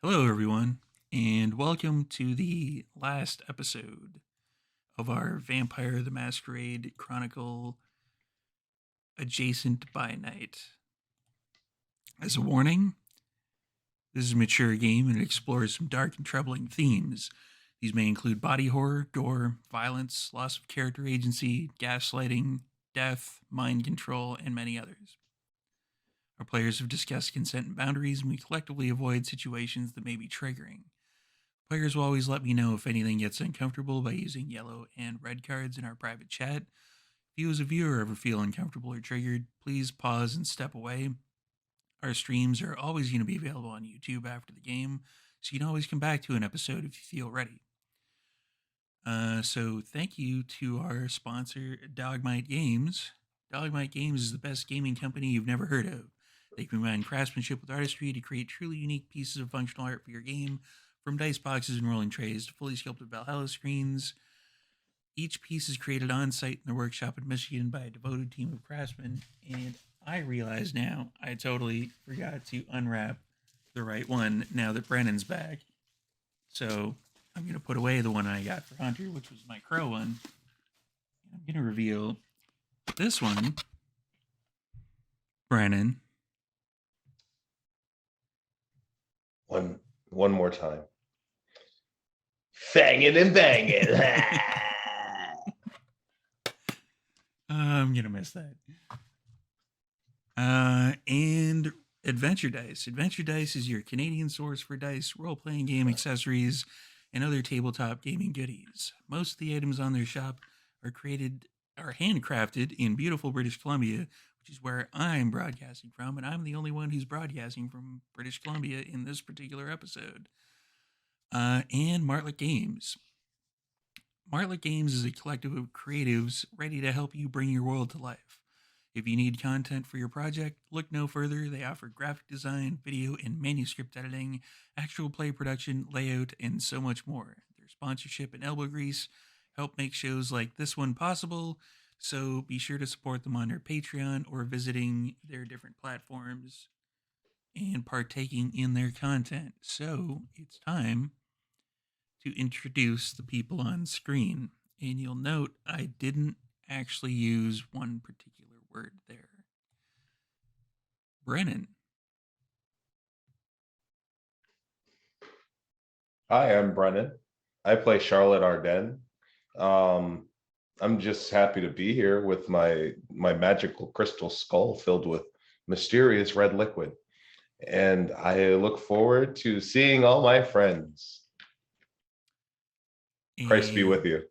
Hello, everyone, and welcome to the last episode of our Vampire the Masquerade Chronicle Adjacent by Night. As a warning, this is a mature game and it explores some dark and troubling themes. These may include body horror, gore, violence, loss of character agency, gaslighting, death, mind control, and many others. Our players have discussed consent and boundaries, and we collectively avoid situations that may be triggering. Players will always let me know if anything gets uncomfortable by using yellow and red cards in our private chat. If you as a viewer ever feel uncomfortable or triggered, please pause and step away. Our streams are always going to be available on YouTube after the game, so you can always come back to an episode if you feel ready. So thank you to our sponsor, Dogmite Games. Dogmite Games is the best gaming company you've never heard of. They combine craftsmanship with artistry to create truly unique pieces of functional art for your game, from dice boxes and rolling trays to fully sculpted Valhalla screens. Each piece is created on site in their workshop in Michigan by a devoted team of craftsmen. And I realize now I totally forgot to unwrap the right one now that Brennan's back. So I'm going to put away the one I got for Hunter, which was my crow one. I'm going to reveal this one. Brennan. One more time. Fangin' and bangin'. I'm going to miss that. And Adventure Dice. Adventure Dice is your Canadian source for dice, role-playing game accessories, and other tabletop gaming goodies. Most of the items on their shop are handcrafted in beautiful British Columbia, which is where I'm broadcasting from, and I'm the only one who's broadcasting from British Columbia in this particular episode. And Martlet Games. Martlet Games is a collective of creatives ready to help you bring your world to life. If you need content for your project, look no further. They offer graphic design, video and manuscript editing, actual play production, layout, and so much more. Their sponsorship and elbow grease help make shows like this one possible, so be sure to support them on their Patreon or visiting their different platforms and partaking in their content. So it's time to introduce the people on screen. And you'll note I didn't actually use one particular word there. Brennan. Hi, I'm Brennan. I play Charlotte Arden. I'm just happy to be here with my magical crystal skull filled with mysterious red liquid. And I look forward to seeing all my friends. Christ be with you.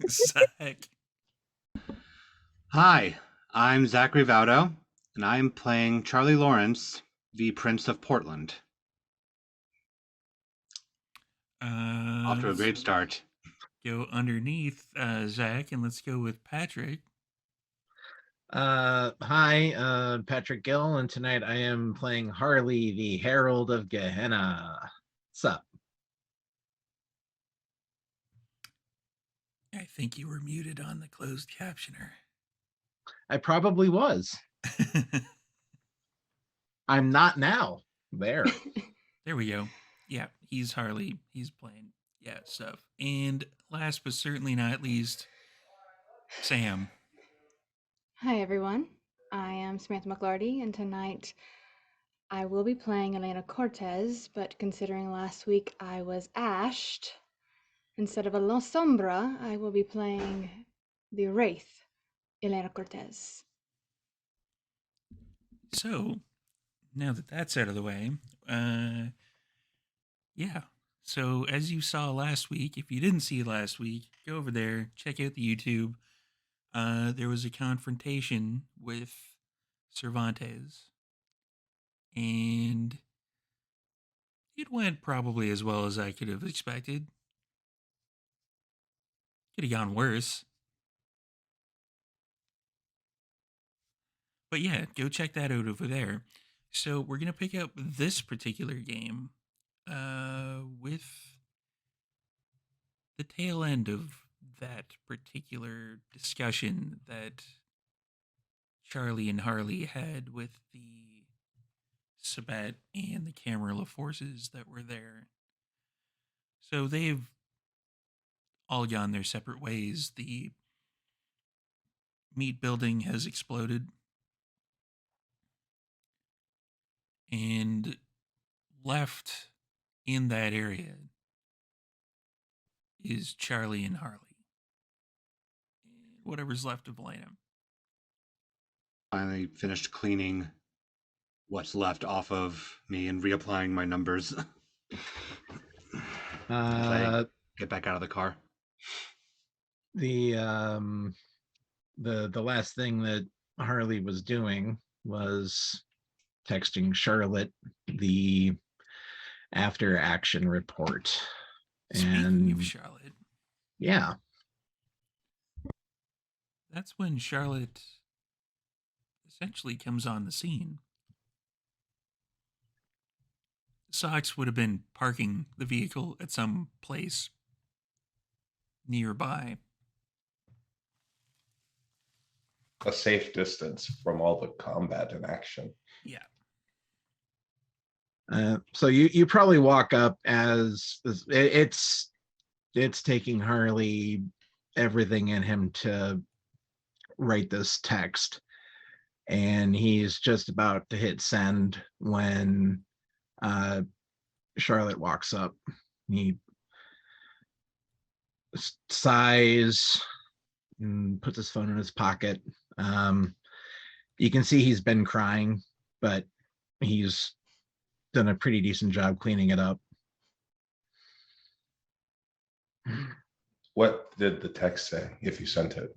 Zach. Hi, I'm Zachary Vaudo, and I'm playing Charlie Lawrence, the Prince of Portland. Off to a great start. Go underneath Zach, and let's go with Patrick. Hi, Patrick Gill, and tonight I am playing Harley, the Herald of Gehenna. What's up? I think you were muted on the closed captioner. I probably was. I'm not now. There. There we go. Yeah, he's Harley. He's playing stuff. And last but certainly not least, Sam. Hi, everyone. I am Samantha McLarty, and tonight I will be playing Elena Cortez, but considering last week I was ashed, instead of a La Sombra, I will be playing the Wraith, Elena Cortez. So, now that that's out of the way, yeah. So, as you saw last week, if you didn't see last week, go over there, check out the YouTube. There was a confrontation with Cervantes, and it went probably as well as I could have expected. Could have gone worse. But yeah, go check that out over there. So we're going to pick up this particular game with the tail end of that particular discussion that Charlie and Harley had with the Sabat and the Camarilla forces that were there. So they've all gone their separate ways. The meat building has exploded. And left in that area is Charlie and Harley. Whatever's left of Elena. Finally finished cleaning what's left off of me and reapplying my numbers. As I get back out of the car. The last thing that Harley was doing was texting Charlotte the after action report. Speaking of And Charlotte, yeah, that's when Charlotte essentially comes on the scene. Sox would have been parking the vehicle at some place nearby. A safe distance from all the combat and action. Yeah. so you probably walk up as it's taking Harley everything in him to write this text, and he's just about to hit send when Charlotte walks up. He sighs and puts his phone in his pocket. You can see he's been crying, but he's done a pretty decent job cleaning it up. What did the text say if you sent it?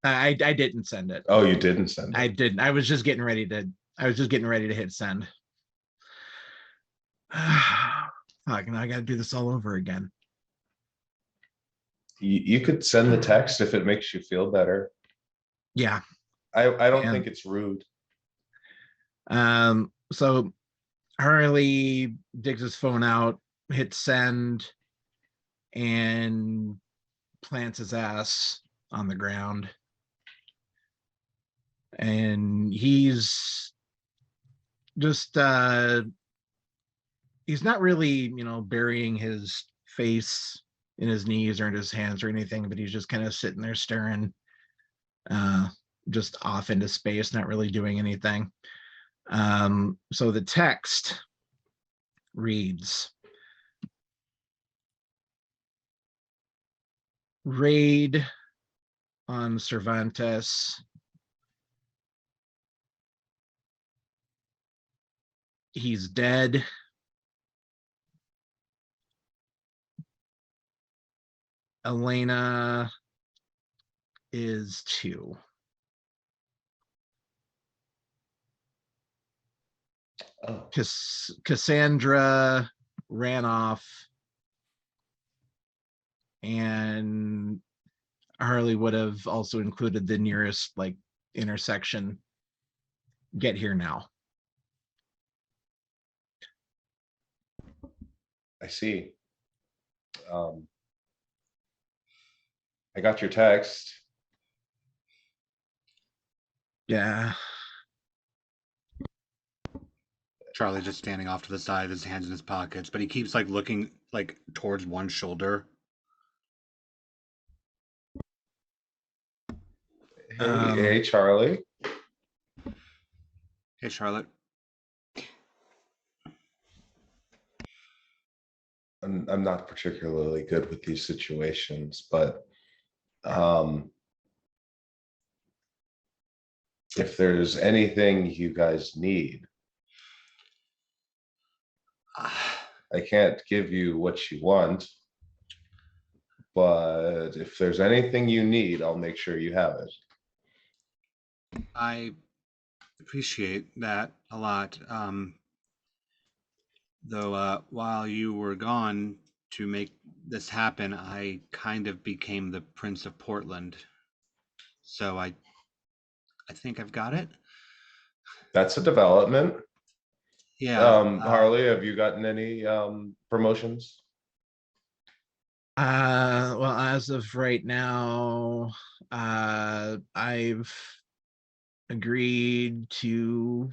I didn't send it. Oh, you didn't send it. I didn't. I was just getting ready to hit send. Fuck, now I gotta do this all over again. You could send the text if it makes you feel better. Yeah. I don't And- think it's rude. So Harley digs his phone out, hits send, and plants his ass on the ground. And he's just he's not really, burying his face in his knees or in his hands or anything, but he's just kind of sitting there staring just off into space, not really doing anything. So the text reads, raid on Cervantes. He's dead. Elena is 2. Oh, Cassandra ran off, and Harley would have also included the nearest intersection. Get here now. I see. I got your text. Yeah. Charlie just standing off to the side, his hands in his pockets, but he keeps looking towards one shoulder. Hey, Charlie. Hey, Charlotte. I'm not particularly good with these situations, but if there's anything you guys need, I can't give you what you want, but if there's anything you need, I'll make sure you have it. I appreciate that a lot. Though while you were gone to make this happen, I kind of became the Prince of Portland. So I think I've got it. That's a development. Yeah. Harley, have you gotten any promotions? Well, as of right now, I've agreed to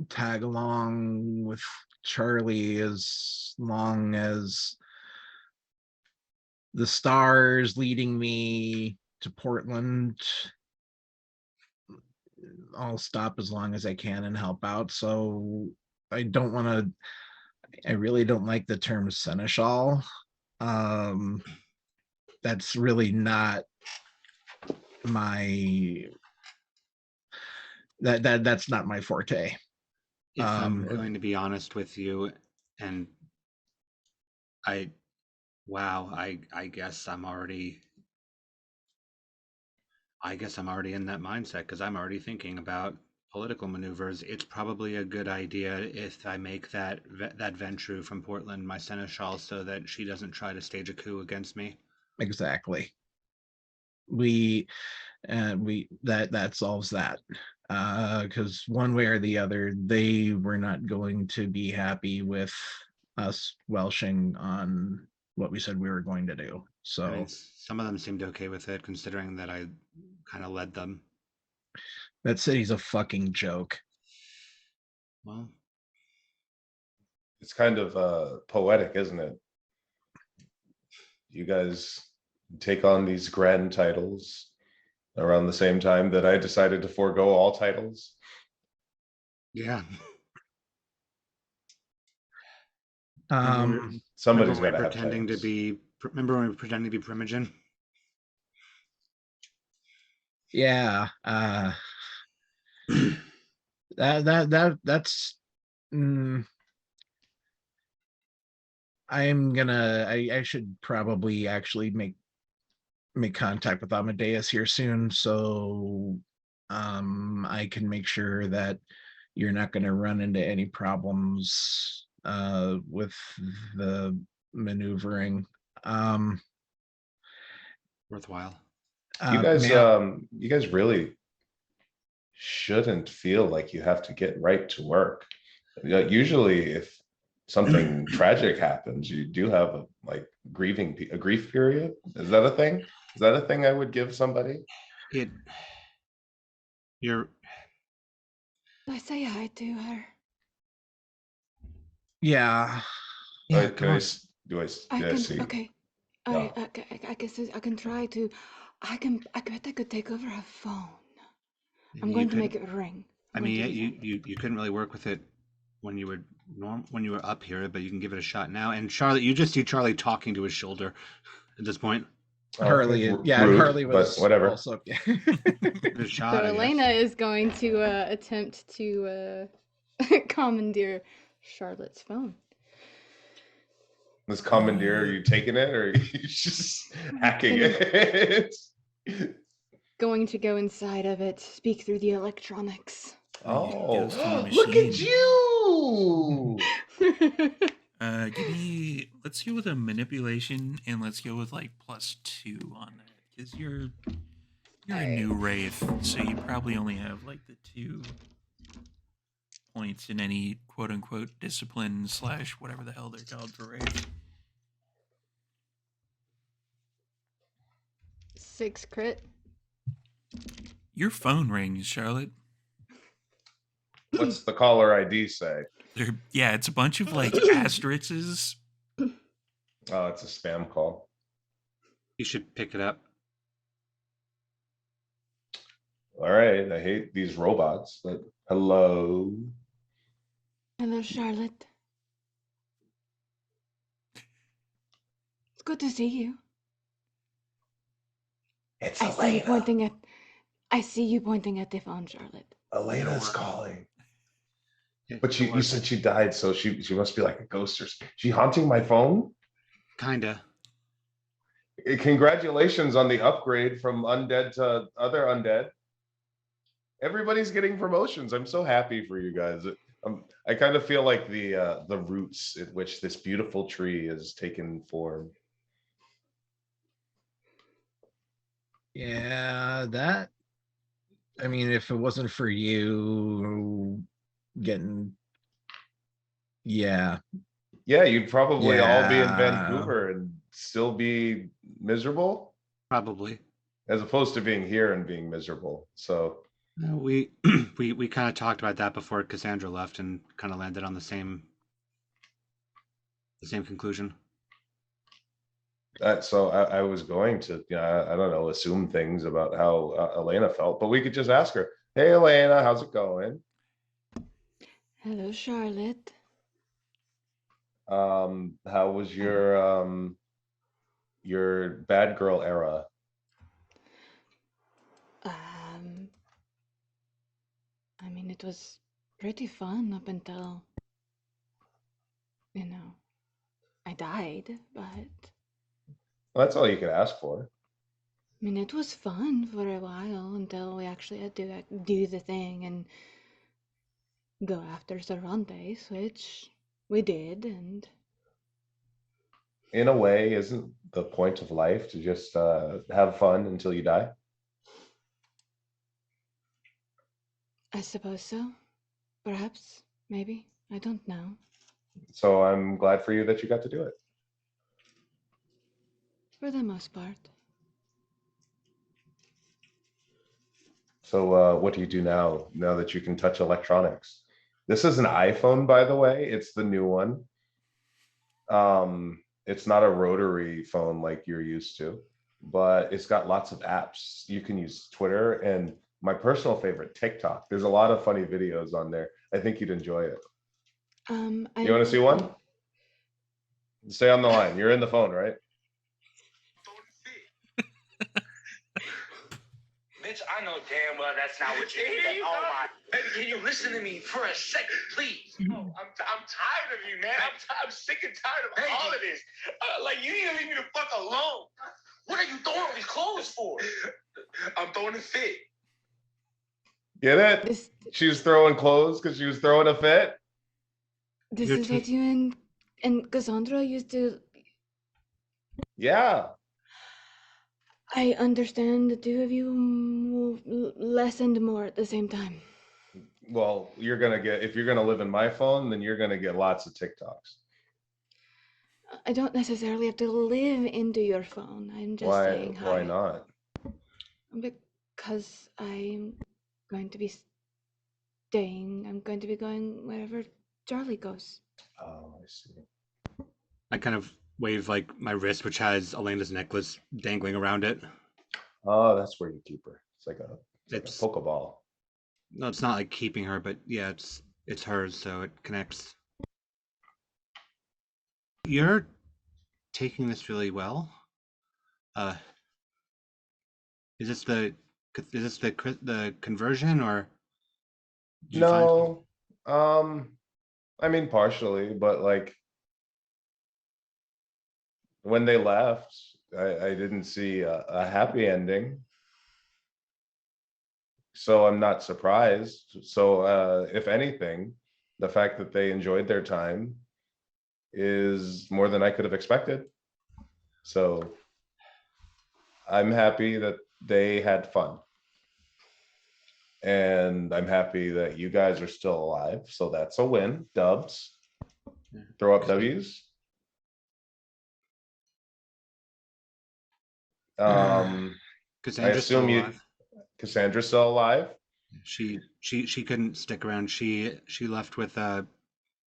tag along with Charlie as long as the stars leading me to Portland. I'll stop as long as I can and help out. So I don't want to, I really don't like the term seneschal. That's really not my, that's not my forte. If I'm Um, going to be honest with you, and wow, I guess I'm already in that mindset because I'm already thinking about political maneuvers. It's probably a good idea if I make that Ventru from Portland my seneschal so that she doesn't try to stage a coup against me. exactly. We that solves that, because one way or the other they were not going to be happy with us welshing on what we said we were going to do. I mean, So some of them seemed okay with it, considering that I kind of led them. that city's a fucking joke. Well, It's kind of poetic, isn't it? You guys take on these grand titles around the same time that I decided to forego all titles. yeah. Somebody's Remember got to have pretending to titles. be? Remember when we were pretending to be Primogen? Yeah, that's I should probably actually make contact with Amadeus here soon, so I can make sure that you're not going to run into any problems with the maneuvering. Worthwhile. You guys really shouldn't feel like you have to get right to work. Usually if something tragic happens, you do have a grief period. Is that a thing? Is that a thing I would give somebody? You're I say hi to her. Yeah. Yeah, Come on. do I I can. see? Okay. Yeah. I guess I can try to. I bet I could take over her phone. I'm going to make it ring. I mean, you couldn't really work with it when you were up here, but you can give it a shot now. And Charlie, you just see Charlie talking to his shoulder at this point. Harley, Okay, yeah, and rude, Harley was but whatever. also. Give it a shot, So I Elena guess. is going to attempt to commandeer Charlotte's phone. This commandeer, are you taking it or are you just hacking it? Going to go inside of it, speak through the electronics. Oh, Goes to the look at machine. you! Let's go with a manipulation and let's go with like +2 on that. Because you're a new Wraith, so you probably only have like the 2 points in any quote unquote discipline / whatever the hell they're called for Wraith. 6 crit. Your phone rings, Charlotte. What's the caller ID say? Yeah, it's a bunch of like asterisks. Oh, it's a spam call. You should pick it up. All right, I hate these robots, but hello. Hello, Charlotte. It's good to see you. It's I see you pointing at. I see you pointing at the phone, Charlotte. Elena's calling. But you said she died, so she must be like a ghost or she haunting my phone? Kinda. Congratulations on the upgrade from undead to other undead. Everybody's getting promotions. I'm so happy for you guys. I kind of feel like the roots in which this beautiful tree has taken form. Yeah, that. I mean, if it wasn't for you getting, yeah, you'd probably all be in Yeah. Vancouver and still be miserable, Probably. as opposed to being here and being miserable. So We we kind of talked about that before Cassandra left, and kind of landed on the same conclusion. So I was going to, I don't know, assume things about how Elena felt, but we could just ask her, "Hey, Elena, how's it going? Hello, Charlotte. How was your bad girl era?" Um, I mean, it was pretty fun up until, I died, but I Well, that's all you could ask for. mean, it was fun for a while until we actually had to do the thing and go after Cervantes, which we did, and In a way, isn't the point of life to just have fun until you die? I suppose so. Perhaps, maybe, I don't know. So I'm glad for you that you got to do it. For the most part. So what do you do now that you can touch electronics? This is an iPhone, by the way. It's the new one. It's not a rotary phone like you're used to, but it's got lots of apps. You can use Twitter and my personal favorite, TikTok. There's a lot of funny videos on there. I think you'd enjoy it. You want to see one? Stay on the line. You're in the phone, right? Bitch, I know damn well that's not what you did. Oh my, baby, can you listen to me for a second, please? Oh, I'm tired of you, man. I'm sick and tired of all of this. Like, you need to leave me the fuck alone. What are you throwing all these clothes for? I'm throwing a fit. Get it? She was throwing clothes because she was throwing a fit. This is what you and Cassandra used to. Yeah. I understand the two of you less and more at the same time. Well, if you're gonna live in my phone, then you're gonna get lots of TikToks. I don't necessarily have to live into your phone. I'm just saying hi. Why not? Because I'm going to be staying. I'm going to be going wherever Charlie goes. Oh, I see. I kind of wave like my wrist, which has Elena's necklace dangling around it. Oh, that's where you keep her. It's like a It's Pokeball. No, it's not like keeping her, but yeah, it's hers, so it connects. You're taking this really well. Is this the conversion, or did you find No, I mean partially, but like when they left, I didn't see a happy ending. So I'm not surprised. So if anything, the fact that they enjoyed their time is more than I could have expected. So I'm happy that they had fun. And I'm happy that you guys are still alive. So that's a win. Dubs. Throw up W's. I Cassandra's still assume alive. Cassandra's still alive. She couldn't stick around. She left with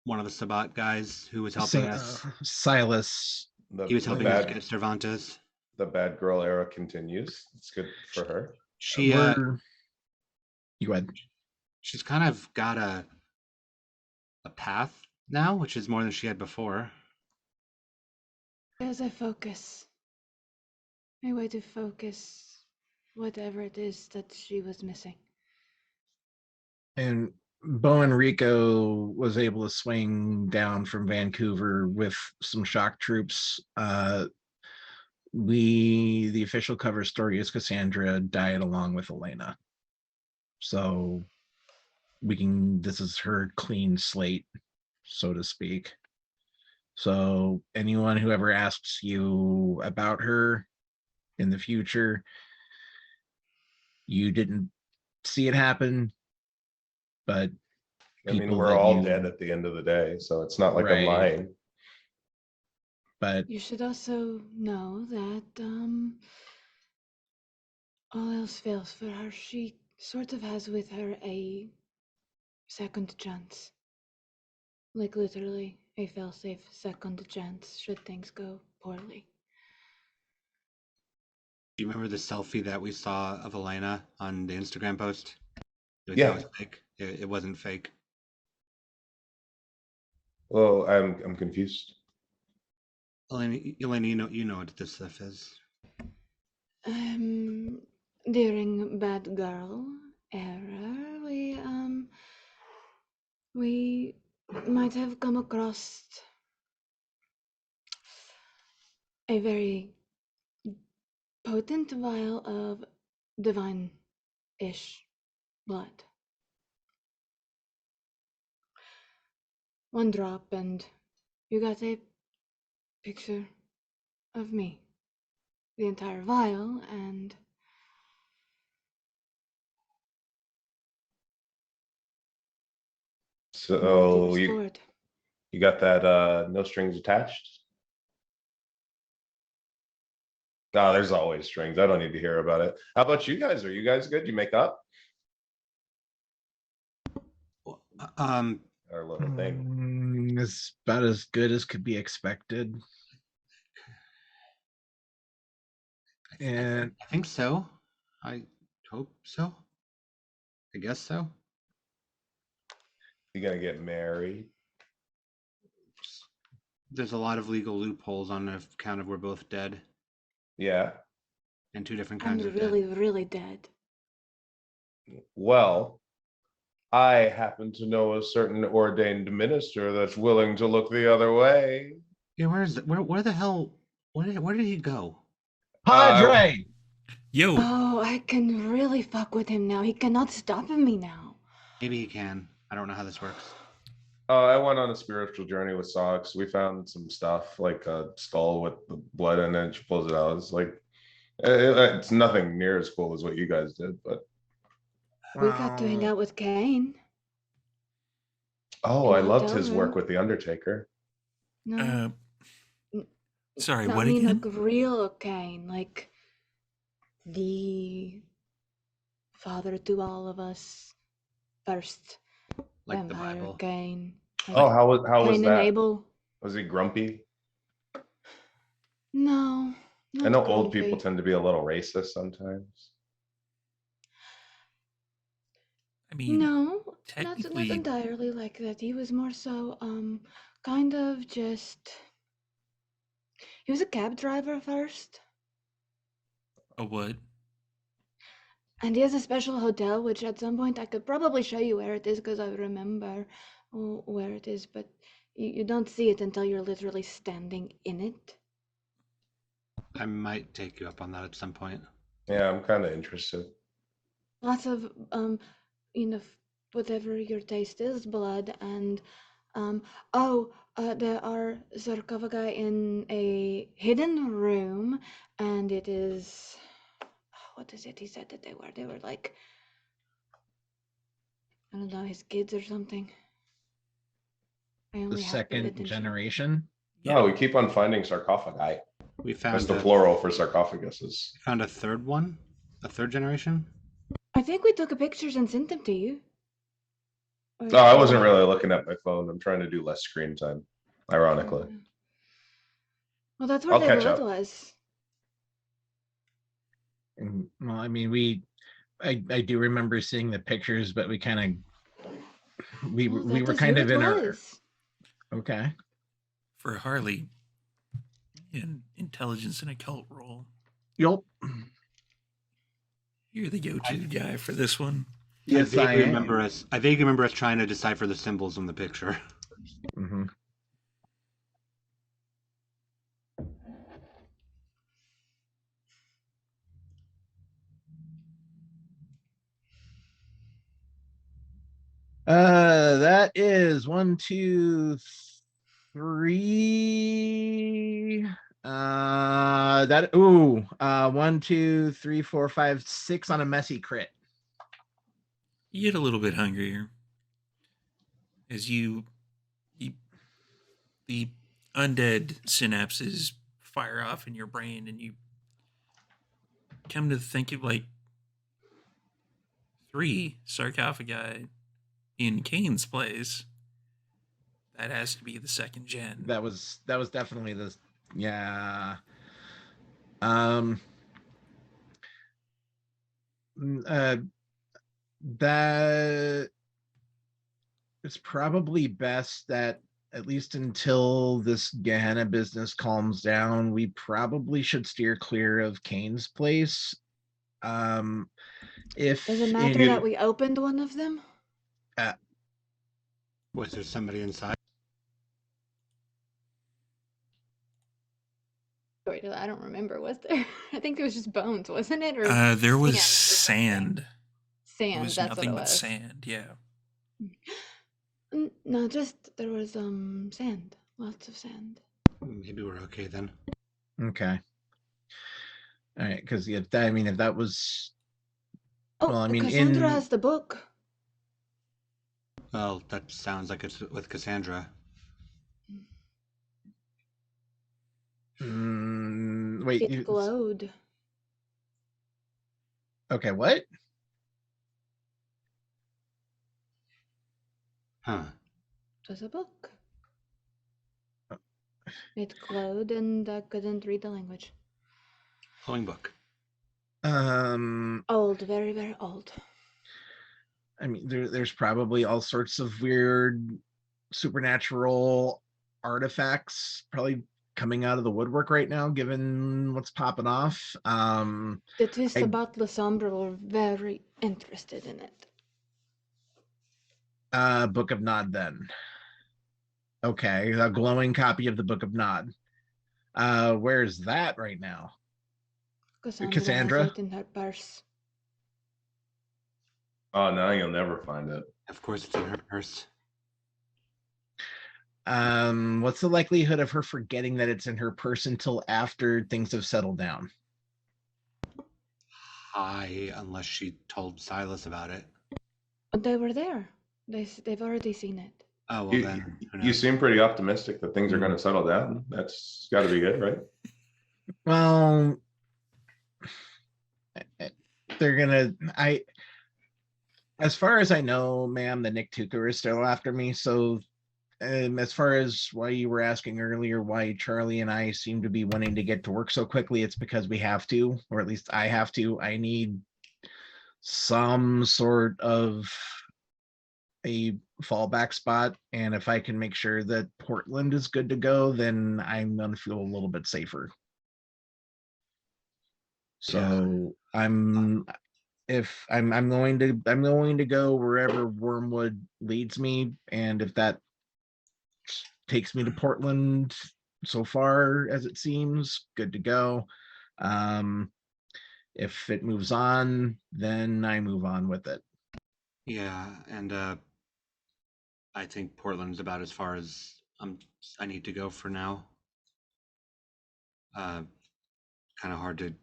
one of the Sabat guys who was helping us. Silas. He was helping us get Cervantes. The bad girl era continues. It's good for her. She you go ahead. She's kind of got a path now, which is more than she had before. As I focus, a way to focus whatever it is that she was missing. And Bo Enrico was able to swing down from Vancouver with some shock troops. The official cover story is Cassandra died along with Elena. So this is her clean slate, so to speak. So anyone who ever asks you about her in the future, you didn't see it happen, but I mean, we're all dead at the end of the day, so it's not like I'm lying. But you should also know that all else fails for her. She sort of has with her a second chance. Like literally a fail-safe second chance should things go poorly. Do you remember the selfie that we saw of Elena on the Instagram post? Like Yeah. that was fake. It wasn't fake. Well, I'm confused. Elena, you know what this stuff is. During Bad Girl era, we might have come across a very potent vial of divine-ish blood. One drop and you got a picture of me. The entire vial and So restored. you got that no strings attached? No, there's always strings. I don't need to hear about it. How about you guys? Are you guys good? You make up? Our little thing. It's about as good as could be expected. And I think so. I hope so. I guess so. You gonna get married? There's a lot of legal loopholes on account of we're both dead Yeah. and two different I'm kinds of really, dead. really dead. Well, I happen to know a certain ordained minister that's willing to look the other way. Yeah, where the hell? Where did he go? Padre, Yo, Oh, I can really fuck with him now. He cannot stop me now. Maybe he can. I don't know how this works. I went on a spiritual journey with Socks. We found some stuff like a skull with the blood in it. And she pulls it out. It's like it's nothing near as cool as what you guys did, but We got to hang out with Kane. oh, In I the loved hotel his work room. with the Undertaker. No, sorry, not what mean again? like real Kane, like the father to all of us. First Like the vampire Bible. Kane. Like Oh, how was Cain and that? Abel. Was he grumpy? No, I not know old people grumpy. tend to be a little racist sometimes. I mean, No, not technically, entirely like that. He was more so kind of just. He was a cab driver first, a what? and he has a special hotel, which at some point I could probably show you where it is because I remember where it is, but you don't see it until you're literally standing in it. I might take you up on that at some point. Yeah, I'm kind of interested. Lots of whatever your taste is, blood, and there are sarcophagi in a hidden room, and it is what is it he said that they were like, I don't know, his kids or something. I the only half paid second attention. generation. No, we keep on finding sarcophagi. We That's found the plural for sarcophaguses. found a third one, a third generation. I think we took pictures and sent them to you. No, I wasn't really looking at my phone. I'm trying to do less screen time, ironically. Well, that's where I'll the catch blood up. was. Well, I mean, I do remember seeing the pictures, but we kind of we That were is kind who of it in our was. okay. For Harley, in intelligence and occult role, Yup. you're the go-to guy for this one. Yes, I vaguely am. I vaguely remember us trying to decipher the symbols in the picture. Mm-hmm. That is 1, 2, 3. That 1, 2, 3, 4, 5, 6 on a messy crit. You get a little bit hungrier as the undead synapses fire off in your brain, and you come to think of like 3 sarcophagi in Kane's place. That has to be the second gen. That was definitely the yeah. Um. That it's probably best that at least until this Gehenna business calms down, we probably should steer clear of Kane's place. If Does it matter that we opened one of them? Was there somebody inside? Wait, I don't remember. Was there? I think there was just bones, wasn't it? Or There was sand or something? sand. Sand. It was That's what it nothing but was. sand. Yeah. No, just there was sand. Lots of sand. Maybe we're okay then. Okay. All right, because if that was Oh, well, I mean, Cassandra has the book. Well, that sounds like it's with Cassandra. Wait, It glowed. Okay, what? Huh. It was a book. It glowed, and I couldn't read the language. Glowing book. Old, very, very old. I mean, there's probably all sorts of weird supernatural artifacts probably coming out of the woodwork right now, given what's popping off. The twist about Lasombra were very interested in it. Book of Nod then. Okay, a glowing copy of the Book of Nod. Where's that right now? Cassandra? Has it in her purse. Oh, now you'll never find it. Of course, it's in her purse. What's the likelihood of her forgetting that it's in her purse until after things have settled down? High, unless she told Silas about it. But they were there. They've already seen it. Oh, well then. You seem pretty optimistic that things are going to settle down. That's got to be good, right? Well, they're gonna. As far as I know, ma'am, the Nick Tucker is still after me. So, as far as why you were asking earlier, why Charlie and I seem to be wanting to get to work so quickly, it's because we have to, or at least I have to. I need some sort of a fallback spot, and if I can make sure that Portland is good to go, then I'm gonna feel a little bit safer. So I'm going to go wherever Wormwood leads me, and if that takes me to Portland so far as it seems, good to go. If it moves on, then I move on with it. Yeah, and I think Portland's about as far as I need to go for now. Kind of hard to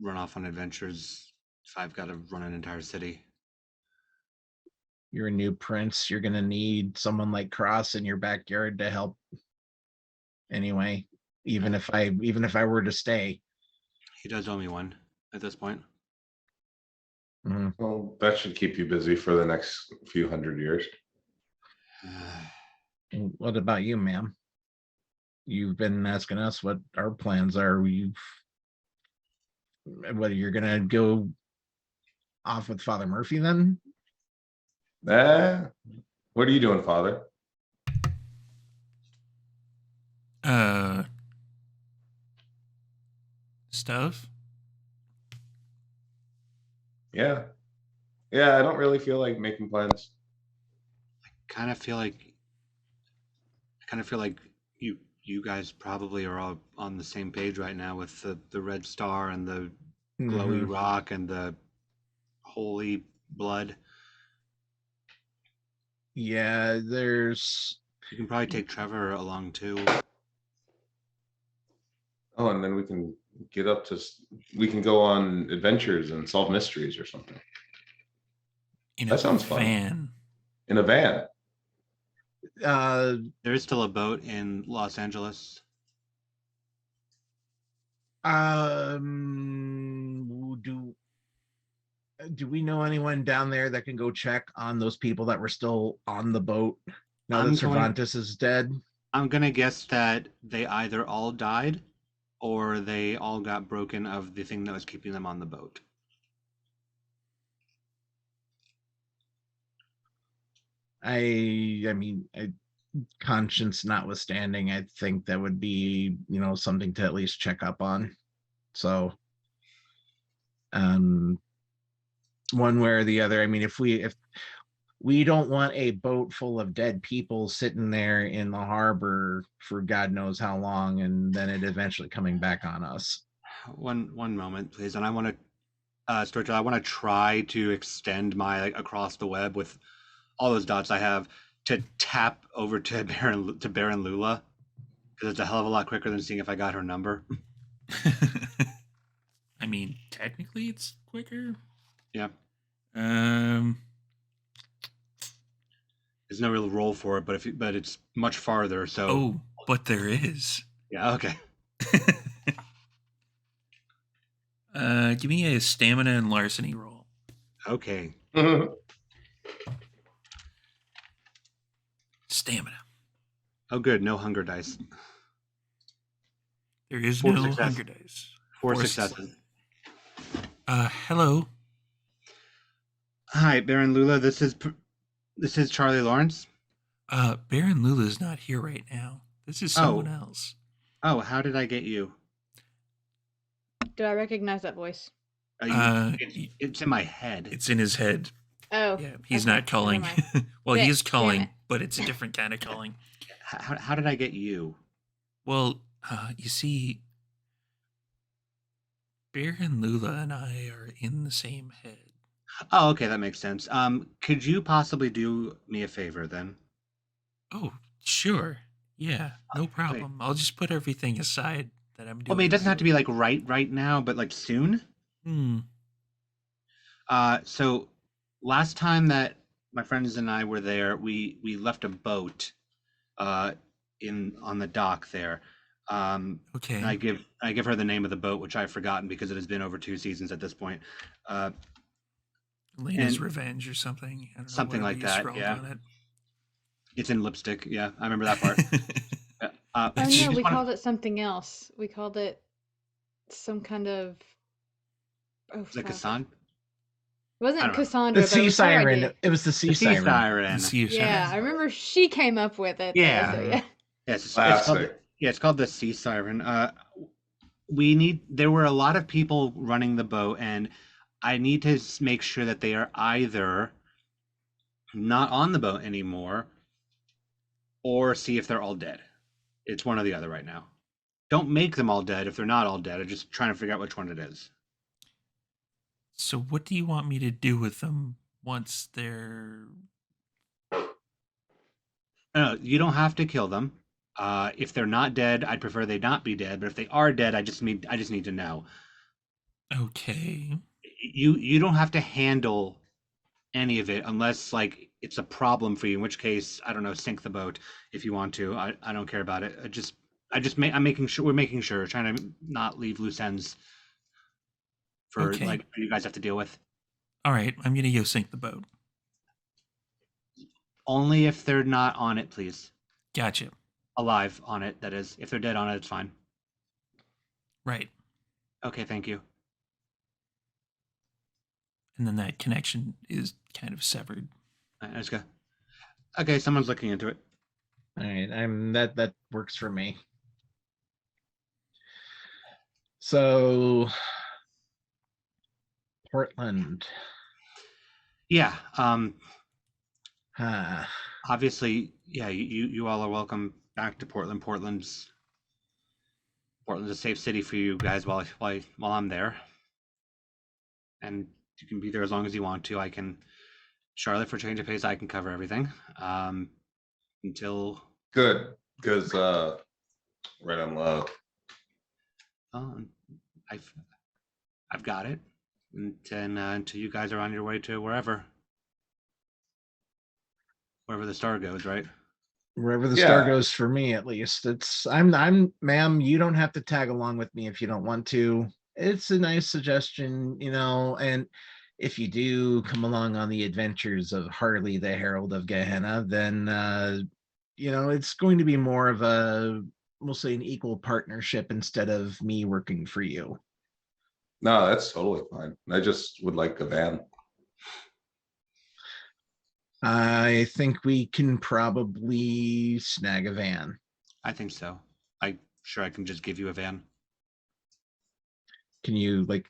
run off on adventures if I've got to run an entire city. You're a new prince. You're gonna need someone like Cross in your backyard to help. Anyway, even if I were to stay. He does owe me one at this point. Mhm. Well, that should keep you busy for the next few hundred years. What about you, ma'am? You've been asking us what our plans are. Whether you're gonna go off with Father Murphy then? What are you doing, Father? Stuff. Yeah. I don't really feel like making plans. I kind of feel like you guys probably are all on the same page right now with the red star and the glowy rock and the holy blood. Yeah, You can probably take Trevor along too. Oh, and then we can go on adventures and solve mysteries or something. That sounds fun. Van. In a van. There is still a boat in Los Angeles. Do we know anyone down there that can go check on those people that were still on the boat now that Cervantes is dead? I'm gonna guess that they either all died or they all got broken of the thing that was keeping them on the boat. I mean, conscience notwithstanding, I think that would be, something to at least check up on. So, one way or the other. I mean, if we don't want a boat full of dead people sitting there in the harbor for God knows how long, and then it eventually coming back on us. One moment, please. And I want to, Storyteller, I want to try to extend my across the web with all those dots I have to tap over to Baron Lula, because it's a hell of a lot quicker than seeing if I got her number. I mean, technically it's quicker. Yeah. Um, There's no real role for it, but it's much farther. So. Oh, but there is. Yeah. Okay. Give me a stamina and larceny roll. Okay. Stamina. Oh, good. No hunger dice. There is 4 no success. hunger dice. 4 successes. Hello. Hi, Baron Lula. This is Charlie Lawrence. Baron Lula's not here right now. This is someone else. Oh, how did I get you? Do I recognize that voice? It's in my head. It's in his head. Oh. Yeah, he's okay, not calling. never mind. Well, he is Damn calling, it. but it's a different kind of calling. How did I get you? Well, you see, Baron Lula and I are in the same head. Oh, okay, that makes sense. Could you possibly do me a favor then? Oh, sure. Yeah, no problem. I'll just put everything aside that I'm doing. Well, I mean, it doesn't have to be like right now, but like soon. So last time that my friends and I were there, we left a boat on the dock there. Okay. And I give her the name of the boat, which I've forgotten because it has been over 2 seasons at this point. Lena's Revenge or something. I don't know, something like you that. scrawled Yeah. on it. It's in lipstick. Yeah, I remember that part. Oh no, we called it something else. We called it some kind of. Oh, Is it fuck. Kassan? It wasn't I don't know. Cassandra. The but it sea was her siren. idea. It was the sea The sea siren. siren. The sea Yeah, siren. I remember she came up with it. Yeah. So, yeah. Yes, it's Classic. called the sea siren. There were a lot of people running the boat, and I need to make sure that they are either not on the boat anymore or see if they're all dead. It's one or the other right now. Don't make them all dead if they're not all dead. I'm just trying to figure out which one it is. So what do you want me to do with them once they're... No, you don't have to kill them. If they're not dead, I'd prefer they not be dead. But if they are dead, I just need to know. Okay. You don't have to handle any of it unless like it's a problem for you. In which case, I don't know, sink the boat if you want to. I don't care about it. I'm making sure we're making sure, trying to not leave loose ends for Okay. like you guys have to deal with. All right, I'm gonna go sink the boat. Only if they're not on it, please. Gotcha. Alive on it, that is. If they're dead on it, it's fine. Right. Okay, thank you. And then that connection is kind of severed. Let's go. Okay, someone's looking into it. All right, that works for me. So Portland. Yeah. Obviously, yeah, you all are welcome back to Portland. Portland's a safe city for you guys while I'm there. And you can be there as long as you want to. I can, Charlotte, for change of pace, I can cover everything. Until Good, because right on low. I've got it. And then until you guys are on your way to wherever the star goes, right? Wherever the Yeah. star goes for me, at least. I'm ma'am, you don't have to tag along with me if you don't want to. It's a nice suggestion, and if you do come along on the adventures of Harley, the Herald of Gehenna, then it's going to be more of a, we'll say, an equal partnership instead of me working for you. No, that's totally fine. I just would like a van. I think we can probably snag a van. I think so. I can just give you a van. Can you like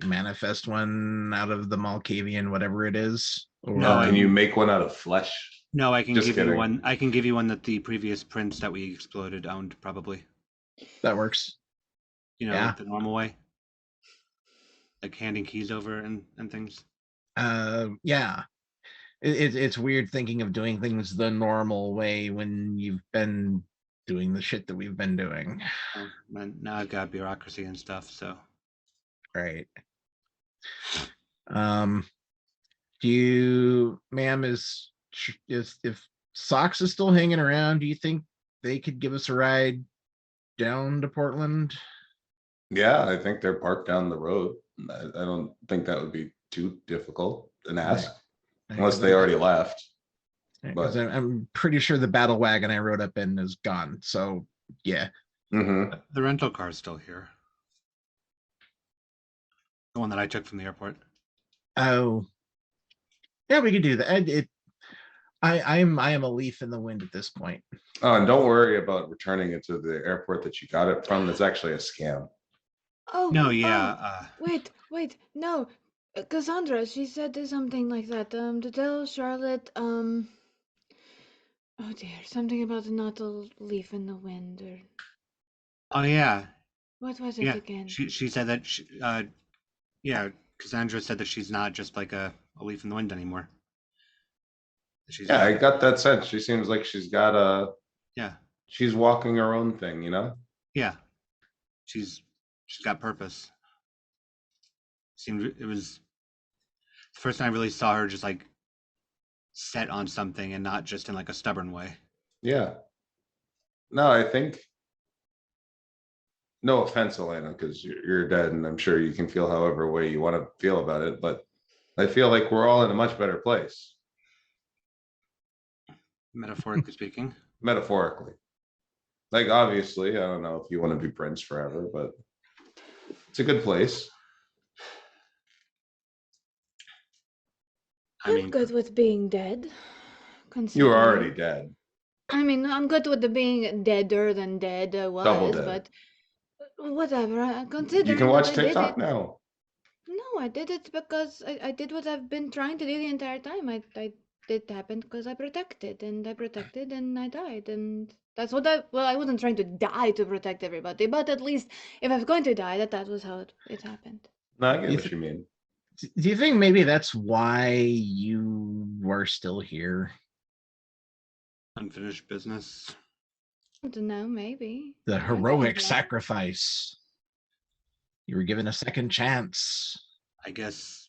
manifest one out of the Malkavian, whatever it is? Or No, Can you make one out of flesh? No, I can Just give you kidding. one. I can give you one that the previous prince that we exploded owned, probably. that works? Yeah. Like the normal way, like handing keys over and things. Yeah. It's weird thinking of doing things the normal way when you've been doing the shit that we've been doing. Oh, and now I've got bureaucracy and stuff, so. Right. Do you, ma'am, if Socks is still hanging around, do you think they could give us a ride down to Portland? Yeah, I think they're parked down the road. I don't think that would be too difficult an ask, unless they already left. Because I'm pretty sure the battle wagon I rode up in is gone. So yeah. Mm-hmm. The rental car is still here. The one that I took from the airport. Oh, yeah, we could do that. I am a leaf in the wind at this point. Oh, and don't worry about returning it to the airport that you got it from. It's actually a scam. Oh No, yeah. wait, no. Cassandra, she said something like that. To tell Charlotte, oh dear, something about not a leaf in the wind, or Oh yeah. what was it Yeah. again? She said that. Cassandra said that she's not just like a leaf in the wind anymore. Yeah, I got that sense. She seems like she's got she's walking her own thing, Yeah. She's got purpose. It was the first time I really saw her just like set on something and not just in like a stubborn way. Yeah. No, I think, no offense, Elena, because you're dead and I'm sure you can feel however way you want to feel about it, but I feel like we're all in a much better place. Metaphorically speaking. Metaphorically. Like, obviously, I don't know if you want to be Prince forever, but it's a good place. I'm good with being dead. You were already dead. I mean, I'm good with the being deader than dead was, Double dead. but whatever. Considering You can watch that I did TikTok it. now. No, I did it because I did what I've been trying to do the entire time. I did happen because I protected and I died, and that's what I wasn't trying to die to protect everybody, but at least if I was going to die, that was how it happened. No, I get what you mean. Do you think maybe that's why you are still here? Unfinished business. I don't know, maybe. The I don't heroic know. sacrifice. You were given a second chance. I guess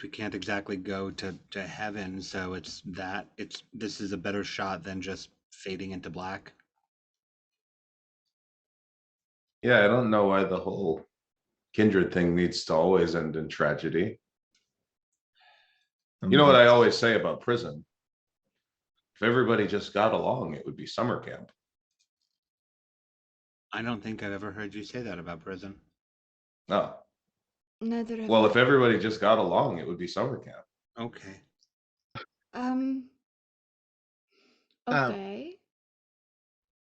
we can't exactly go to heaven, so this is a better shot than just fading into black. Yeah, I don't know why the whole kindred thing needs to always end in tragedy. You know what I always say about prison? If everybody just got along, it would be summer camp. I don't think I've ever heard you say that about prison. No. Neither have Well, I. if everybody just got along, it would be summer camp. Okay. Okay.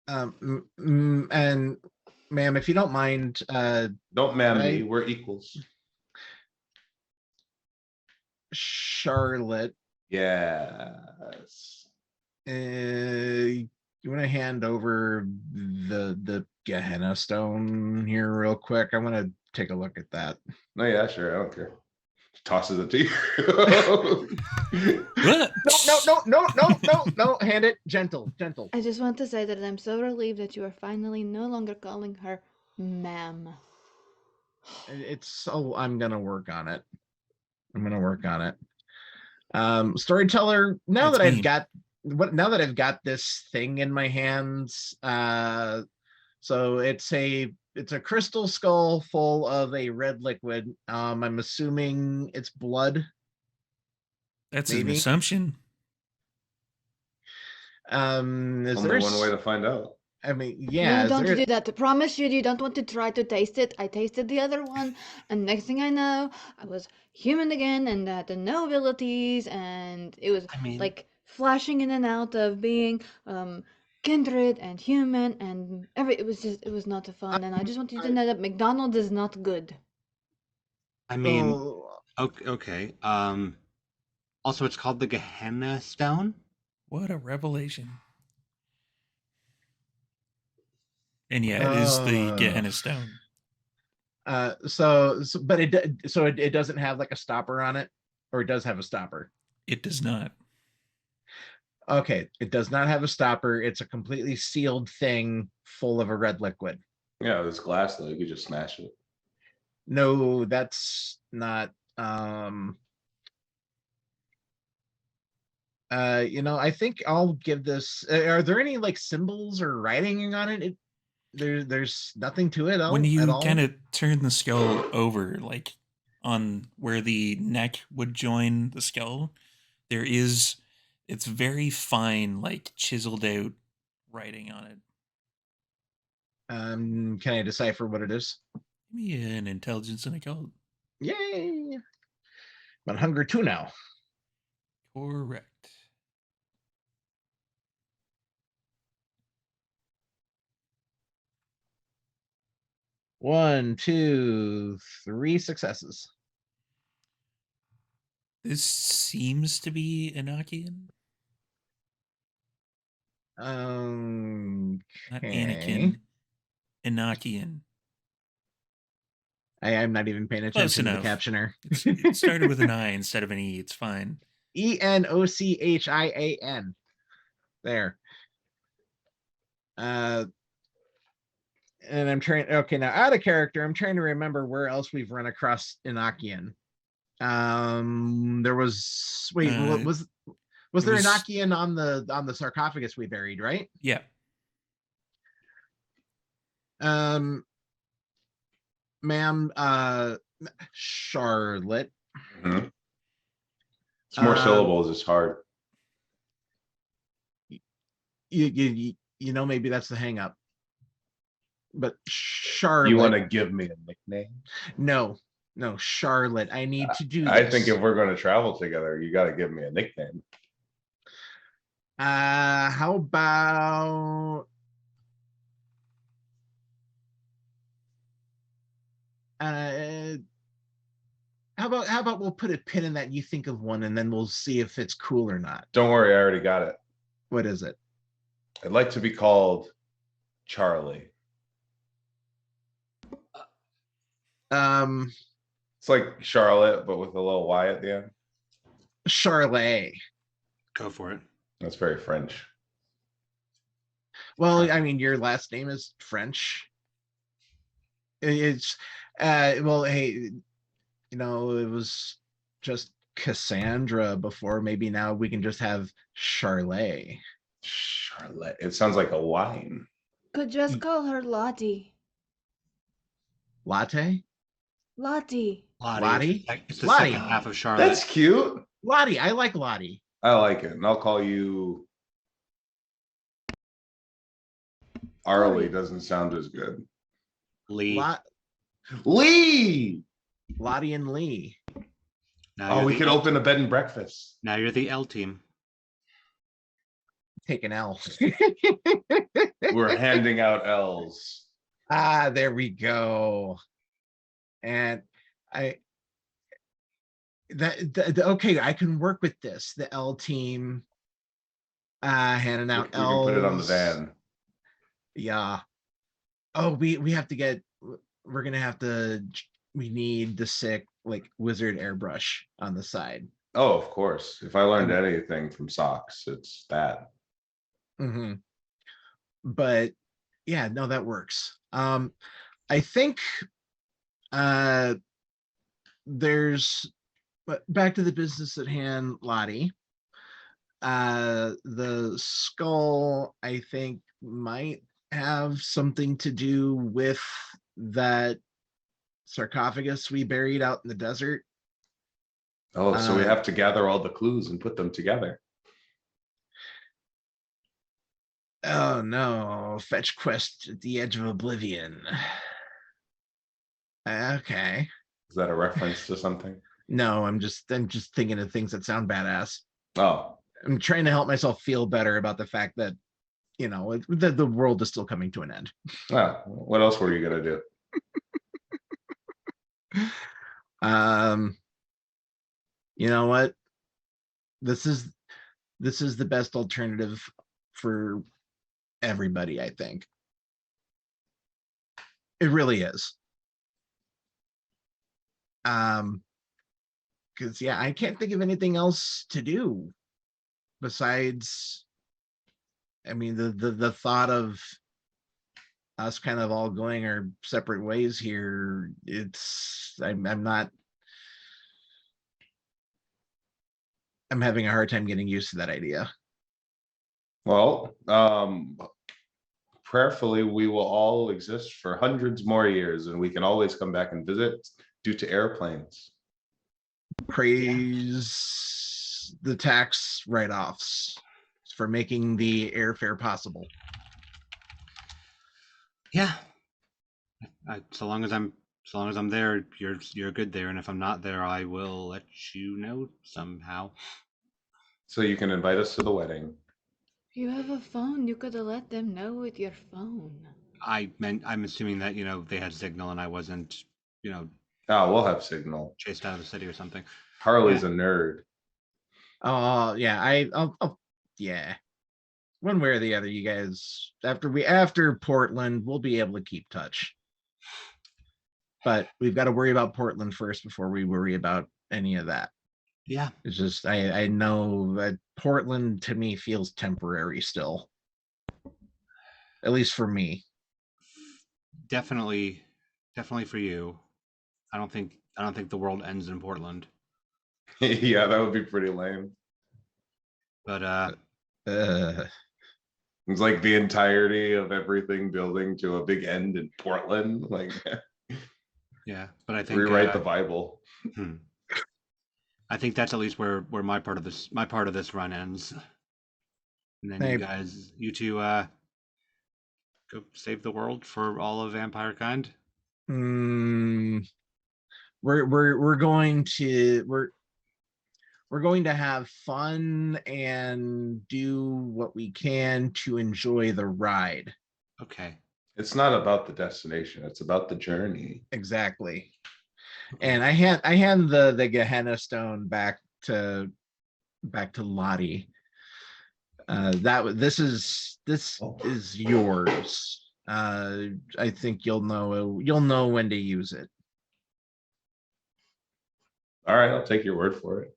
And ma'am, if you don't mind, don't ma'am me, we're equals. Charlotte. Yes. You want to hand over the Gehenna stone here real quick? I want to take a look at that. No, yeah, sure. I don't care. Tosses it to you. No, hand it. Gentle. I just want to say that I'm so relieved that you are finally no longer calling her ma'am. I'm gonna work on it. Storyteller, now that I've got this thing in my hands, so it's a it's a crystal skull full of a red liquid. I'm assuming it's blood. That's an Maybe. assumption. Is Only there one way to find out. I mean, yeah. No, Is don't there, you do that. I promise you don't want to try to taste it. I tasted the other one, and next thing I know, I was human again and had no abilities, and it was I mean, like flashing in and out of being kindred and human and it was not fun, and I just want you to know that McDonald's is not good. I mean, oh, okay. Also, it's called the Gehenna Stone. What a revelation. And yeah, it is the Gehenna Stone. but it doesn't have like a stopper on it, or it does have a stopper. It does not. Okay, it does not have a stopper. It's a completely sealed thing full of a red liquid. Yeah, this glass though, you could just smash it. No, that's not. I think I'll give this. Are there any like symbols or writing on it? There's nothing to it When at you all. kind of turn the skull over, like on where the neck would join the skull, it's very fine, like chiseled out writing on it. Can I decipher what it is? Give me an intelligence and a cult. Yay! I'm on hunger 2 now. Correct. One, 2, 3 successes. This seems to be Enochian, not Okay. Anakin. Enochian. I'm not even paying Close attention to the enough. captioner. It started with an I instead of an E. It's fine. Enochian. There. And I'm trying. Okay, now out of character, I'm trying to remember where else we've run across Enochian. There was. Wait, was there was- Enochian on the sarcophagus we buried, right? Yeah. Ma'am, Charlotte. Mhm. It's more syllables. It's hard. You know, maybe that's the hang up. But Charlotte. You want to give me a nickname? No, Charlotte. I need to do this. I think if we're going to travel together, you got to give me a nickname. How about how about we'll put a pin in that and you think of one, and then we'll see if it's cool or not. Don't worry, I already got it. What is it? I'd like to be called Charlie. It's like Charlotte, but with a little Y at the end. Charlet. Go for it. That's very French. Well, I mean, your last name is French. It's well, hey, it was just Cassandra before. Maybe now we can just have Charlet. Charlotte. It sounds like a wine. Could just call her Lottie. Latte? Lottie. Lottie? It's the Lottie. second half of Charlotte. That's cute. Lottie. I like Lottie. I like it. And I'll call you Arlie. Doesn't sound as good. Lee. Lee. Lottie and Lee. Now Oh, we could open a bed and breakfast. Now you're the L team. Take an L. We're handing out L's. There we go. And okay, I can work with this. The L team handing out We can put it on the Ls. van. Yeah. Oh, we have to get. We're gonna have to. We need the sick like wizard airbrush on the side. Oh, of course. If I learned anything from socks, it's that. Mm-hmm. But yeah, no, that works. I think there's, but back to the business at hand, Lottie. The skull, I think, might have something to do with that sarcophagus we buried out in the desert. Oh, so we Uh, have to gather all the clues and put them together. Oh no, fetch quest at the edge of oblivion. Okay. Is that a reference to something? No, I'm just thinking of things that sound badass. Oh, I'm trying to help myself feel better about the fact that, you know, the world is still coming to an end. ah, what else were you gonna do? You know what? This is the best alternative for everybody, I think. It really is. Because yeah, I can't think of anything else to do besides, I mean, the thought of us kind of all going our separate ways here, I'm having a hard time getting used to that idea. Well, prayerfully, we will all exist for hundreds more years and we can always come back and visit due to airplanes. Praise the tax write-offs for making the airfare possible. Yeah. So long as I'm there, you're good there, and if I'm not there, I will let you know somehow. So you can invite us to the wedding. You have a phone. You could have let them know with your phone. I'm assuming that, you know, they had signal and I wasn't, you know, Oh, we'll have signal. chased out of the city or something. Harley's a nerd. Oh yeah, I'll yeah. One way or the other, you guys, after Portland, we'll be able to keep touch. But we've got to worry about Portland first before we worry about any of that. Yeah. It's just I know that Portland to me feels temporary still. At least for me. Definitely for you. I don't think the world ends in Portland. Yeah, that would be pretty lame. But It's like the entirety of everything building to a big end in Portland. Like, yeah, but I think rewrite the Bible. I think that's at least where my part of this run ends. And then you two go save the world for all of vampire kind. We're going to have fun and do what we can to enjoy the ride. Okay. It's not about the destination, it's about the journey. Exactly. And I hand the Gehenna stone back to Lottie. This is yours. I think you'll know when to use it. All right, I'll take your word for it.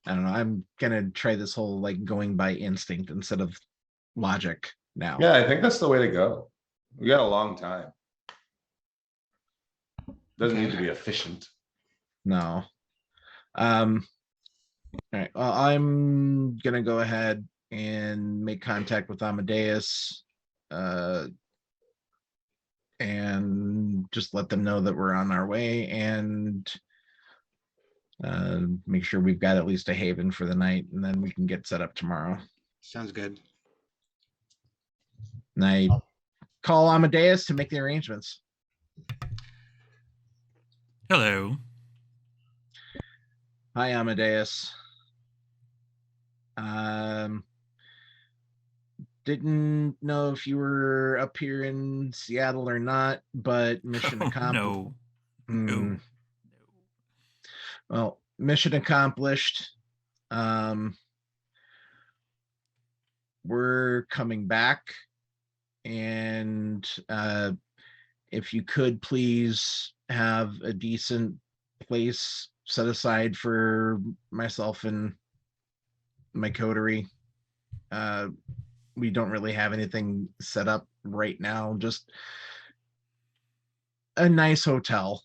I don't know. I'm gonna try this whole like going by instinct instead of logic now. Yeah, I think that's the way to go. We got a long time. Doesn't need to be efficient. No. All right. Well, I'm gonna go ahead and make contact with Amadeus, and just let them know that we're on our way, and make sure we've got at least a haven for the night, and then we can get set up tomorrow. Sounds good. And I call Amadeus to make the arrangements. Hello. Hi, Amadeus. Didn't know if you were up here in Seattle or not, but mission accomplished. No. Well, mission accomplished. We're coming back, and if you could please have a decent place set aside for myself and my coterie. We don't really have anything set up right now, just a nice hotel.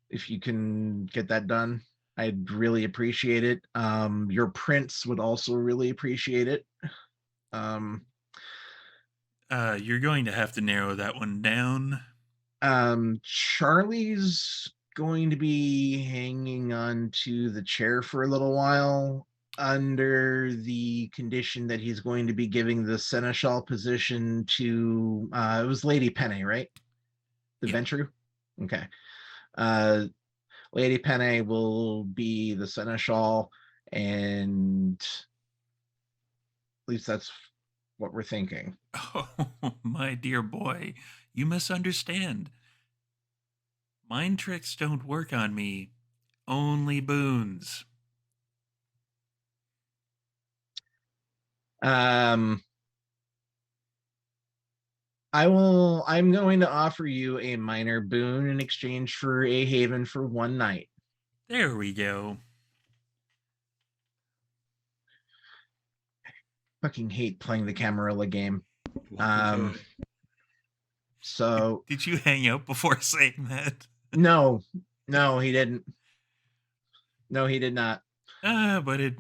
If you can get that done, I'd really appreciate it. Your prince would also really appreciate it. You're going to have to narrow that one down. Charlie's going to be hanging on to the chair for a little while under the condition that he's going to be giving the seneschal position to it was Lady Penne, right? The Yeah. Ventru? Okay. Lady Penne will be the seneschal, and at least that's what we're thinking. Oh, my dear boy, you misunderstand. Mind tricks don't work on me, only boons. I'm going to offer you a minor boon in exchange for a haven for one night. There we go. Fucking hate playing the Camarilla game. Welcome to it. So Did you hang up before saying that? no, he didn't. No, he did not. But it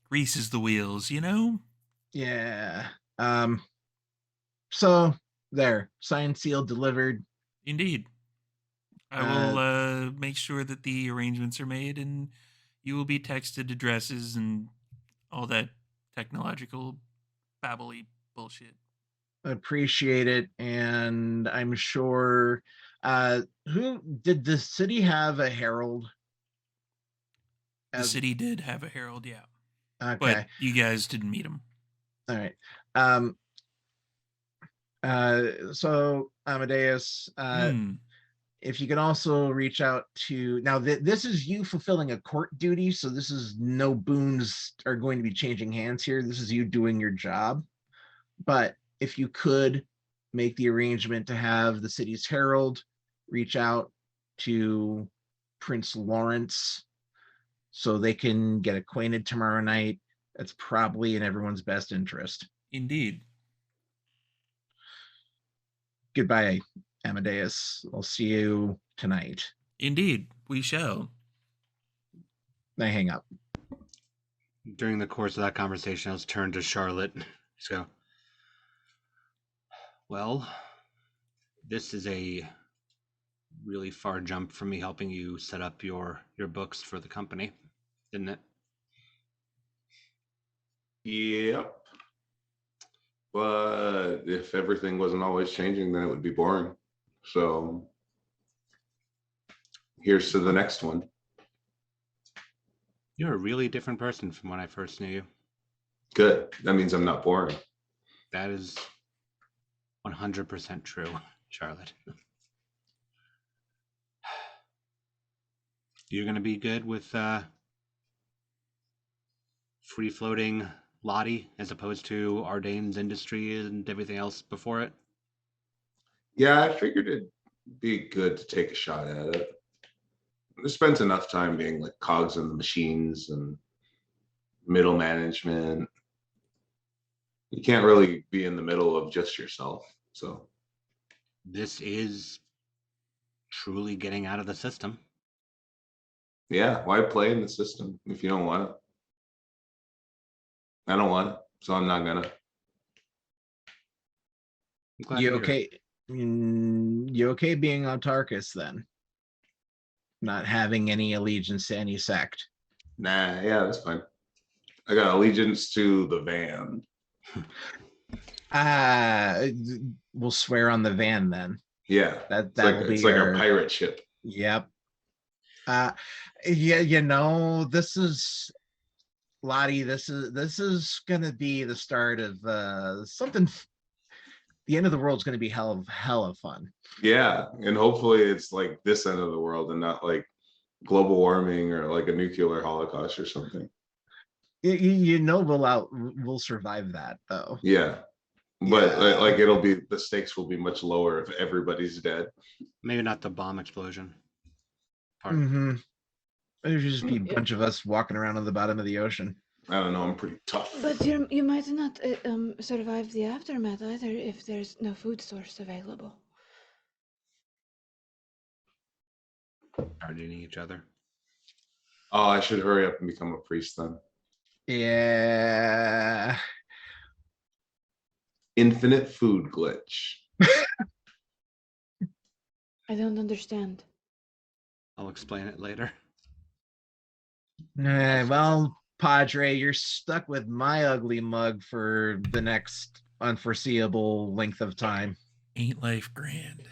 greases the wheels, you know? Yeah. So there, signed, sealed, delivered. Indeed. I will make sure that the arrangements are made and you will be texted addresses and all that technological babbly bullshit. Appreciate it, and I'm sure. Who did the city have a herald? The city did have a herald, yeah. Okay. But you guys didn't meet him. All right. So Amadeus, if you can also reach out to now, this is you fulfilling a court duty, so this is no boons are going to be changing hands here. This is you doing your job. But if you could make the arrangement to have the city's herald reach out to Prince Lawrence so they can get acquainted tomorrow night, that's probably in everyone's best interest. Indeed. Goodbye, Amadeus. I'll see you tonight. Indeed, we shall. I hang up. During the course of that conversation, I was turned to Charlotte. Just go, well, this is a really far jump from me helping you set up your books for the company, isn't it? Yep. But if everything wasn't always changing, then it would be boring. So here's to the next one. You're a really different person from when I first knew you. Good. That means I'm not boring. That is 100% true, Charlotte. You're going to be good with free-floating Lottie as opposed to Ardane's industry and everything else before it? Yeah, I figured it'd be good to take a shot at it. It spends enough time being like cogs in the machines and middle management. You can't really be in the middle of just yourself. So This is truly getting out of the system. yeah, why play in the system if you don't want it? I don't want it, so I'm not gonna. I'm glad You to hear it. okay? You okay being Autarchus then? Not having any allegiance to any sect. Nah, yeah, that's fine. I got allegiance to the van. We'll swear on the van then. Yeah, That'll be it's like our a pirate ship. Yep. Yeah, you know, this is Lottie, this is gonna be the start of something. The end of the world's gonna be hella fun. Yeah, and hopefully it's like this end of the world and not like global warming or like a nuclear holocaust or something. You know we'll survive that though. Yeah, but Yeah. like the stakes will be much lower if everybody's dead. Maybe not the bomb explosion part. Mm-hmm. There'll just be a bunch of us walking around on the bottom of the ocean. I don't know, I'm pretty tough. But you might not survive the aftermath either if there's no food source available. Starting each other. Oh, I should hurry up and become a priest then. Yeah. Infinite food glitch. I don't understand. I'll explain it later. Well, Padre, you're stuck with my ugly mug for the next unforeseeable length of time. Ain't life grand?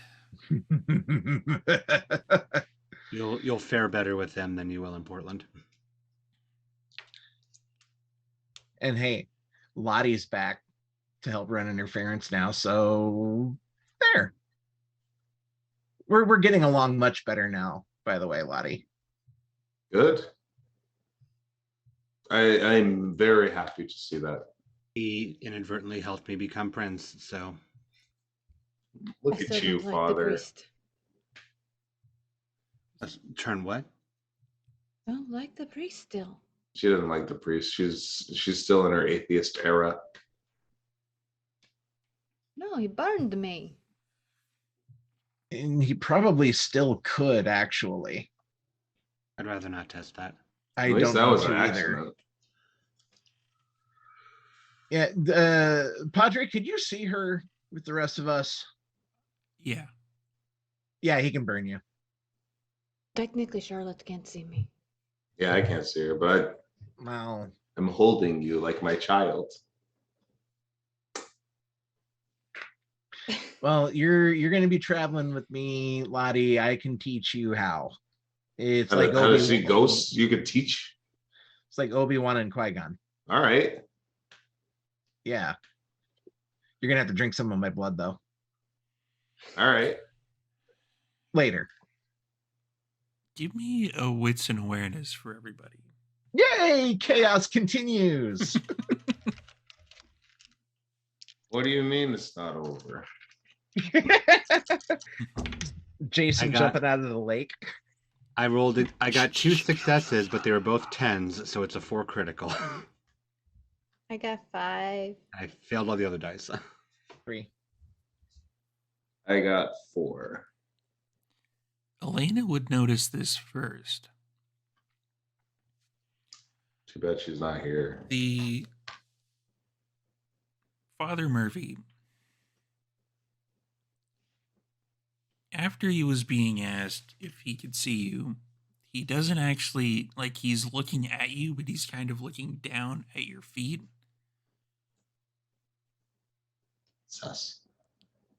You'll fare better with them than you will in Portland. And hey, Lottie's back to help run interference now, so there. We're getting along much better now, by the way, Lottie. Good. I'm very happy to see that. He inadvertently helped me become prince, so Look I at still you, don't like the father. priest. turn what? Don't like the priest still. She doesn't like the priest. She's still in her atheist era. No, he burned me. And he probably still could, actually. I'd rather not test that. I At least don't that know was an to either. accident. Yeah, Padre, could you see her with the rest of us? Yeah. Yeah, he can burn you. Technically, Charlotte can't see me. Yeah, I can't see her, but Well, I'm holding you like my child. well, you're going to be traveling with me, Lottie. I can teach you how. It's like How to see ghosts, you could teach. It's like Obi-Wan and Qui-Gon. All right. Yeah. You're gonna have to drink some of my blood though. All right. Later. Give me a wits and awareness for everybody. Yay! Chaos continues. What do you mean it's not over? Jason jumping out of the lake. I rolled it. I got 2 successes, but they were both 10s, so it's a 4 critical. I got 5. I failed all the other dice. 3. I got 4. Elena would notice this first. Too bad she's not here. The Father Murphy, after he was being asked if he could see you, he doesn't actually, like, he's looking at you, but he's kind of looking down at your feet. Sus.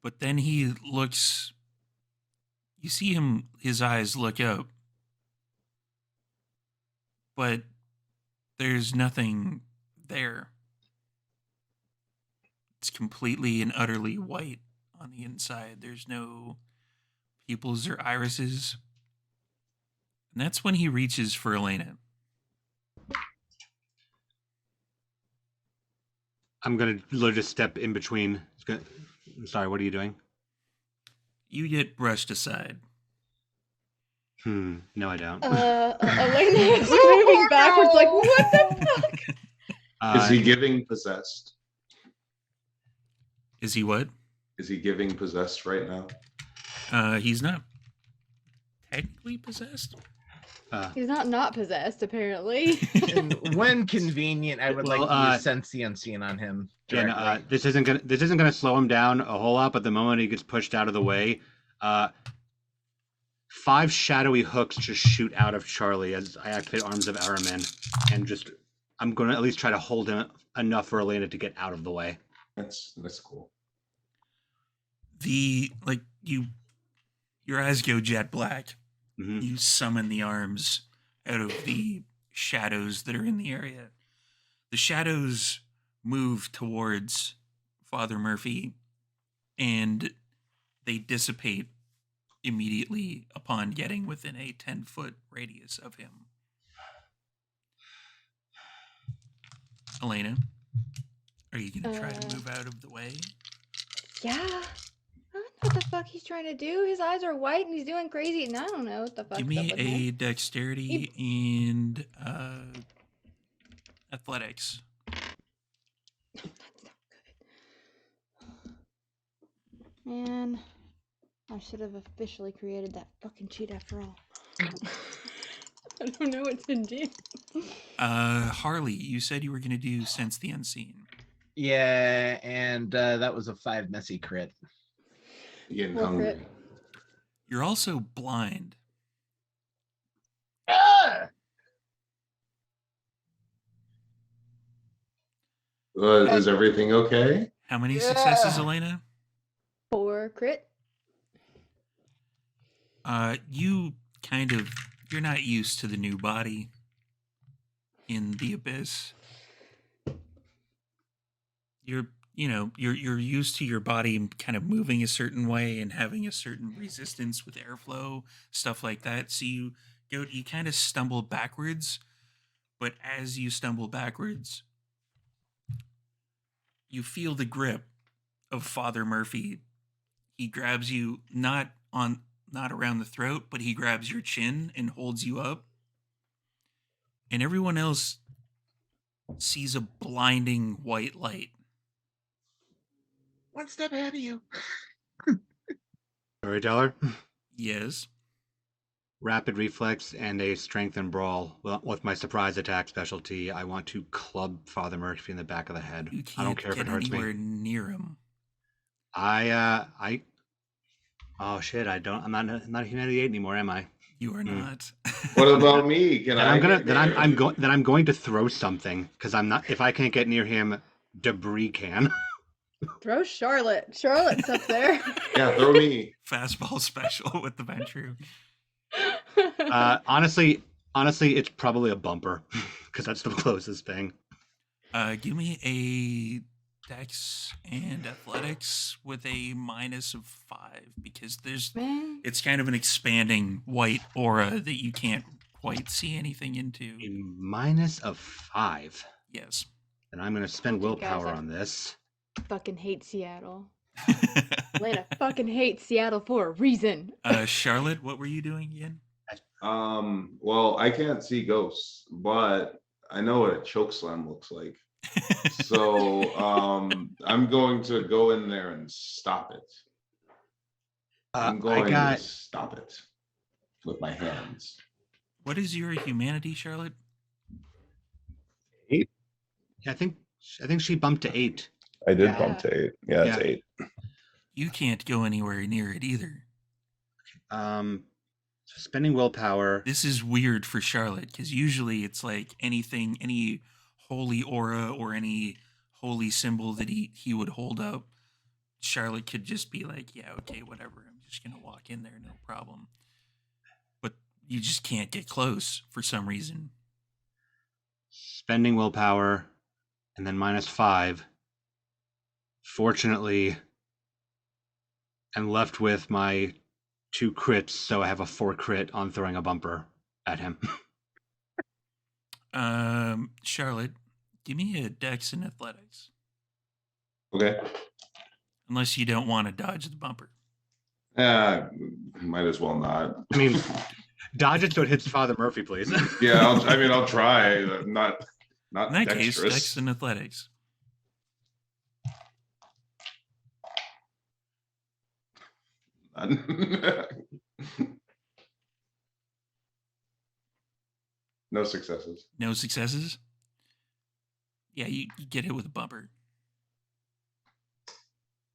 But then he looks, you see him, his eyes look up, but there's nothing there. It's completely and utterly white on the inside. There's no pupils or irises. And that's when he reaches for Elena. I'm gonna literally just step in between. I'm sorry, what are you doing? You get brushed aside. No, I don't. Elena is moving backwards, like, what the fuck? Is he giving possessed? Is he what? Is he giving possessed right now? He's not technically possessed. He's not possessed, apparently. And when convenient, I would like to use sense the unseen on him. Yeah, this isn't gonna slow him down a whole lot, but the moment he gets pushed out of the way, 5 shadowy hooks just shoot out of Charlie as I activate Arms of Aramin, and I'm gonna at least try to hold him enough for Elena to get out of the way. That's cool. Your eyes go jet black. Mm-hmm. You summon the arms out of the shadows that are in the area. The shadows move towards Father Murphy, and they dissipate immediately upon getting within a 10-foot radius of him. Elena, are you going to try to move out of the way? Yeah. I don't know what the fuck he's trying to do. His eyes are white and he's doing crazy, and I don't know what the fuck. Give me a dexterity and athletics. That's not good. Man, I should have officially created that fucking cheat after all. I don't know what to do. Harley, you said you were going to do Sense the Unseen. Yeah, and that was a 5 messy crit. You're getting Well, hungry. crit. You're also blind. Is everything okay? How many successes, Elena? 4 crit. You're not used to the new body in the abyss. You're used to your body kind of moving a certain way and having a certain resistance with airflow, stuff like that. So you kind of stumble backwards, but as you stumble backwards, you feel the grip of Father Murphy. He grabs you not around the throat, but he grabs your chin and holds you up. And everyone else sees a blinding white light. One step ahead of you. Storyteller, Yes. rapid reflex and a strength and brawl. Well, with my surprise attack specialty, I want to club Father Murphy in the back of the head. You I don't can't care if get it hurts anywhere me. near him. Oh shit! I'm not a humanity 8 anymore, am I? You are not. What about me? Can Then I? I'm going to throw something because I'm not. If I can't get near him, debris can. Throw Charlotte. Charlotte's up there. Yeah, throw me. Fastball special with the Ventru. Honestly, it's probably a bumper because that's the closest thing. Give me a Dex and Athletics with a -5 because Man. it's kind of an expanding white aura that you can't quite see anything into. A -5. Yes. And I'm going to spend Told you guys willpower I- on this. Fucking hate Seattle. Elena fucking hates Seattle for a reason. Charlotte, what were you doing again? Well, I can't see ghosts, but I know what a choke slam looks like. So I'm going to go in there and stop it. I'm going to stop it with my hands. What is your humanity, Charlotte? 8. I think she bumped to 8. I did Yeah. bump to 8. Yeah, it's Yeah. 8. You can't go anywhere near it either. Spending willpower. This is weird for Charlotte because usually it's like anything, any holy aura or any holy symbol that he would hold up, Charlotte could just be like, yeah, okay, whatever. I'm just going to walk in there, no problem. But you just can't get close for some reason. Spending willpower, and then -5. Fortunately, I'm left with my 2 crits, so I have a 4 crit on throwing a bumper at him. Charlotte, give me a Dex and Athletics. Okay. Unless you don't want to dodge the bumper. Might as well not. I mean, dodge it so it hits Father Murphy, please. Yeah, I'll try. Not In that case, dexterous. Dex and Athletics. No successes. No successes? Yeah, you get hit with a bumper.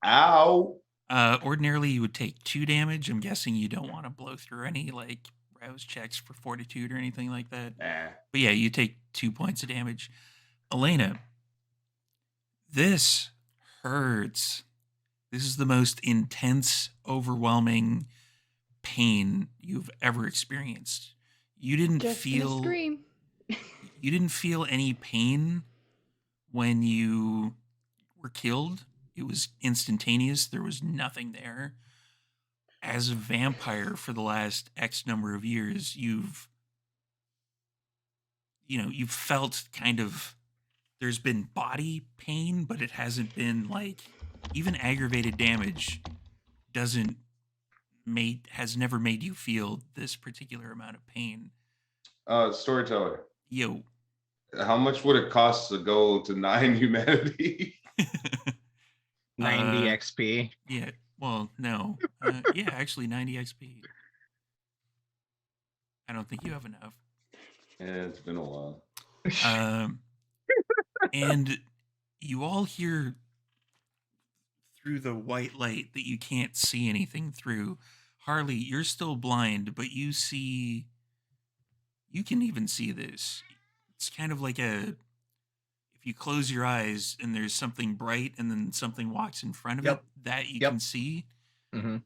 Ow! Ordinarily, you would take 2 damage. I'm guessing you don't want to blow through any like rouse checks for fortitude or anything like that. But yeah, you take 2 points of damage. Elena, this hurts. This is the most intense, overwhelming pain you've ever experienced. You didn't Just gonna feel scream. you didn't feel any pain when you were killed. It was instantaneous. There was nothing there. As a vampire for the last X number of years, you've felt kind of, there's been body pain, but it hasn't been like, even aggravated damage has never made you feel this particular amount of pain. Storyteller. Yo. How much would it cost to go to 9 humanity? 90 XP. Yeah. Well, no. Yeah, actually 90 XP. I don't think you have enough. Yeah, it's been a while. And you all hear through the white light that you can't see anything through, Harley, you're still blind, but you can even see this. It's kind of like if you close your eyes and there's something bright and then something walks in front of it Yep. that you Yep. can see. Mm-hmm.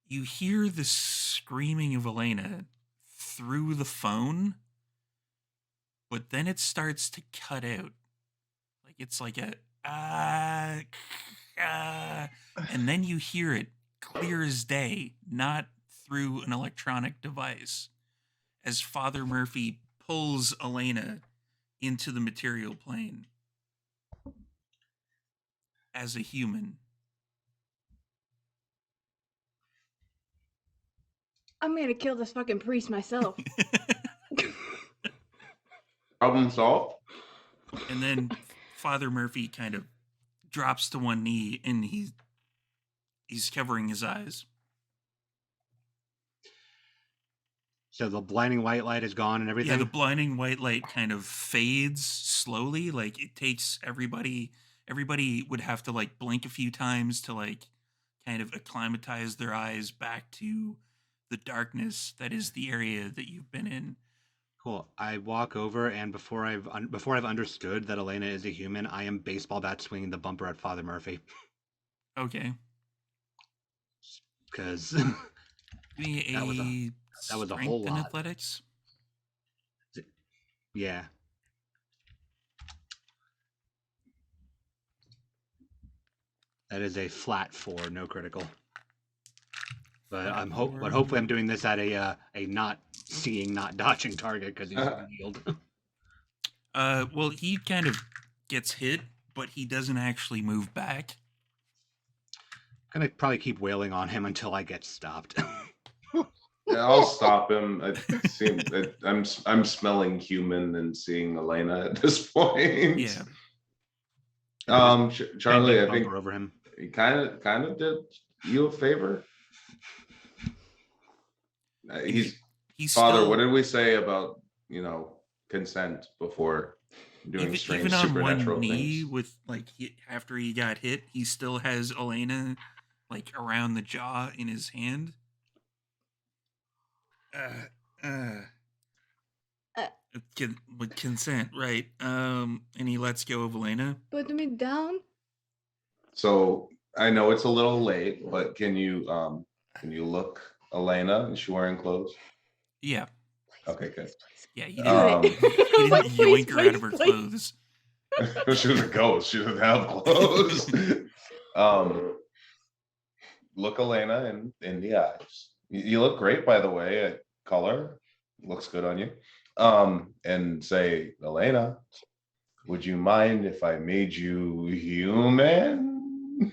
You hear the screaming of Elena through the phone, but then it starts to cut out. Like it's like a and then you hear it clear as day, not through an electronic device, as Father Murphy pulls Elena into the material plane as a human. I'm gonna kill this fucking priest myself. Problem solved. And then Father Murphy kind of drops to one knee and he's covering his eyes. So the blinding white light is gone and everything. Yeah, the blinding white light kind of fades slowly. Like it takes everybody would have to like blink a few times to like kind of acclimatize their eyes back to the darkness that is the area that you've been in. Cool. I walk over, and before I've understood that Elena is a human, I am baseball bat swinging the bumper at Father Murphy. Okay. Because Give me That was a strength whole in lot. athletics. yeah. That is a flat 4, no critical. But Flat but 4. hopefully I'm doing this at a not seeing, not dodging target because he's healed. Well, he kind of gets hit, but he doesn't actually move back. I'm gonna probably keep wailing on him until I get stopped. Yeah, I'll stop him. I'm smelling human and seeing Elena at this point. Yeah. Charlie, I think bumper over him. he kind of did you a favor. He's Father. Still, What did we say about consent before doing strange even on supernatural one knee things? with like after he got hit, he still has Elena like around the jaw in his hand. With consent, right? And he lets go of Elena. Put me down. So I know it's a little late, but can you look Elena? Is she wearing clothes? Yeah. Okay, good. Yeah, he Um, didn't, he didn't Like, yoink please, her out of her please, clothes. She was a ghost. She doesn't have clothes. Look Elena in the eyes. You look great, by the way. Color looks good on you. And say, Elena, would you mind if I made you human?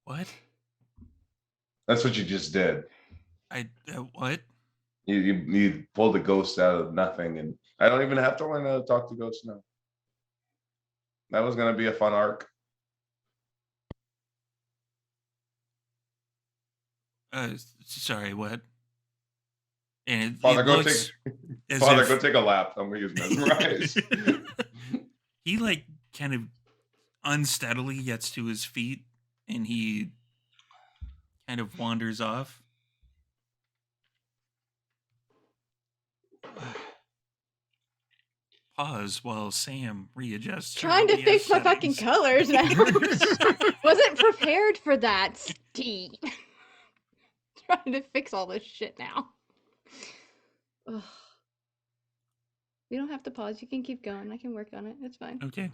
What? That's what you just did. What? You pulled a ghost out of nothing, and I don't even have to learn how to talk to ghosts now. That was gonna be a fun arc. Sorry, what? And Father, it go looks as Father, if go take a lap. I'm gonna use mesmerize. he like kind of unsteadily gets to his feet and he kind of wanders off. Pause while Sam readjusts. her Trying to OBS fix my fucking settings. colors now. Wasn't prepared for that, Steve. Trying to fix all this shit now. Ugh. You don't have to pause. You can keep going. I can work on it. It's fine. Okay.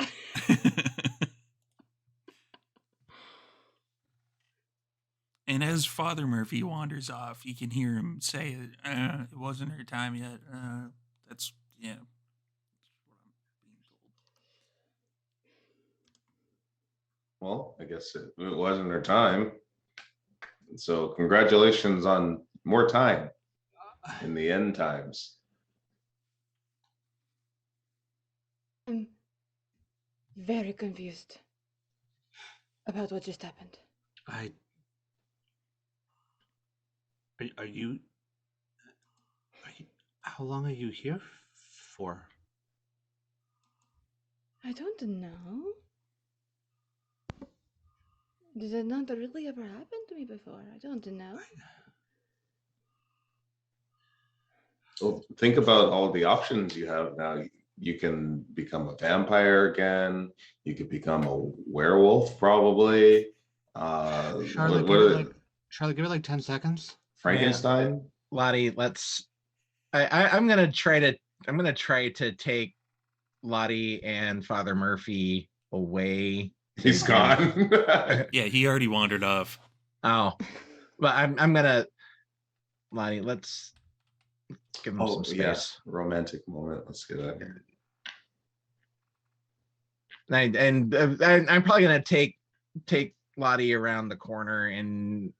And as Father Murphy wanders off, you can hear him say, "It wasn't her time yet." That's yeah. That's what I'm being told. Well, I guess it wasn't her time. So congratulations on more time in the end times. I'm very confused about what just happened. Are you? How long are you here for? I don't know. Did that not really ever happen to me before? I don't know. Well, think about all the options you have now. You can become a vampire again. You could become a werewolf, probably. Charlotte, What Charlotte, give it like 10 seconds. Frankenstein? Lottie, I'm gonna try to take Lottie and Father Murphy away. He's gone. Yeah, he already wandered off. Oh, but I'm gonna, Lottie, let's give him some yeah, space. romantic moment. Let's get that. And I'm probably gonna take Lottie around the corner, and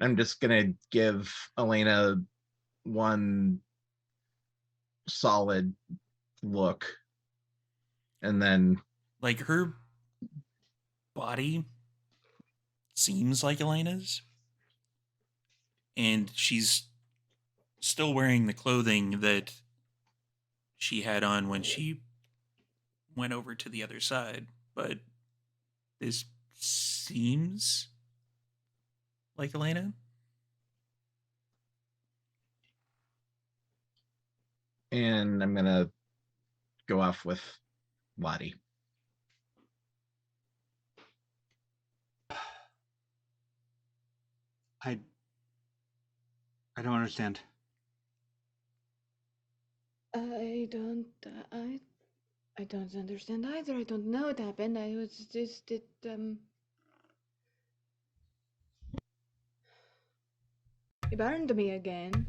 I'm just gonna give Elena one solid look, and then Like, her body seems like Elena's, and she's still wearing the clothing that she had on when she went over to the other side, but this seems like Elena. and I'm gonna go off with Lottie. I don't understand. I don't understand either. I don't know what happened. I was just He burned me again.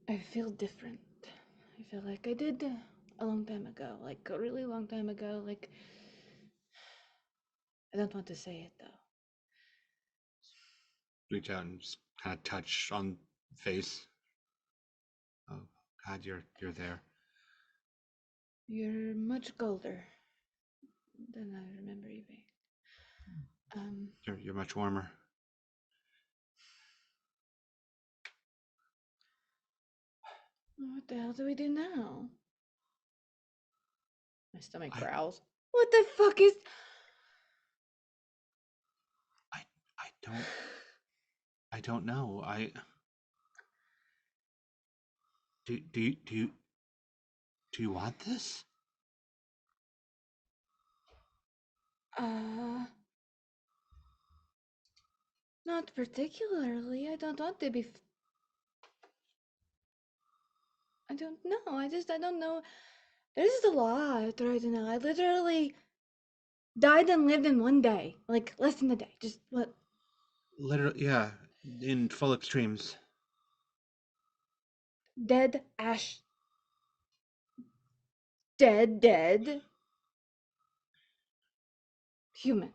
I feel different. I feel like I did a long time ago, like a really long time ago. Like, I don't want to say it though. Reach out and just kind of touch on face. Oh God, you're there. You're much colder than I remember you being. You're much warmer. What the hell do we do now? My stomach growls. What the fuck is? I don't know. Do you want this? Not particularly. I don't want to be. I don't know. I don't know. This is a lot right now. I literally died and lived in one day. Like, less than a day. Just what? Literally, yeah, in full extremes. Dead, ash. Dead. Human.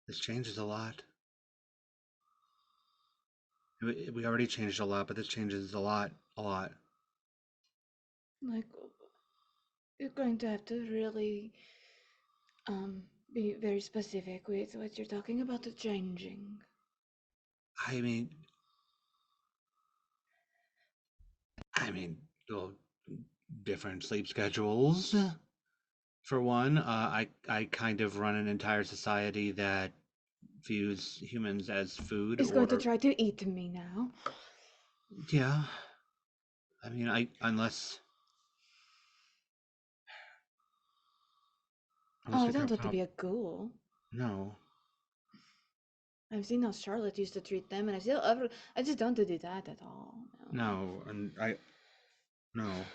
This changes a lot. We already changed a lot, but this changes a lot. Like, you're going to have to really, be very specific with what you're talking about the changing. I mean, well, different sleep schedules. For one, I kind of run an entire society that views humans as food. Is going to try to eat me now. Yeah. I mean, unless. Oh, I don't want to be a ghoul. No. I've seen how Charlotte used to treat them, and I just don't want to do that at all. No, and no.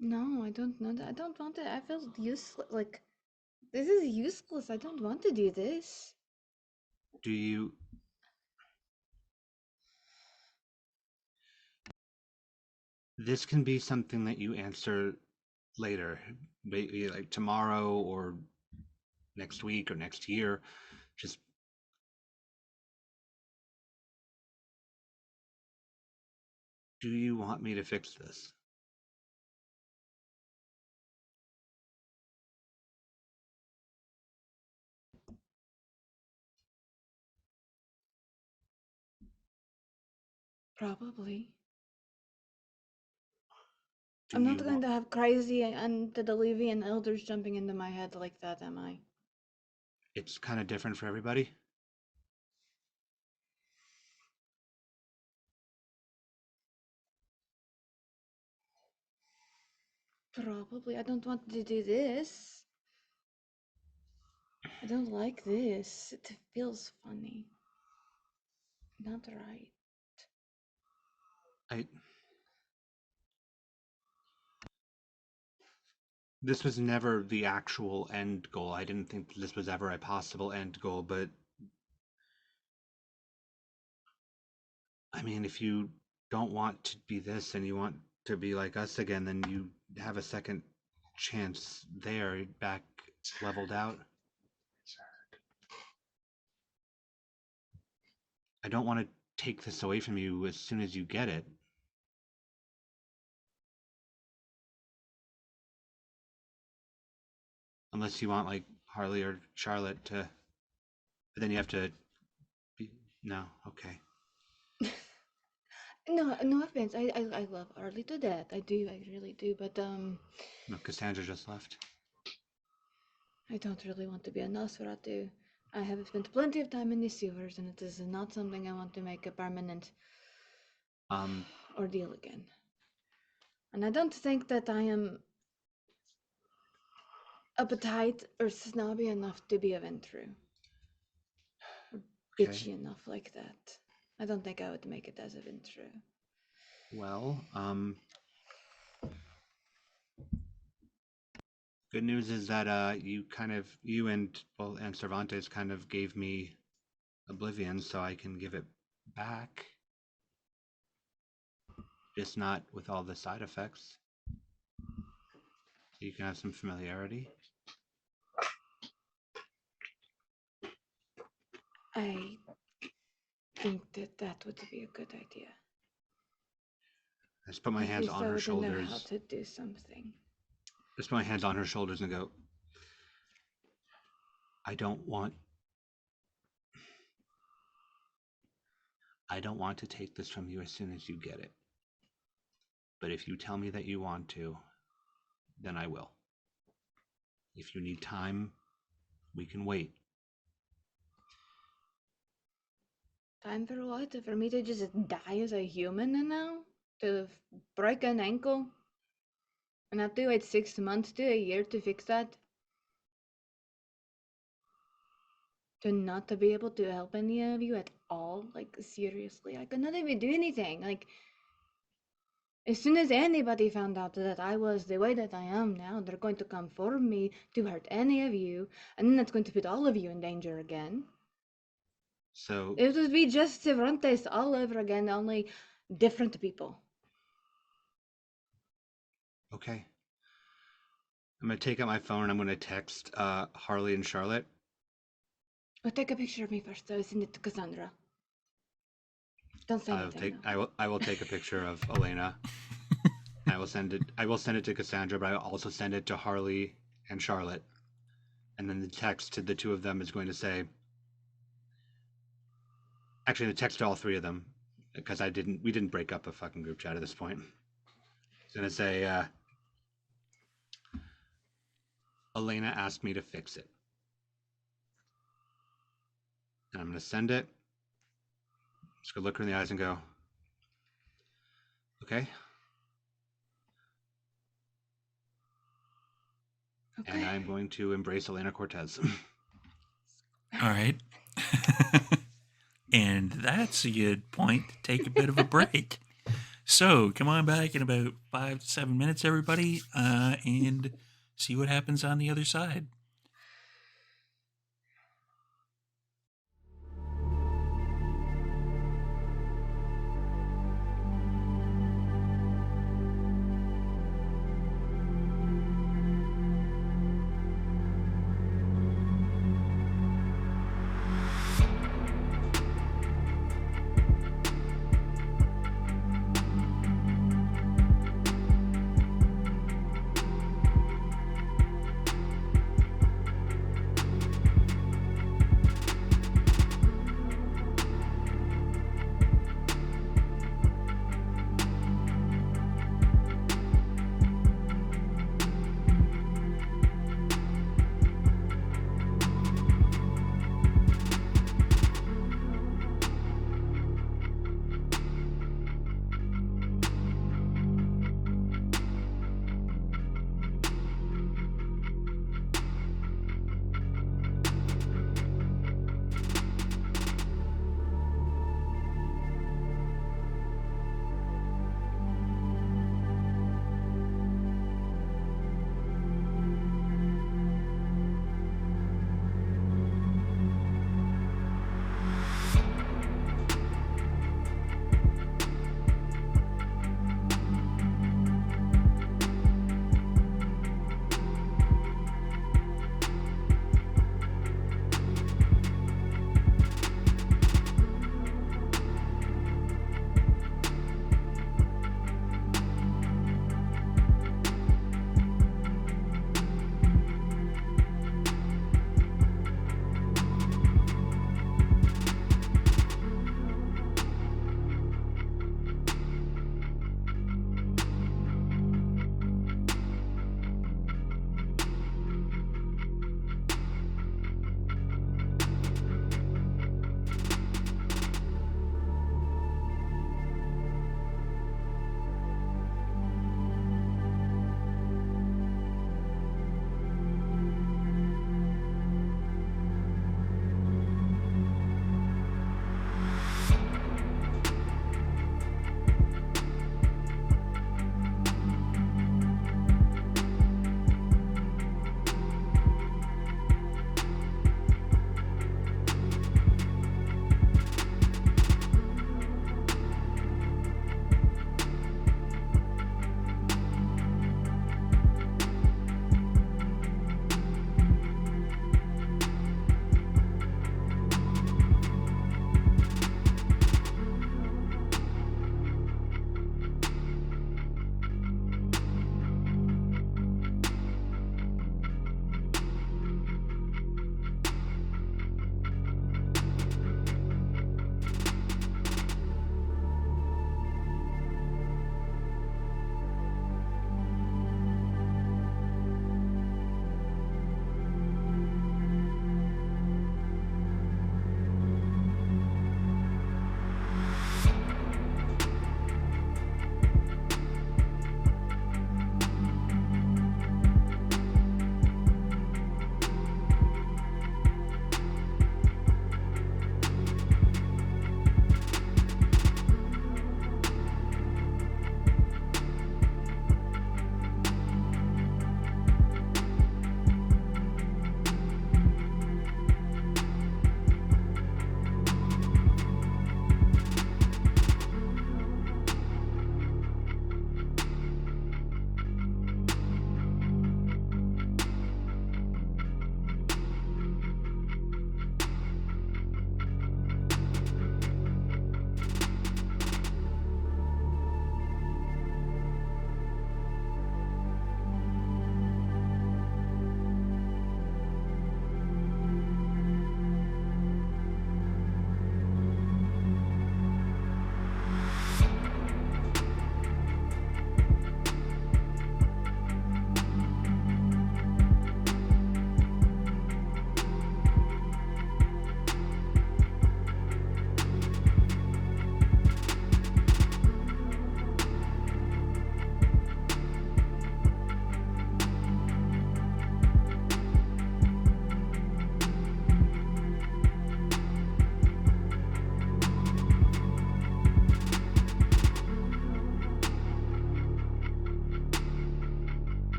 No, I don't know that. I don't want to. I feel useless. Like, this is useless. I don't want to do this. Do you? This can be something that you answer later, maybe like tomorrow or next week or next year. Just do you want me to fix this? Probably. Do I'm you not going want, to have crazy antediluvian elders jumping into my head like that, am I? it's kind of different for everybody. Probably. I don't want to do this. I don't like this. It feels funny. Not right. This was never the actual end goal. I didn't think this was ever a possible end goal, but I mean, if you don't want to be this and you want to be like us again, then you have a second chance there, back leveled out. I don't want to take this away from you as soon as you get it. Unless you want like Harley or Charlotte to, but then you have to be, no, okay. No offense. I love Arlie to death. I do. I really do. But No, Cassandra just left. I don't really want to be a Nosferatu. I have spent plenty of time in the sewers, and it is not something I want to make a permanent ordeal again. And I don't think that I am uptight or snobby enough to be a Ventru. Or Okay. bitchy enough like that. I don't think I would make it as a Ventru. Well, good news is that you and Cervantes kind of gave me Oblivion, so I can give it back. Just not with all the side effects. So you can have some familiarity. I think that would be a good idea. I just put my hands on her Know how shoulders. to do something. Just put my hands on her shoulders and go, I don't want to take this from you as soon as you get it. But if you tell me that you want to, then I will. If you need time, we can wait. Time for what? For me to just die as a human now? To break an ankle? And have to wait 6 months to a year to fix that? To not to be able to help any of you at all? Like, seriously, I could not even do anything. Like, as soon as anybody found out that I was the way that I am now, they're going to come for me to hurt any of you, and then that's going to put all of you in danger again. So it would be just Cervantes all over again, only different people. Okay. I'm going to take out my phone and I'm going to text Harley and Charlotte. Well, take a picture of me first, so I send it to Cassandra. Don't say anything. I will take a picture of Elena. I will send it to Cassandra, but I will also send it to Harley and Charlotte. And then the text to the two of them is going to say, actually the text to all three of them, because we didn't break up a fucking group chat at this point. It's going to say, Elena asked me to fix it. And I'm going to send it. Just gonna look her in the eyes and go, okay. And I'm going to embrace Elena Cortez. All right. And that's a good point to take a bit of a break. So come on back in about 5 to 7 minutes, everybody, and see what happens on the other side.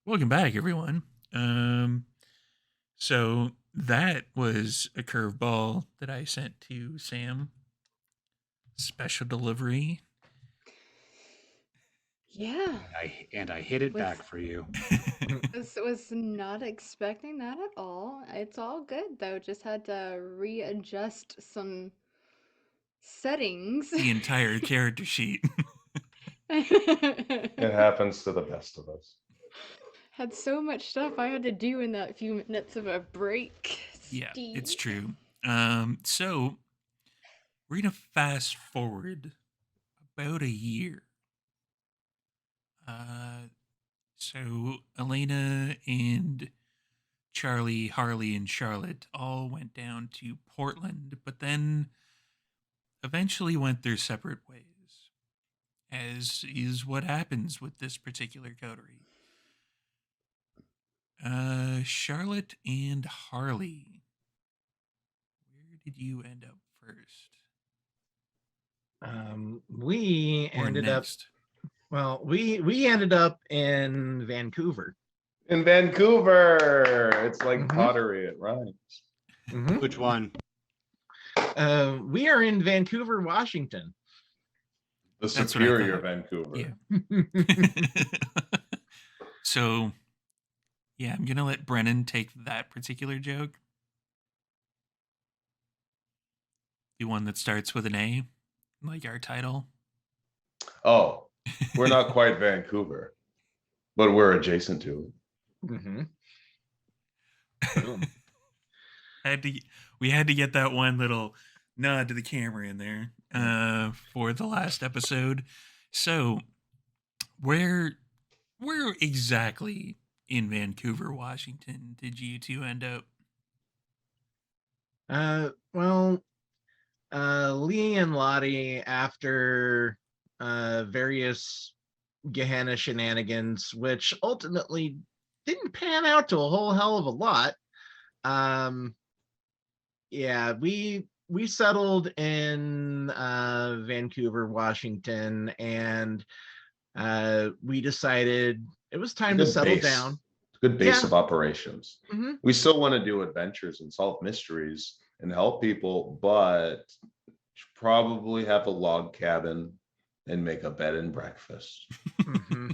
Welcome back, everyone. So that was a curveball that I sent to Sam. Special delivery. Yeah. And I hit it Was- back for you. Was not expecting that at all. It's all good though. Just had to readjust some settings. The entire character sheet. It happens to the best of us. Had so much stuff I had to do in that few minutes of a break. Yeah, it's Steve. true. So we're gonna fast forward about a year. So Elena and Charlie, Harley, and Charlotte all went down to Portland, but then eventually went their separate ways, as is what happens with this particular coterie. Charlotte and Harley, where did you end up first? We Or ended up, next? well, we ended up in Vancouver. In Vancouver, it's like Mhm. pottery. It rhymes. Mhm. Which one? We are in Vancouver, Washington. The That's what I superior thought. Vancouver. Yeah. So, yeah, I'm gonna let Brennan take that particular joke. The one that starts with an A, like our title. Oh, we're not quite Vancouver, but we're adjacent to it. Mhm. Boom. We had to get that one little nod to the camera in there for the last episode. So, where exactly in Vancouver, Washington did you two end up? Well, Lee and Lottie, after various Gehenna shenanigans, which ultimately didn't pan out to a whole hell of a lot. Yeah, we settled in Vancouver, Washington, and we decided it was time to Good settle base. down. Good base Yeah. of operations. Mhm. We still want to do adventures and solve mysteries and help people, but should probably have a log cabin and make a bed and breakfast Mhm.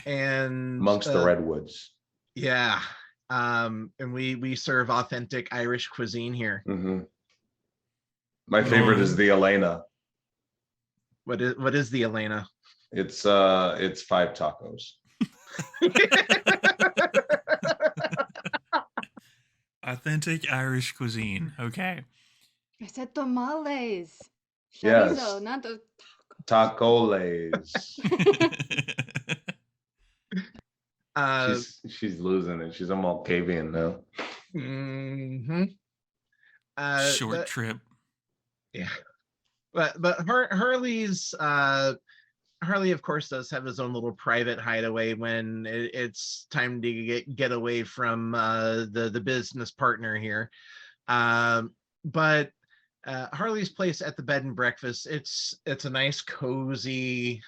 And amongst the redwoods. yeah, and we serve authentic Irish cuisine here. Mhm. My favorite is the Elena. What is the Elena? It's 5 tacos. Authentic Irish cuisine. Okay. I said tamales. Yes. Chorizo, not the Tacoles. Uh, She's losing it. She's a Malkavian now. mhm. Short But trip. yeah, but Harley's Harley, of course, does have his own little private hideaway when it's time to get away from the business partner here. But Harley's place at the bed and breakfast, it's a nice, cozy,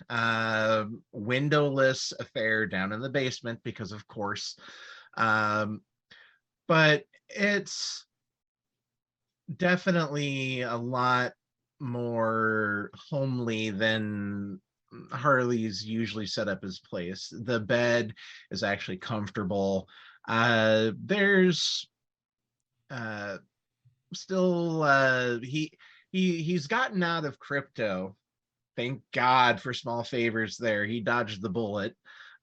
windowless affair down in the basement because, of course. But it's definitely a lot more homely than Harley's usually set up his place. The bed is actually comfortable. There's still he's gotten out of crypto. Thank God for small favors there. He dodged the bullet.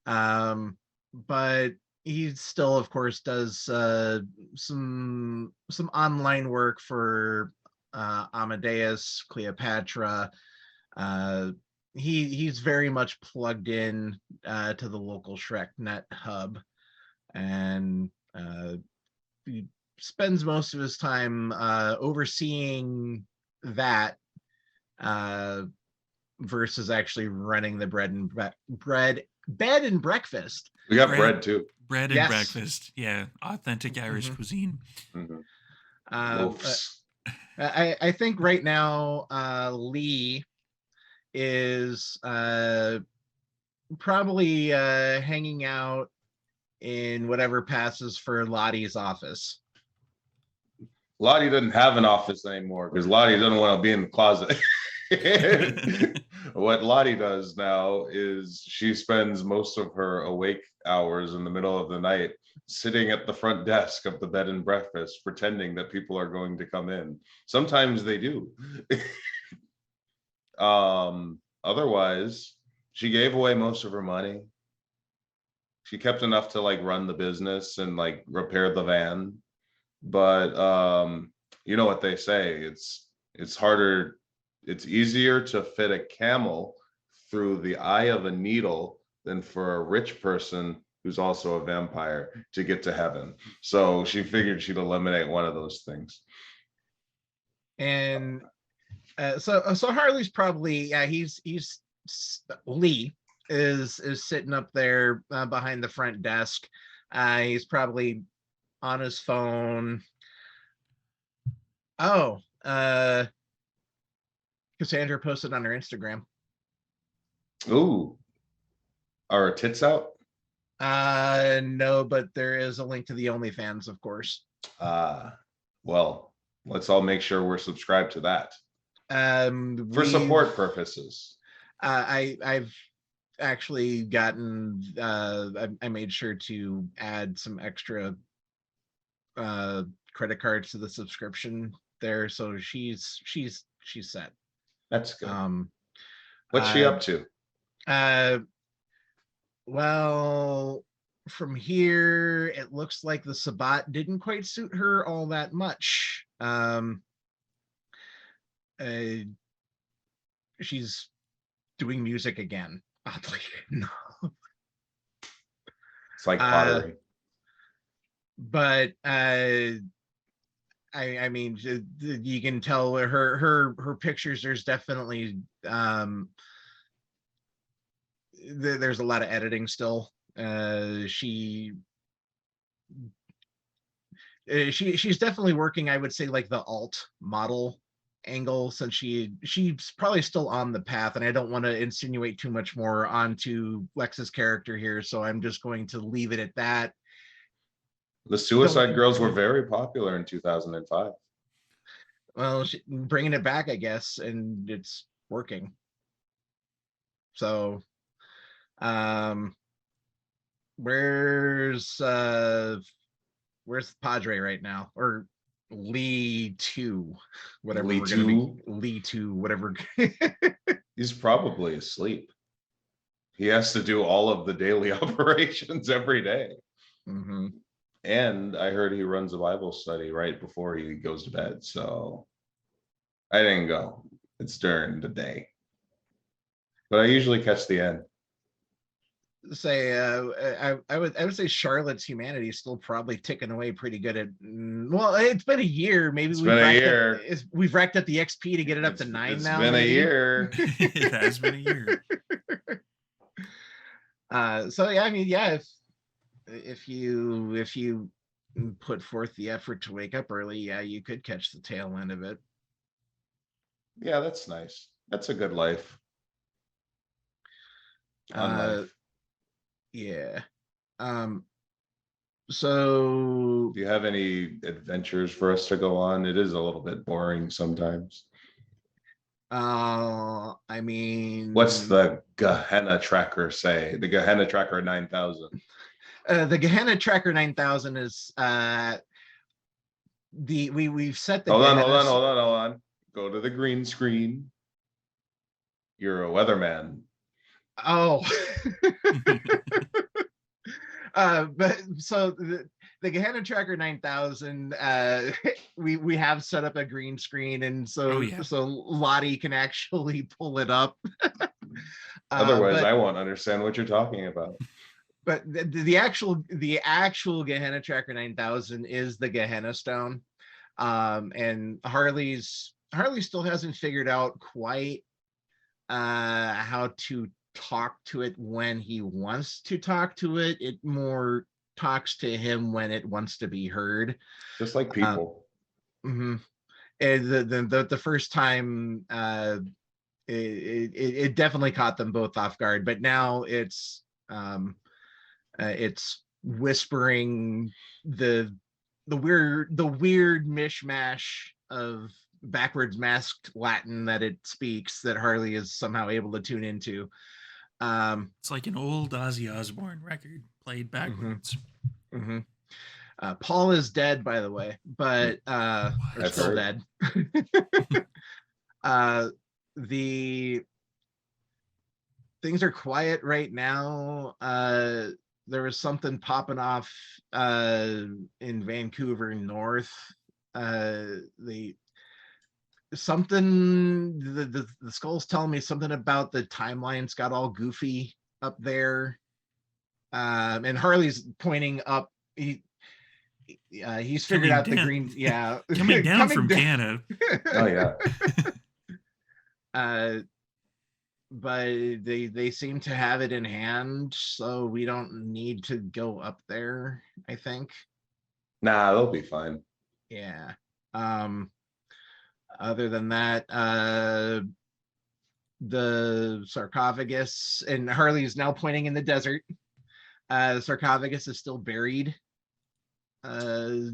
But he still, of course, does some online work for Amadeus, Cleopatra. He's very much plugged in to the local ShrekNet hub, and he spends most of his time overseeing that versus actually running the bed and breakfast. We got bread too. Bread and Yes. breakfast. Yeah. Authentic Irish Mhm. cuisine. Loafs. I think right now Lee is probably hanging out in whatever passes for Lottie's office. Lottie doesn't have an office anymore because Lottie doesn't want to be in the closet. What Lottie does now is she spends most of her awake hours in the middle of the night sitting at the front desk of the bed and breakfast, pretending that people are going to come in. Sometimes they do. Otherwise, she gave away most of her money. She kept enough to like run the business and like repair the van. But you know what they say, it's harder, it's easier to fit a camel through the eye of a needle than for a rich person who's also a vampire to get to heaven. So she figured she'd eliminate one of those things. And so Harley's probably he's Lee is sitting up there behind the front desk. He's probably on his phone. Oh, Cassandra posted on her Instagram. Ooh, are her tits out? No, but there is a link to the OnlyFans, of course. Well, let's all make sure we're subscribed to that for support purposes. I've actually gotten I made sure to add some extra credit cards to the subscription there, so she's set. That's good. What's she up to? Well, from here it looks like the Sabbat didn't quite suit her all that much. She's doing music again, oddly. No. It's like pottery. But I mean, you can tell her pictures. There's definitely there's a lot of editing still. She's definitely working, I would say, like the alt model angle, since she's probably still on the path, and I don't want to insinuate too much more onto Lex's character here, so I'm just going to leave it at that. The Suicide Girls were very popular in 2005. Well, bringing it back, I guess, and it's working. So, where's Padre right now, or Lee 2, whatever Lee we're gonna 2? be, Lee 2, whatever. He's probably asleep. He has to do all of the daily operations every day. Mm-hmm. And I heard he runs a Bible study right before he goes to bed. So I didn't go. It's during the day. But I usually catch the end. Say I would say Charlotte's humanity is still probably ticking away pretty good at well, it's been a year. Maybe It's been a year. We've racked up the XP to get it up to 9 now. It's been a year. It has been a year. So yeah, I mean, yeah, if you put forth the effort to wake up early, yeah, you could catch the tail end of it. Yeah, that's nice. That's a good life. Life. Yeah. So do you have any adventures for us to go on? It is a little bit boring sometimes. I mean, what's the Gehenna tracker say? The Gehenna tracker 9000. The Gehenna tracker 9000 is we've set the hold on. Go to the green screen. You're a weatherman. Oh. But so the Gehenna tracker 9000, we have set up a green screen, and so so Lottie can actually pull it up. Otherwise, I won't understand what you're talking about. But the actual Gehenna tracker 9000 is the Gehenna stone, and Harley still hasn't figured out quite how to talk to it when he wants to talk to it. It more talks to him when it wants to be heard, just like people. Mm-hmm. And the first time it definitely caught them both off guard. But now it's whispering the weird mishmash of backwards masked Latin that it speaks that Harley is somehow able to tune into. It's like an old Ozzy Osbourne record played backwards. Mm-hmm. Paul is dead, by the way, but or I've still heard. dead. The things are quiet right now. There was something popping off in Vancouver North. The skulls telling me something about the timelines got all goofy up there. And Harley's pointing up. He's figured Coming out the down. green. Yeah, Coming down from Canada. Oh yeah. But they seem to have it in hand, so we don't need to go up there, I think. Nah, they'll be fine. Yeah. Other than that, the sarcophagus, and Harley's now pointing in the desert. The sarcophagus is still buried. It's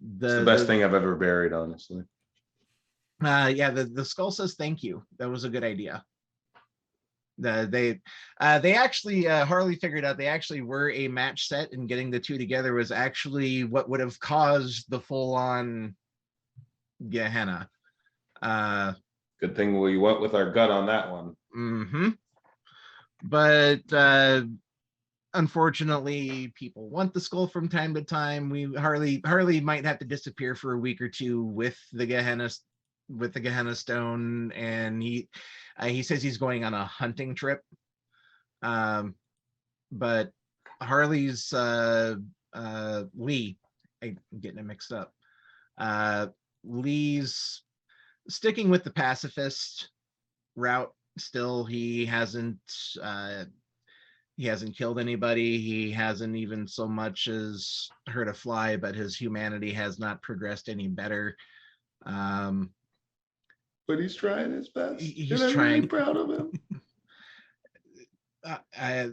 the best thing I've ever buried, honestly. Yeah, the skull says thank you. That was a good idea. They actually Harley figured out they actually were a match set, and getting the two together was actually what would have caused the full-on Gehenna. Good thing we went with our gut on that one. Mm-hmm. But unfortunately, people want the skull from time to time. Harley might have to disappear for a week or two with the Gehenna stone, and he says he's going on a hunting trip. But Harley's Lee, I'm getting it mixed up. Lee's sticking with the pacifist route still. He hasn't killed anybody. He hasn't even so much as hurt a fly, but his humanity has not progressed any better. But he's trying his best. He's and I'm trying. really proud of him.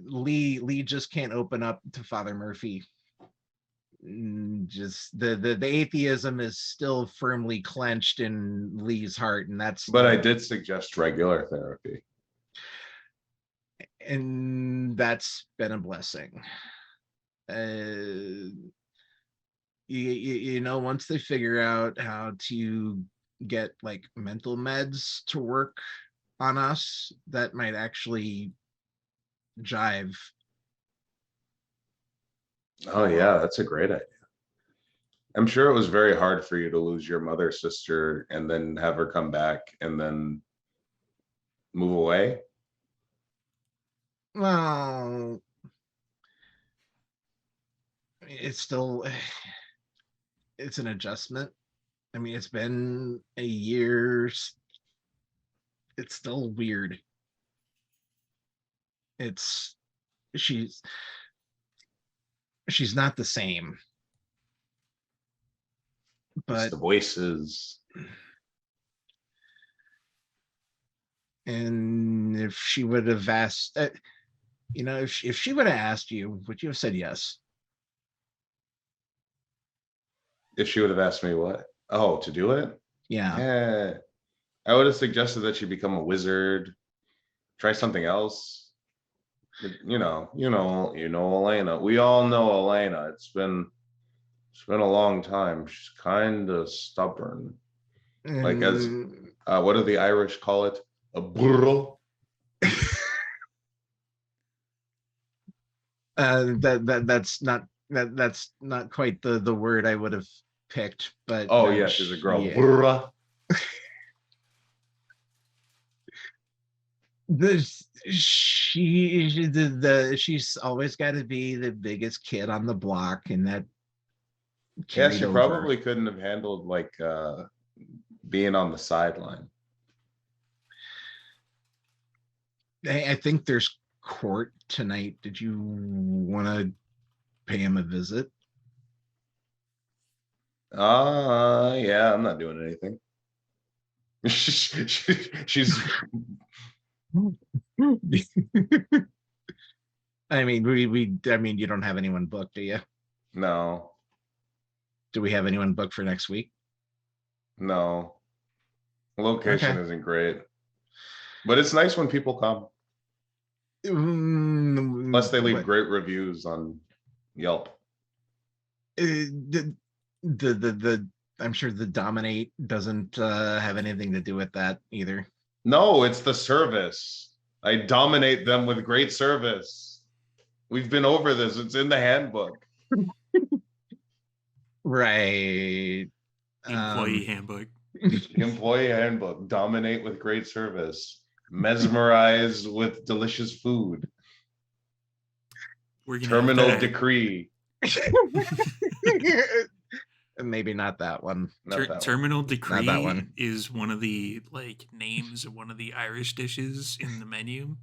Lee just can't open up to Father Murphy. Just the atheism is still firmly clenched in Lee's heart, and that's. But I did suggest regular therapy, and that's been a blessing. You know, once they figure out how to get like mental meds to work on us, that might actually jive. Oh yeah, that's a great idea. I'm sure it was very hard for you to lose your mother, sister, and then have her come back and then move away. Well, it's an adjustment. I mean, it's been a year. It's still weird. She's not the same. But it's the voices. And if she would have asked, if she would have asked you, would you have said yes? If she would have asked me what? Oh, to do it? Yeah. Yeah. I would have suggested that she become a wizard, try something else. But, you know, Elena. We all know Elena. It's been a long time. She's kind of stubborn. Like as what do the Irish call it? A burro. That's not quite the word I would have picked, but oh yeah, she's a girl. Yeah. Burra. She's always got to be the biggest kid on the block, and that Yeah, she over. probably couldn't have handled like being on the sideline. I think there's court tonight. Did you want to pay him a visit? Yeah, I'm not doing anything. She's I mean, I mean, you don't have anyone booked, do you? no, Do we have anyone booked for next week? no. Location Okay. isn't great, but it's nice when people come. Plus, they leave What, great reviews on Yelp. the I'm sure the dominate doesn't have anything to do with that either. No, it's the service. I dominate them with great service. We've been over this. It's in the handbook. Right. Employee handbook. Employee handbook. Dominate with great service. Mesmerize with delicious food. We're gonna Terminal have to- decree. Maybe not that one. Not that one. Terminal decree that one. is one of the like names of one of the Irish dishes in the menu.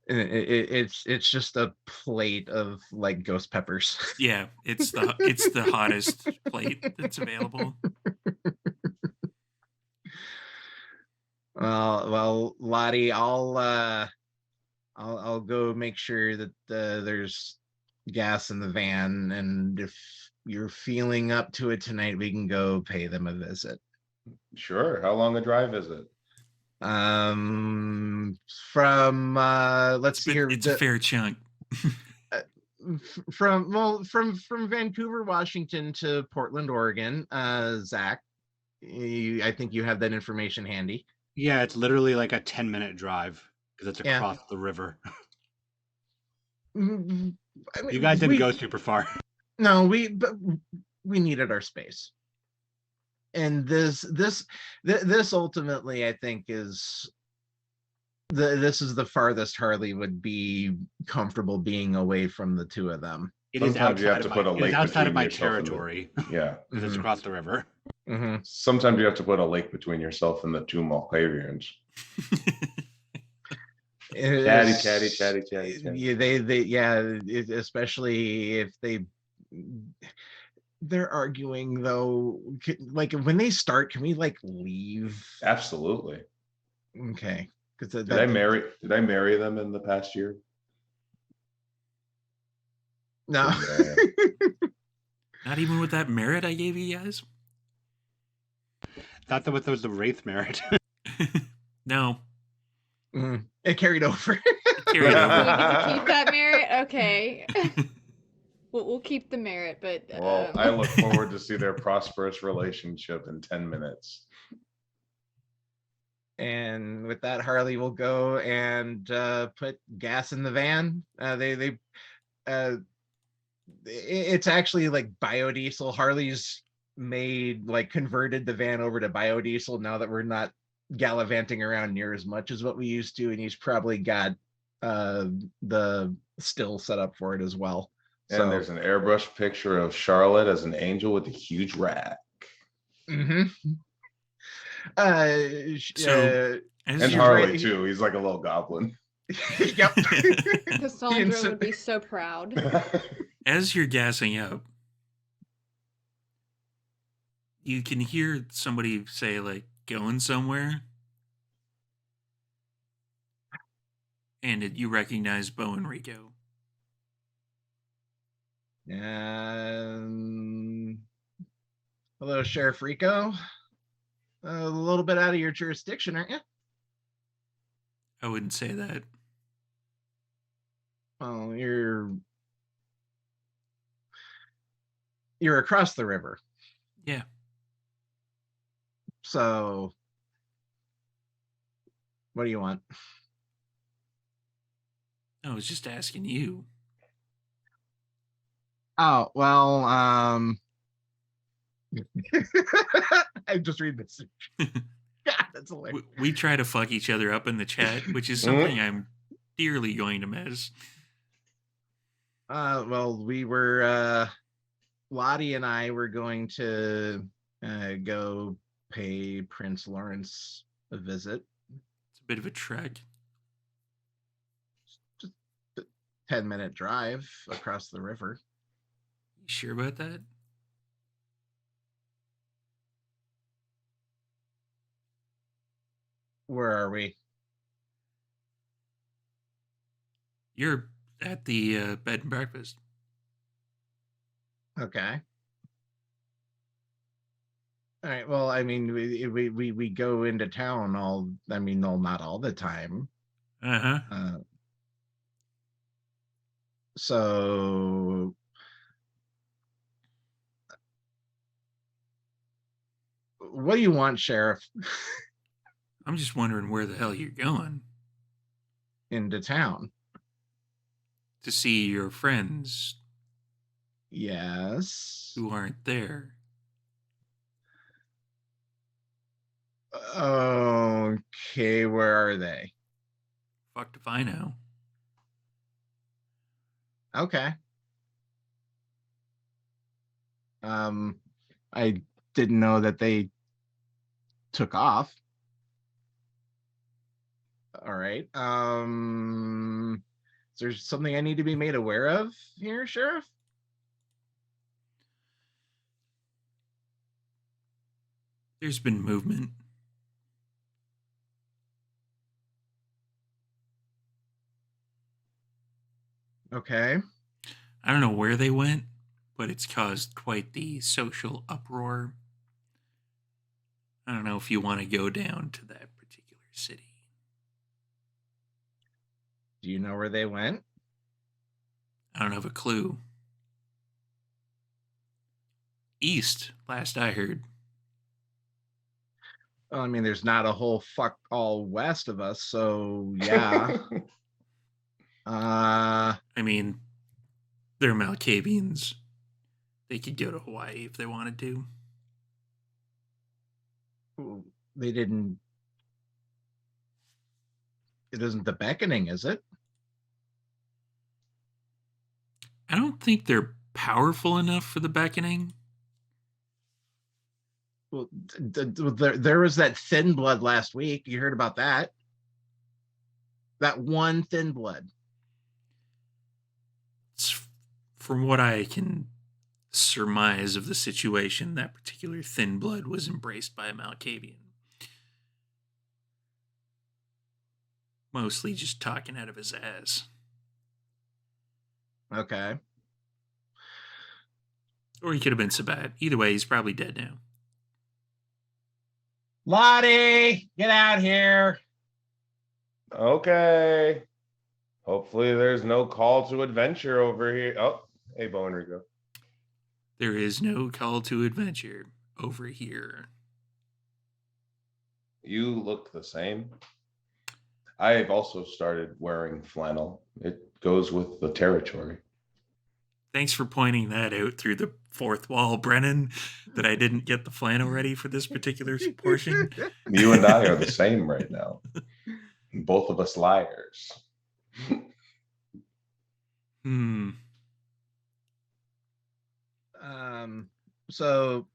It's just a plate of like ghost peppers. Yeah, it's the hottest plate that's available. Well, Lottie, I'll go make sure that there's gas in the van, and if you're feeling up to it tonight, we can go pay them a visit. Sure. How long a drive is it? From let's see here. It's a fair chunk. From Vancouver, Washington to Portland, Oregon. Zach, I think you have that information handy. Yeah, it's literally like a 10-minute drive because it's Yeah. across the river. I mean, You guys didn't go super far. No, but we needed our space, and this ultimately, I think, is this is the farthest Harley would be comfortable being away from the two of them. It is Sometimes you have outside to of put a my, it is lake outside of between my yourself and the- territory Yeah. because it's Mhm. across the river. Mhm. Sometimes you have to put a lake between yourself and the two Malkavians. Chatty, chatty, chatty, chatty, chatty. Yeah, especially if they're arguing though. Like when they start, can we like leave? Absolutely. Okay, because Did I marry them in the past year? No. Yeah. Not even with that merit I gave you guys. Thought that was the Wraith merit. No, It carried over. carry it So over. we get to keep that merit? Okay. We'll keep the merit, but Well, I look forward to see their prosperous relationship in 10 minutes. And with that, Harley will go and put gas in the van. It's actually like biodiesel. Harley's converted the van over to biodiesel now that we're not gallivanting around near as much as what we used to, and he's probably got the still set up for it as well. And there's an airbrush picture of Charlotte as an angel with a huge rack. Mhm. So, And as Harley right. too. He's like a little goblin. Yep. Cassandra would be so proud. as you're gassing up, you can hear somebody say like going somewhere, and you recognize Bo and Rico. Hello, Sheriff Rico. A little bit out of your jurisdiction, aren't you? I wouldn't say that. Well, you're across the river. Yeah. So what do you want? I was just asking you. Oh, well, I just read this. God, that's hilarious. We try to fuck each other up in the chat, which is something I'm dearly going to miss. Well, we were Lottie and I were going to go pay Prince Lawrence a visit. It's a bit of a trek. Just a 10-minute drive across the river. You sure about that? where are we? You're at the bed and breakfast. Okay. All right. Well, I mean, we go into town all. I mean, no, not all the time. Uh-huh. So, what do you want, Sheriff? I'm just wondering where the hell you're going. Into town? To see your friends Yes. who aren't there. Okay, where are they? Fucked if I know. Okay. I didn't know that they took off. All right. Is there something I need to be made aware of here, Sheriff? There's been movement. Okay. I don't know where they went, but it's caused quite the social uproar. I don't know if you want to go down to that particular city. Do you know where they went? I don't have a clue. East, last I heard. Well, I mean, there's not a whole fuck all west of us, so yeah. I mean, they're Malkavians. They could go to Hawaii if they wanted to. They didn't. It isn't the beckoning, is it? I don't think they're powerful enough for the beckoning. Well, there was that thin blood last week. You heard about that? That one thin blood. From what I can surmise of the situation, that particular thin blood was embraced by a Malkavian. Mostly just talking out of his ass. Okay. Or he could have been Sabat. Either way, he's probably dead now. Lottie, get out here. Okay. Hopefully there's no call to adventure over here. Oh, hey, Bo and Rico. There is no call to adventure over here. You look the same. I've also started wearing flannel. It goes with the territory. Thanks for pointing that out through the fourth wall, Brennan, that I didn't get the flannel ready for this particular portion. You and I are the same right now. Both of us liars. So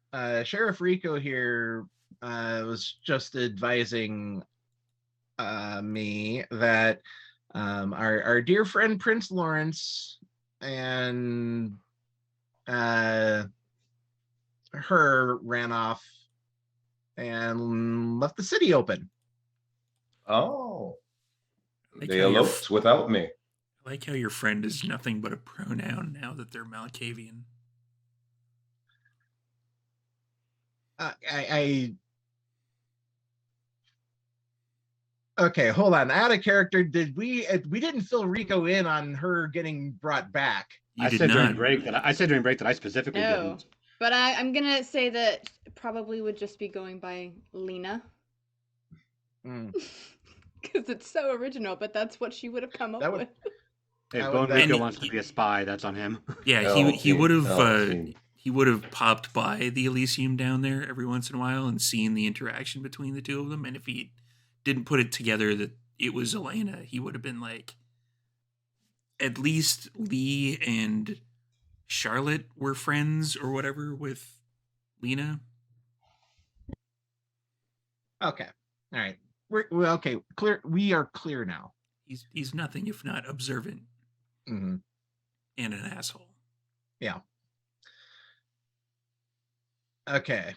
Sheriff Rico here was just advising me that our dear friend Prince Lawrence and her ran off and left the city open. Oh. Like They how your eloped without me. I like how your friend is nothing but a pronoun now that they're Malkavian. Okay, hold on. Out of character, did we didn't fill Rico in on her getting brought back? You I did said during not. break that I said during break that I specifically No, didn't. but I'm gonna say that probably would just be going by Lena. Because it's so original, but that's what she would have come up with. If That Bone would- Rico and- wants to be a spy, that's on him. Yeah, No, he would have no, he would have popped by the Elysium down there every once in a while and seen the interaction between the two of them. And if he didn't put it together that it was Elena, he would have been like, at least Lee and Charlotte were friends or whatever with Lena. Okay, all right. We're okay. Clear. We are clear now. He's nothing if not observant Mm-hmm. and an asshole. Yeah. Okay.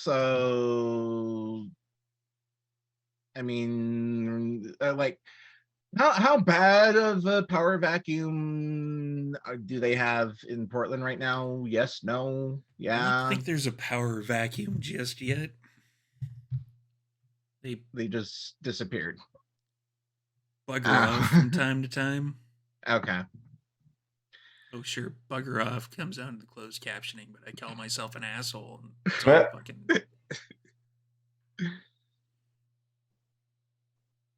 So, I mean, like, how bad of a power vacuum do they have in Portland right now? Yes, no, I yeah. don't think there's a power vacuum just yet. They just disappeared. Bugger off from time to time. Okay. Oh, sure, bugger off comes out in the closed captioning, but I call myself an asshole. And it's all fucking.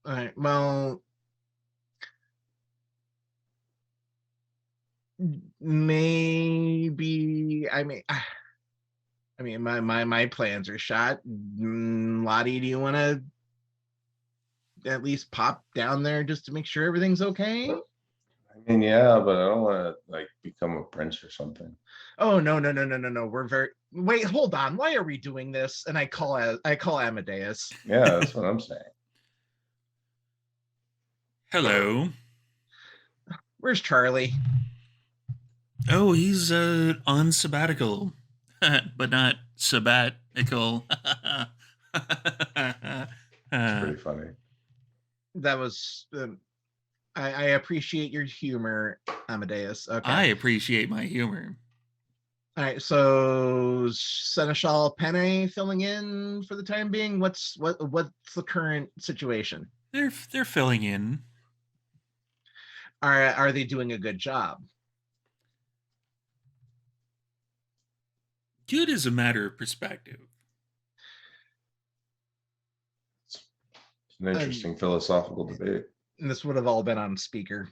All right. Well, maybe. My plans are shot. Lottie, do you want to at least pop down there just to make sure everything's okay? I mean, yeah, but I don't want to like become a prince or something. Oh no. Wait, hold on. Why are we doing this? And I call Amadeus. Yeah, that's what I'm saying. Hello. Where's Charlie? Oh, he's on sabbatical, but not sabbatical. It's pretty funny. That was. I appreciate your humor, Amadeus. Okay. I appreciate my humor. All right, so Seneschal Penne filling in for the time being. What's the current situation? They're filling in. Are they doing a good job? Good is a matter of perspective. It's an interesting philosophical debate. And this would have all been on speaker.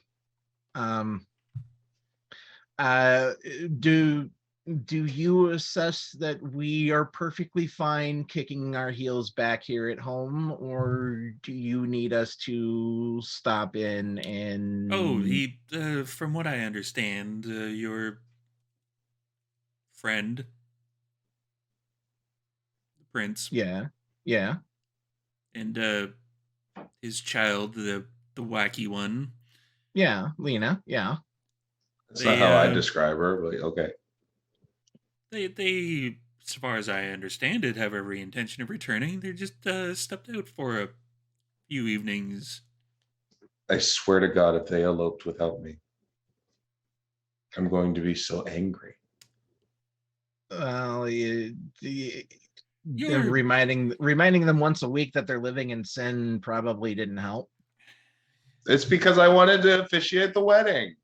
Do you assess that we are perfectly fine kicking our heels back here at home, or do you need us to stop in and? Oh, from what I understand, your friend, the prince, Yeah, and his child, the wacky one. yeah, Lena, yeah. That's not how I describe her, but okay. They, as far as I understand it, have every intention of returning. They're just stepped out for a few evenings. I swear to God, if they eloped without me, I'm going to be so angry. Well, reminding them once a week that they're living in sin probably didn't help. It's because I wanted to officiate the wedding.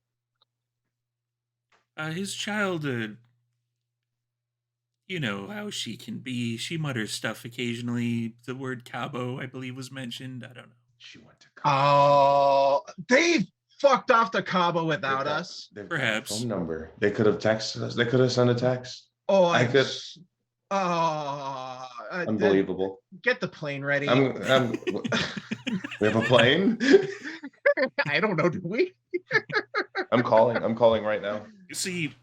His child, you know how she can be. She mutters stuff occasionally. The word Cabo, I believe, was mentioned. I don't know. She went to Cabo. Oh, they fucked off to Cabo without us. Perhaps. Phone number. They could have texted us. They could have sent a text. Oh, I could. Unbelievable. Get the plane ready. We have a plane? I don't know, do we? I'm calling right now. See,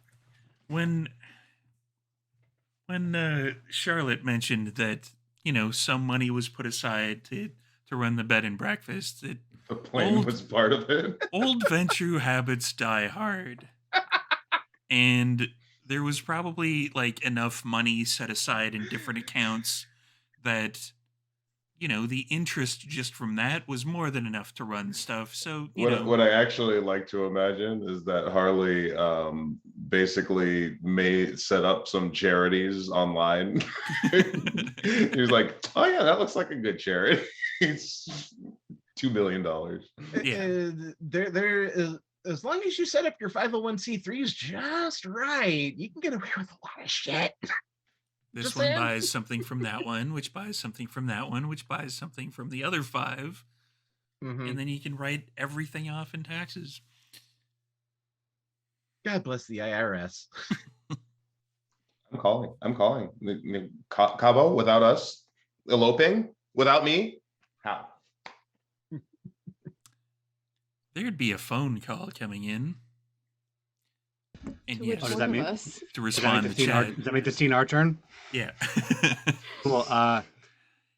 when Charlotte mentioned that, some money was put aside to run the bed and breakfast, that the plane was part of it. Old venture habits die hard. And there was probably enough money set aside in different accounts that the interest just from that was more than enough to run stuff. So what I actually like to imagine is that Harley basically set up some charities online. He was like, oh yeah, that looks like a good charity. It's $2 million. Yeah. There is, as long as you set up your 501c3s just right, you can get away with a lot of shit. This Just one saying. buys something from that one, which buys something from that one, which buys something from the other 5. Mm-hmm. And then you can write everything off in taxes. God bless the IRS. I'm calling. Cabo without us? Eloping? Without me? How? There'd be a phone call coming in. And To yes, which does one that of mean- us? to respond to chat. Does that make the scene our turn? Yeah. Cool.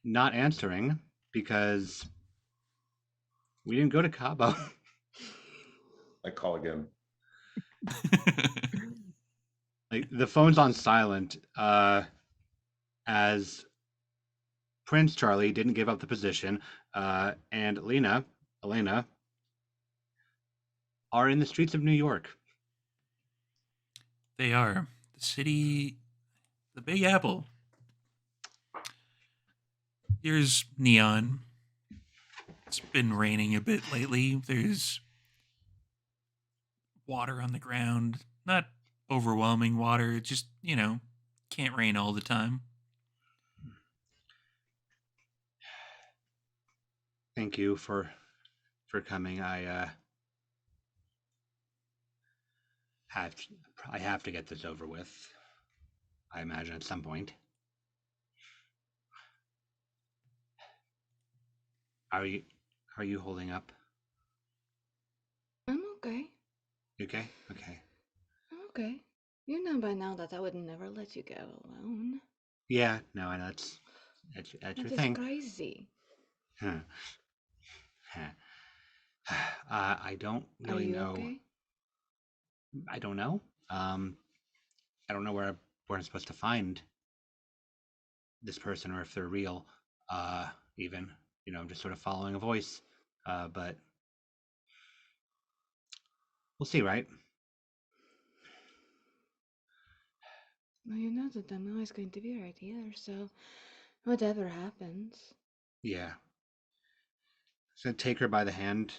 Not answering because we didn't go to Cabo. I call again. The phone's on silent. as Prince Charlie didn't give up the position, and Elena, are in the streets of New York. They are. The city, the Big Apple. There's neon. It's been raining a bit lately. There's water on the ground. Not overwhelming water. It just, can't rain all the time. Thank you for coming. I have to get this over with. I imagine at some point. How are you holding up? I'm okay. You okay? Okay. I'm okay. You know by now that I would never let you go alone. Yeah, no, I know that's your That is thing. crazy. Huh. I don't Are really you know. okay? I don't know. I don't know where I'm supposed to find this person or if they're real. Even I'm just sort of following a voice. But we'll see, right? Well, you know that I'm always going to be right here, so whatever happens. Yeah. So take her by the hand.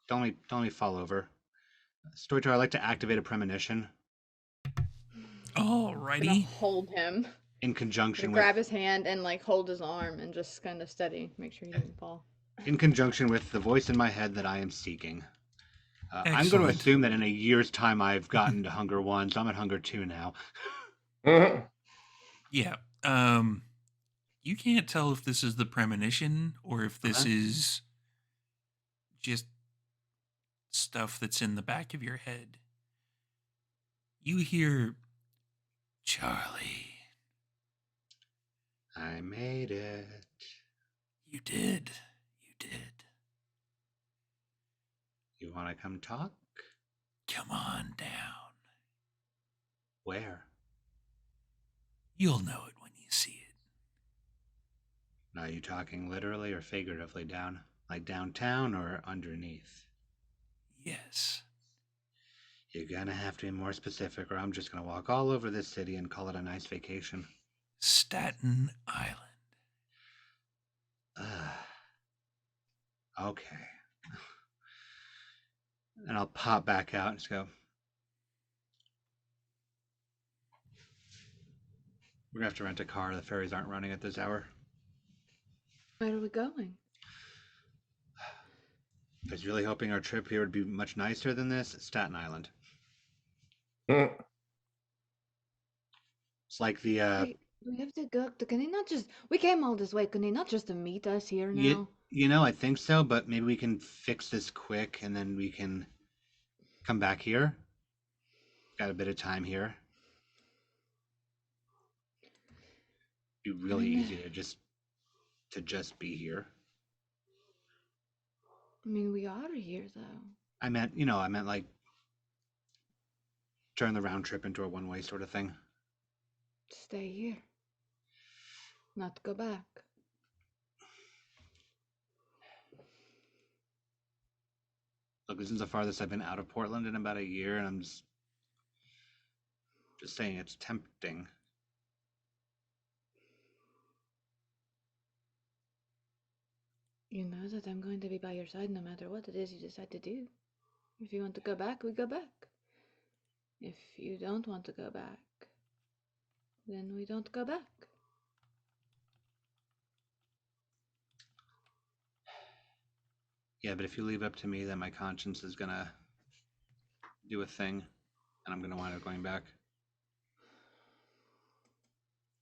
Don't let me fall over. Storyteller, I'd like to activate a premonition I'm gonna Alrighty. hold him. in conjunction Grab with his hand and like hold his arm and just kind of steady, make sure he doesn't fall. the voice in my head that I am seeking. I'm going to Excellent. assume that in a year's time I've gotten to Hunger 1, so I'm at Hunger 2 now. Yeah. You can't tell if this is the premonition or if this Uh-huh. is just stuff that's in the back of your head. You hear Charlie. I made it. You did. You did. You want to come talk? Come on down. Where? You'll know it when you see it. Are you talking literally or figuratively down? Like downtown or underneath? Yes. You're gonna have to be more specific, or I'm just gonna walk all over this city and call it a nice vacation. Staten Island. Okay. And I'll pop back out and just go. We're gonna have to rent a car. The ferries aren't running at this hour. Where are we going? I was really hoping our trip here would be much nicer than this. Staten Island. It's like the Wait, do we have to go? Can he not just? We came all this way. Can he not just meet us here now? I think so, but maybe we can fix this quick and then we can come back here. Got a bit of time here. Be really easy to just be here. I mean, we are here though. I meant like turn the round trip into a one-way sort of thing. Stay here. Not go back. Look, this is the farthest I've been out of Portland in about a year, and I'm just saying it's tempting. You know that I'm going to be by your side no matter what it is you decide to do. If you want to go back, we go back. If you don't want to go back, then we don't go back. Yeah, but if you leave it up to me, then my conscience is gonna do a thing, and I'm gonna wind up going back.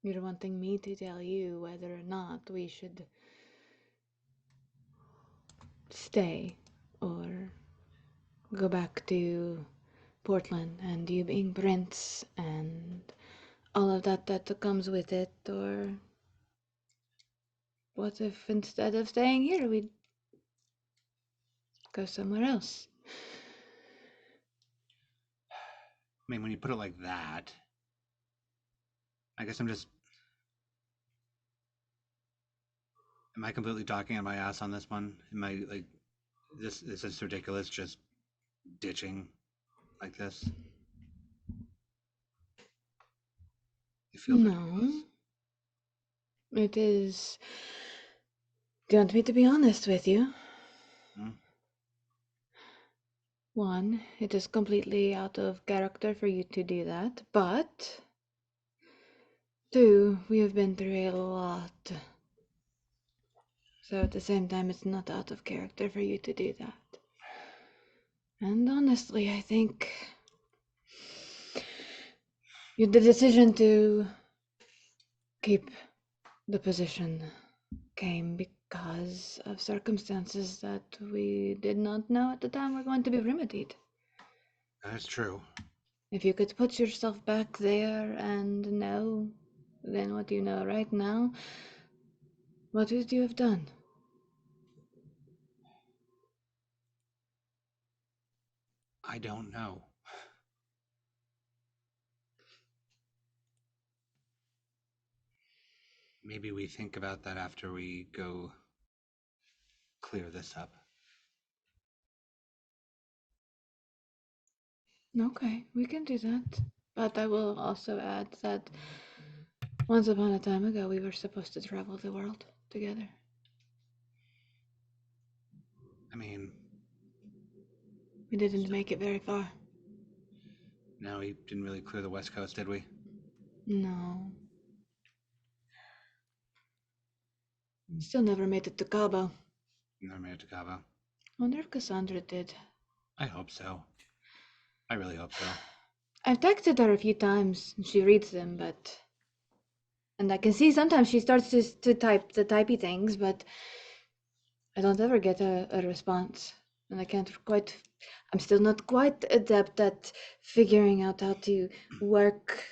You're wanting me to tell you whether or not we should stay or go back to Portland and you being Prince and all of that comes with it, or what if instead of staying here we'd go somewhere else? I mean, when you put it like that, I guess I'm just Am I completely talking on my ass on this one? Am I like this is ridiculous, just ditching like this? It feels ridiculous. No. It is. Do you want me to be honest with you? Hmm? One, it is completely out of character for you to do that, but two, we have been through a lot. So at the same time, it's not out of character for you to do that. And honestly, I think the decision to keep the position came because of circumstances that we did not know at the time were going to be remedied. That's true. If you could put yourself back there and know, then what you know right now, what would you have done? I don't know. Maybe we think about that after we go clear this up. Okay, we can do that. But I will also add that once upon a time ago, we were supposed to travel the world together. I mean, We didn't make it very far. no, we didn't really clear the West Coast, did we? No. Still never made it to Cabo. Never made it to Cabo. Wonder if Cassandra did. I hope so. I really hope so. I've texted her a few times and she reads them, but. And I can see sometimes she starts to type the typey things, but I don't ever get a response. And I can't quite. I'm still not quite adept at figuring out how to work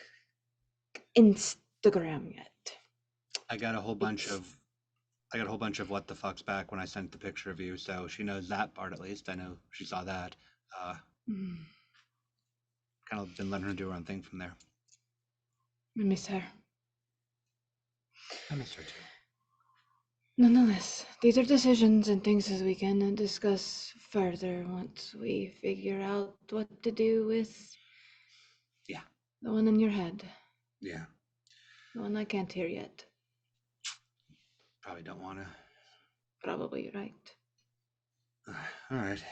Instagram yet. I got a whole bunch of what the fucks back when I sent the picture of you, so she knows that part at least. I know she saw that. Kind of been letting her do her own thing from there. I miss her. I miss her too. Nonetheless, these are decisions and things that we can discuss further once we figure out what to do with Yeah. the one in your head. Yeah. The one I can't hear yet. Probably don't want to. Probably right. All right.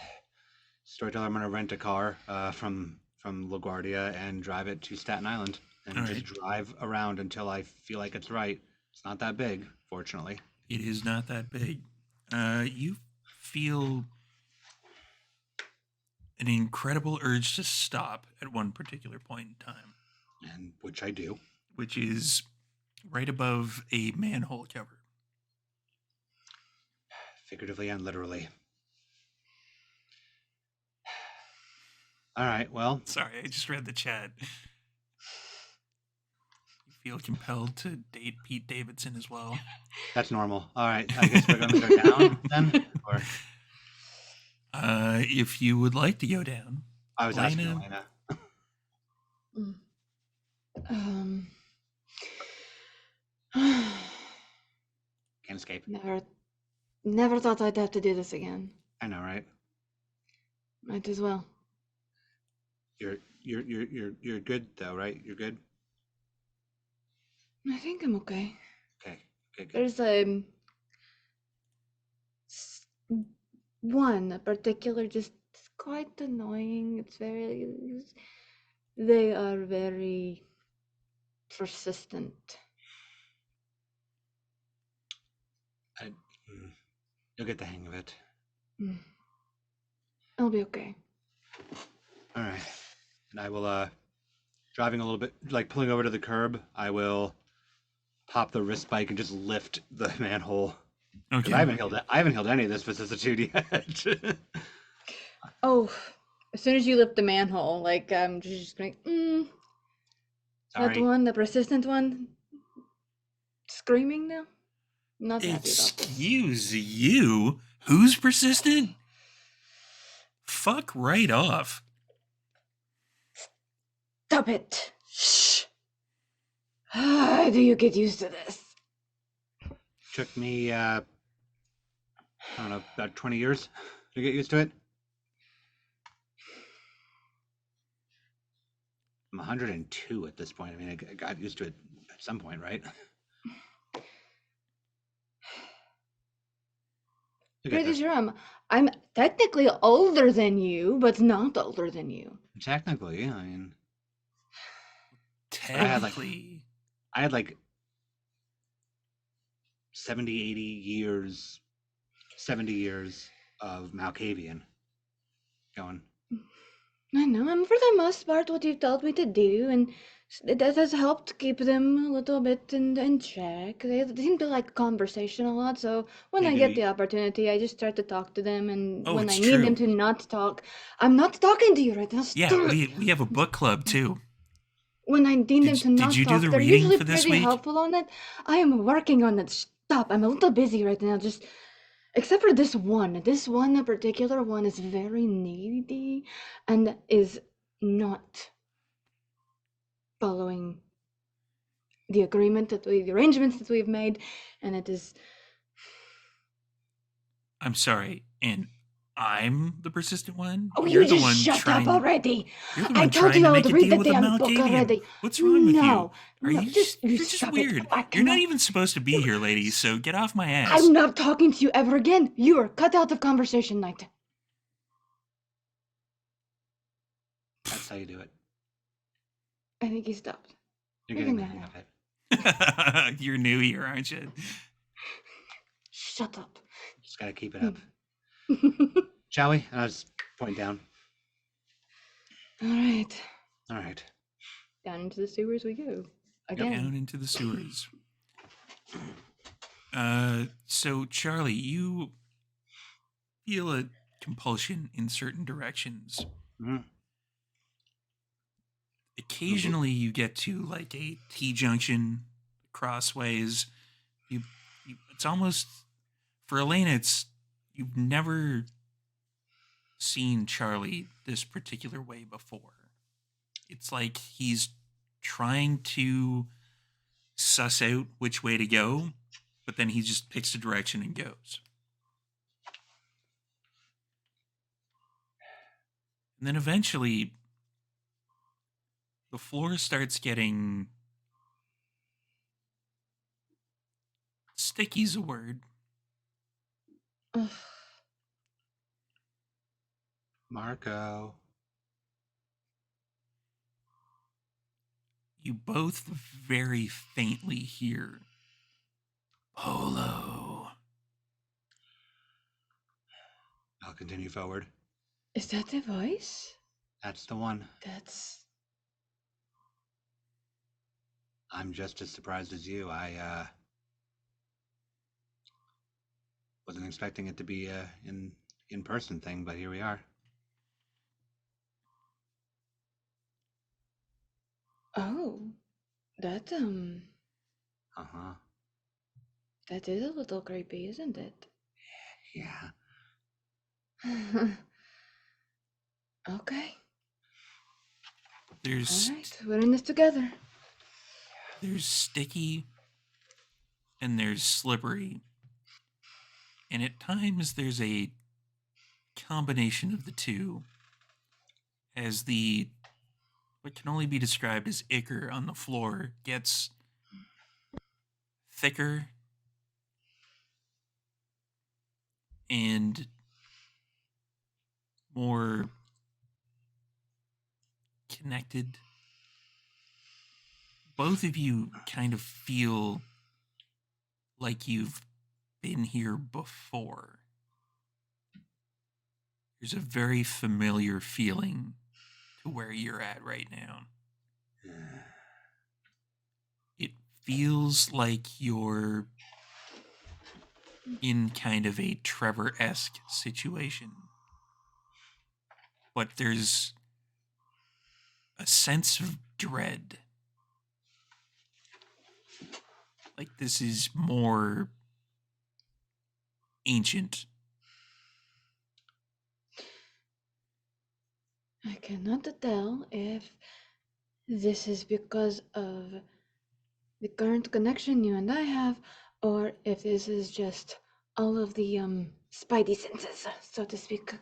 Storyteller, I'm going to rent a car from LaGuardia and drive it to Staten Island and All just right. drive around until I feel like it's right. It's not that big, fortunately. It is not that big. You feel an incredible urge to stop at one particular point in time, And which I do. which is right above a manhole cover. Figuratively and literally. All right, well, Sorry, I just read the chat. You feel compelled to date Pete Davidson as well. that's normal. All right, I guess we're going to go down then? Or If you would like to go down, I was asking Elena. Elena. Can't escape. Never thought I'd have to do this again. I know, right? Might as well. You're good though, right? You're good? I think I'm okay. Okay, good. There's one particular just quite annoying. It's very. They are very persistent. You'll get the hang of it. I'll be okay. All right. And I will, driving a little bit, like pulling over to the curb, I will pop the wrist bike and just lift the manhole. Because Okay. I haven't healed any of this vicissitude yet. Oh, as soon as you lift the manhole, like just going, that Sorry. one, the persistent one, screaming now. Not happy about this. Excuse you? Who's persistent? Fuck right off. Stop it! Shh. Do you get used to this? Took me I don't know, about 20 years to get used to it. I'm 102 at this point. I mean, I got used to it at some point, right? Pretty sure I'm technically older than you, but not older than you. Technically, I mean, Technically, I had like 70 years of Malkavian going. I know, and for the most part, what you've told me to do, and that has helped keep them a little bit in check. They seem to like conversation a lot, so when I get the opportunity, I just start to talk to them, and Oh, when I it's need them true. to not talk, I'm not talking to you right now. Yeah, Stop. we have a book club too. When I need them to Did you not do talk, the they're reading usually for this pretty week? helpful on it. I am working on it. Stop. I'm a little busy right now. Just except for this one. This one, a particular one, is very needy and is not following the arrangements that we've made, and it is. I'm sorry, and I'm the persistent one. Oh, You're you the just one shut up trying. already! You're the I one told trying you to I would make a read the deal with a damn book Malkavian. already. What's wrong with you? Are No, you? just you You're just stop weird. it. I You're not cannot. even supposed to be here, lady. So get off my ass. I'm not talking to you ever again. You are cut out of conversation night. That's how you do it. I think he stopped. You're We getting can the go hang now. of it. You're new here, aren't you? Shut up. Just gotta keep it up. Shall we? I'll just point down. All right. All right. Down into the sewers we go. Again. Down into the sewers. So Charlie, you feel a compulsion in certain directions. Mhm. Occasionally, you get to like a T junction, crossways. It's almost for Elena. You've never seen Charlie this particular way before. It's like he's trying to suss out which way to go, but then he just picks a direction and goes. And then eventually, the floor starts getting sticky's a word. Ugh. Marco. You both very faintly hear Polo. I'll continue forward. Is that the voice? That's the one. That's. I'm just as surprised as you. I wasn't expecting it to be a in-person thing, but here we are. Oh. That, Uh-huh. that is a little creepy, isn't it? Yeah. Okay. There's Alright, we're in this together. there's sticky and there's slippery. And at times there's a combination of the two as the what can only be described as ichor on the floor gets thicker and more connected. Both of you kind of feel like you've been here before. There's a very familiar feeling to where you're at right now. It feels like you're in kind of a Trevor-esque situation. But there's a sense of dread. Like this is more ancient. I cannot tell if this is because of the current connection you and I have, or if this is just all of the spidey senses, so to speak,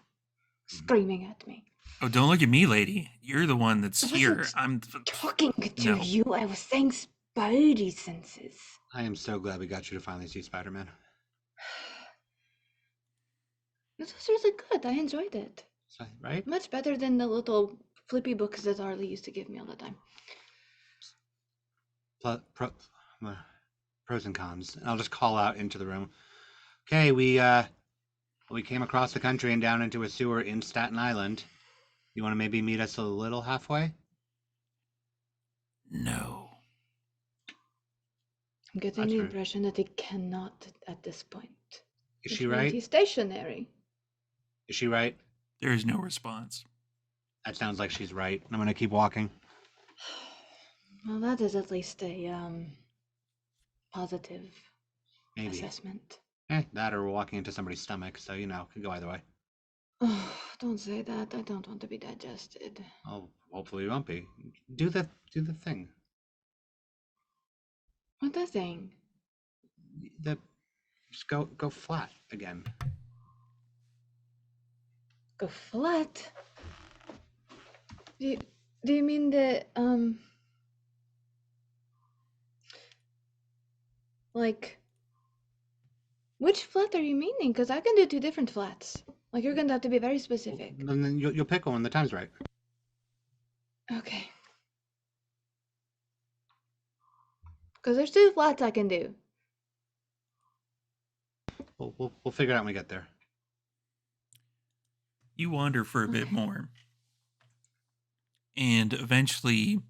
screaming at me. Oh, don't look at me, lady. You're the one that's I here. wasn't I'm talking to No. you. I was saying spidey senses. I am so glad we got you to finally see Spider-Man. This was really good. I enjoyed it. So, right? Much better than the little flippy books that Arlie used to give me all the time. Pros and cons. I'll just call out into the room. Okay, we came across the country and down into a sewer in Staten Island. You want to maybe meet us a little halfway? No. I'm getting That's the rude. impression that he cannot at this point. Is Which she means right? He's stationary. Is she right? There is no response. That sounds like she's right. I'm gonna keep walking. Well, that is at least a positive Maybe. assessment. That or we're walking into somebody's stomach, so could go either way. Oh, don't say that. I don't want to be digested. Oh, hopefully you won't be. Do the thing. What the thing? Just go flat again. Go flat? Do you mean the like which flat are you meaning? Because I can do 2 different flats. Like you're gonna have to be very specific. And then you'll pick one when the time's right. Okay. Because there's 2 flats I can do. We'll figure it out when we get there. You wander for a bit Okay. more. And eventually,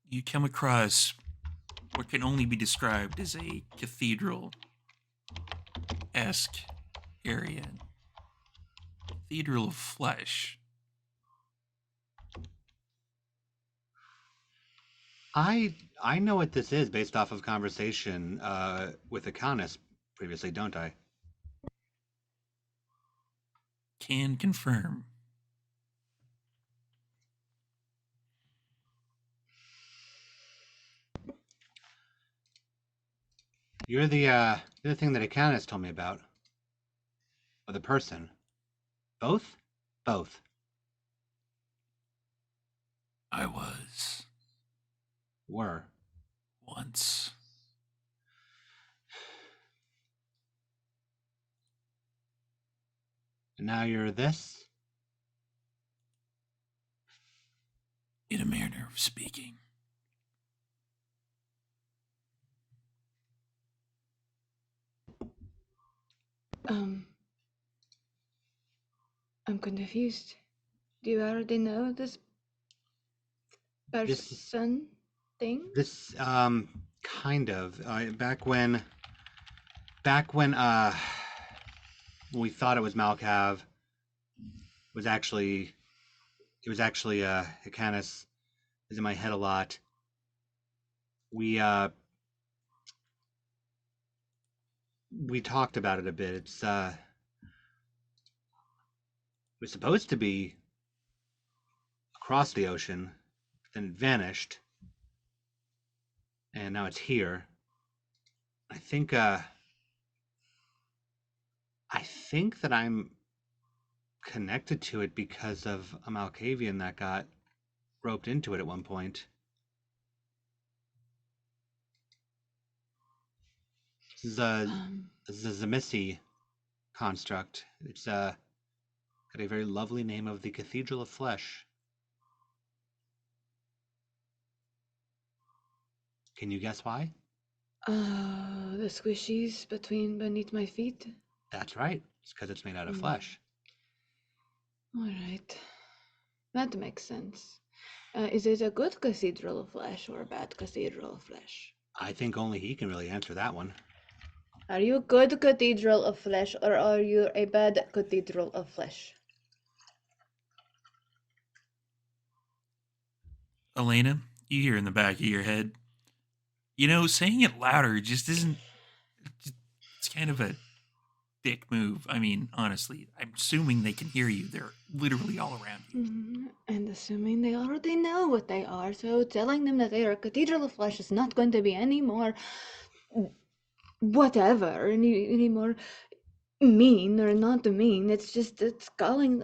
you come across what can only be described as a cathedral-esque area. Cathedral of flesh. I know what this is based off of conversation with Akonis previously, don't I? Can confirm. You're the thing that Akonis told me about. Or the person. Both? Both. I was Were. once. And now you're this? In a manner of speaking. I'm confused. Do you already know this person thing? This kind of back when we thought it was Malkav, it was actually Akonis is in my head a lot. We talked about it a bit. It's it was supposed to be across the ocean, then it vanished, and now it's here. I think that I'm connected to it because of a Malkavian that got roped into it at one point. This is a Zemissi construct. It's got a very lovely name of the Cathedral of Flesh. Can you guess why? The squishies beneath my feet. That's right. It's because it's made out of Mm. flesh. All right, that makes sense. Is it a good cathedral of flesh or a bad cathedral of flesh? I think only he can really answer that one. Are you a good cathedral of flesh or are you a bad cathedral of flesh? Elena, you hear in the back of your head, saying it louder just isn't. It's kind of a dick move. I mean, honestly, I'm assuming they can hear you. They're literally all around you. And assuming they already know what they are, so telling them that they are a cathedral of flesh is not going to be any more whatever, any more mean or not mean. It's just, it's calling.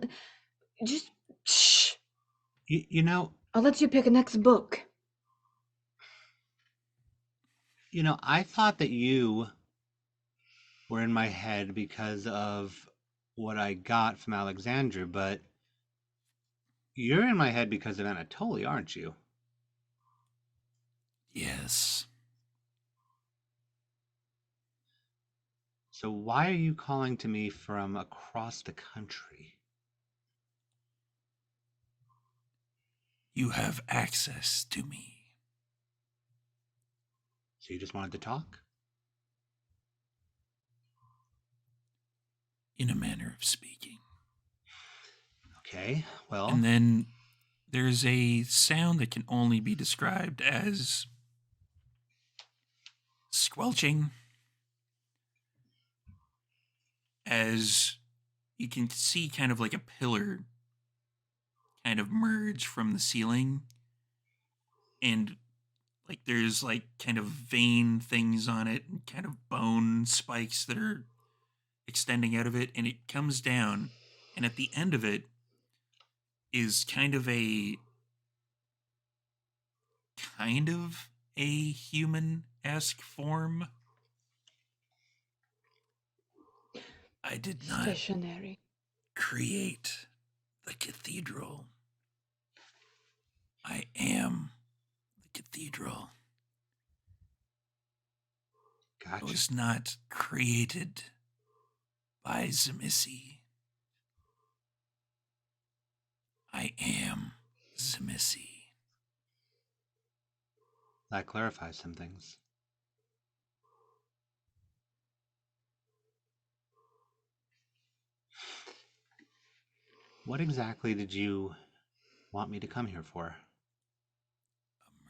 Just shh. You know, I'll let you pick a next book. I thought that you were in my head because of what I got from Alexandra, but you're in my head because of Anatoly, aren't you? Yes. So why are you calling to me from across the country? You have access to me. So you just wanted to talk? In a manner of speaking. Okay, well, And then there's a sound that can only be described as squelching, as you can see kind of like a pillar kind of merge from the ceiling, and like there's like kind of vein things on it and kind of bone spikes that are extending out of it, and it comes down, and at the end of it is kind of a human-esque form. I did not Stationary. create the cathedral. I am the cathedral. I gotcha. was not created by Zemissi. I am Zemissi. That clarifies some things. What exactly did you want me to come here for?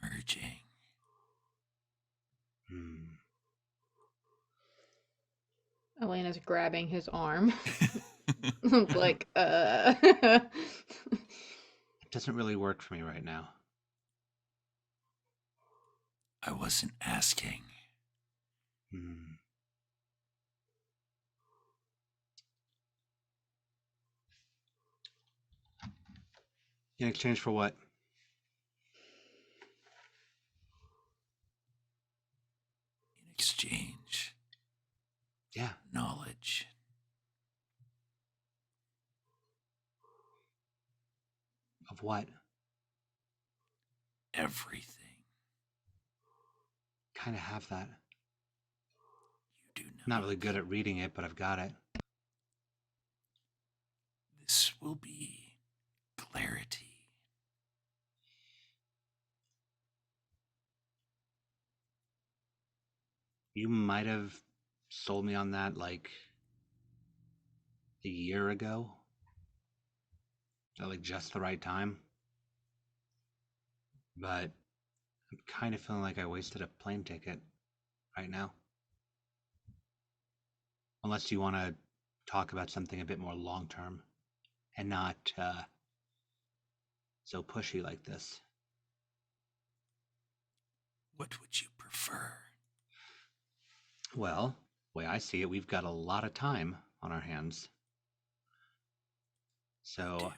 Emerging. Elena's grabbing his arm. Like, It doesn't really work for me right now. I wasn't asking. In exchange for what? In exchange. Yeah. Knowledge. Of what? Everything. Kind of have that. You do not. Not really good at reading it, but I've got it. This will be clarity. You might have sold me on that like a year ago. At like just the right time. But I'm kind of feeling like I wasted a plane ticket right now. Unless you want to talk about something a bit more long term and not so pushy like this. What would you prefer? Well, the way I see it, we've got a lot of time on our hands. So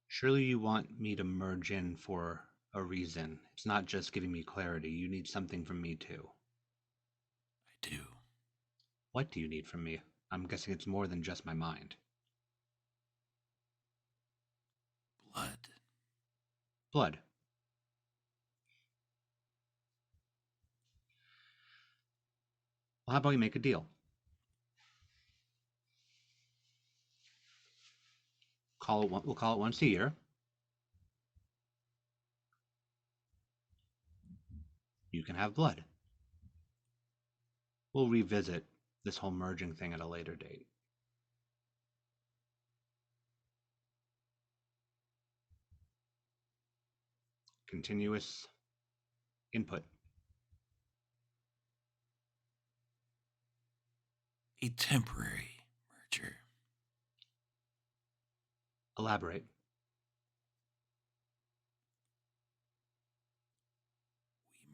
surely you want me to merge in for a reason. It's not just giving me clarity. You need something from me too. I do. What do you need from me? I'm guessing it's more than just my mind. Blood. Blood. Well, how about we make a deal? We'll call it once a year. You can have blood. We'll revisit this whole merging thing at a later date. Continuous input. A temporary merger. Elaborate.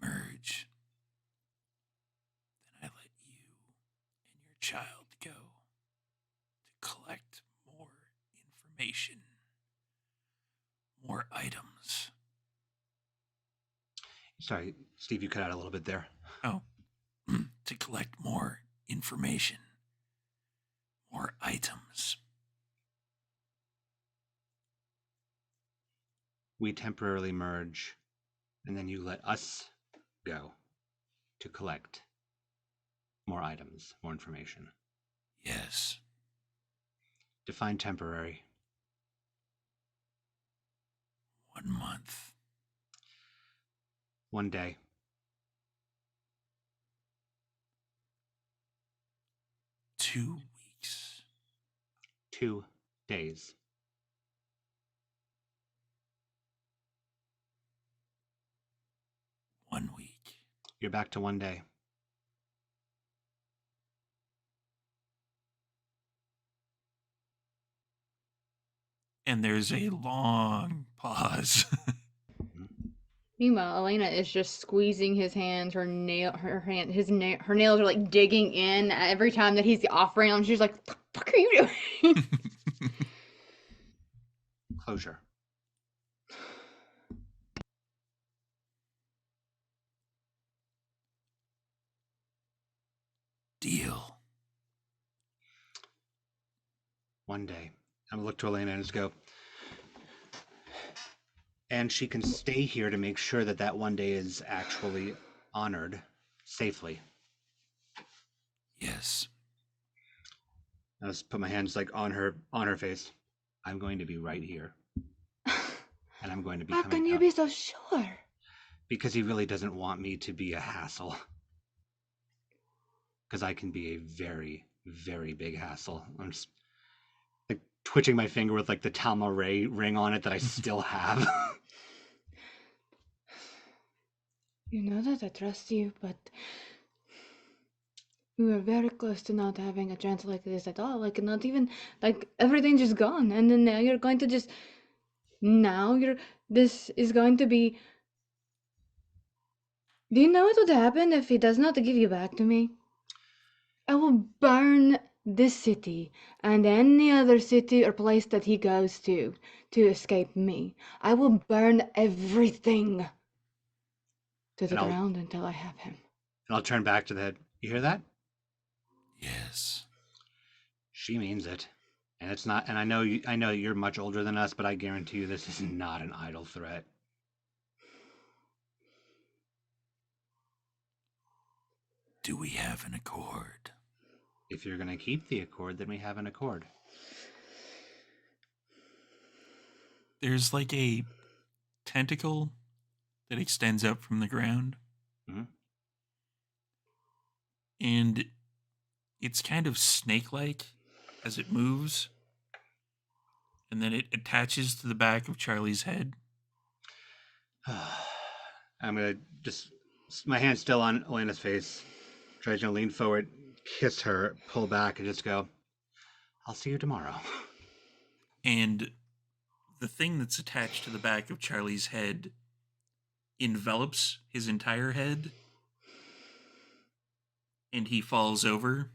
We merge information. More items. Sorry, Steve, you cut out a little bit there. Oh, to collect more information. More items. We temporarily merge, and then you let us go to collect more items, more information. Yes. Define temporary. 1 month. 1 day. 2 weeks. 2 days. 1 week. You're back to 1 day. And there's a long pause. Meanwhile, Elena is just squeezing his hands. Her nails are like digging in every time that he's offering them. She's like, "What the fuck are you doing?" Closure. Deal. 1 day. I'm gonna look to Elena and just go. And she can stay here to make sure that that 1 day is actually honored safely. Yes. I just put my hands like on her face. I'm going to be right here, and I'm going to be How coming can you out be so sure? because he really doesn't want me to be a hassle. Because I can be a very, very big hassle. I'm just like twitching my finger with like the Talma Ray ring on it that I still have. You know that I trust you, but we were very close to not having a chance like this at all. Like, not even, like, everything just gone. And then now you're going to just, this is going to be. Do you know what would happen if he does not give you back to me? I will burn this city and any other city or place that he goes to escape me. I will burn everything to the And I'll- ground until I have him. And I'll turn back to the head. You hear that? Yes. She means it. And it's not, and I know you're much older than us, but I guarantee you this is not an idle threat. Do we have an accord? If you're gonna keep the accord, then we have an accord. There's like a tentacle that extends up from the ground. Mhm. And it's kind of snake-like as it moves. And then it attaches to the back of Charlie's head. I'm gonna just, my hand still on Elena's face, try to lean forward, kiss her, pull back, and just go, I'll see you tomorrow. And the thing that's attached to the back of Charlie's head envelops his entire head. And he falls over.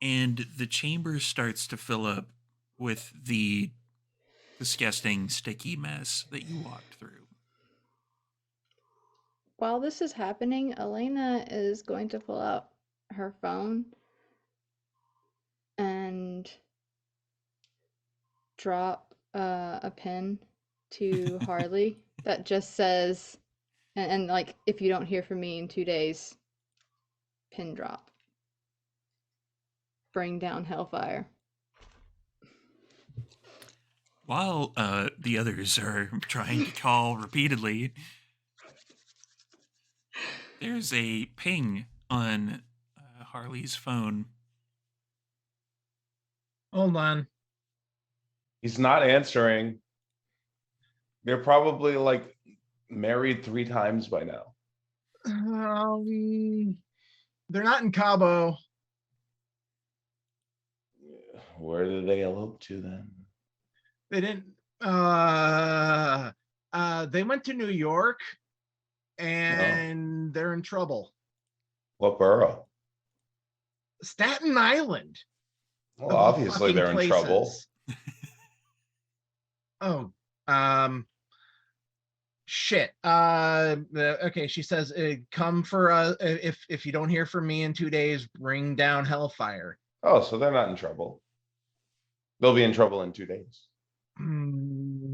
And the chamber starts to fill up with the disgusting, sticky mess that you walked through. While this is happening, Elena is going to pull out her phone and drop a pin to Harley that just says, and like, if you don't hear from me in 2 days, pin drop. Bring down Hellfire. While the others are trying to call repeatedly, there's a ping on Harley's phone. Hold on. He's not answering. They're probably like married 3 times by now. They're not in Cabo. Where did they elope to then? They didn't. They went to New York, and they're in trouble. What borough? Staten Island. Well, Of all obviously fucking they're in trouble. places. Oh, shit. Okay, she says, come for if you don't hear from me in 2 days, bring down hellfire. Oh, so they're not in trouble. They'll be in trouble in 2 days. Hmm.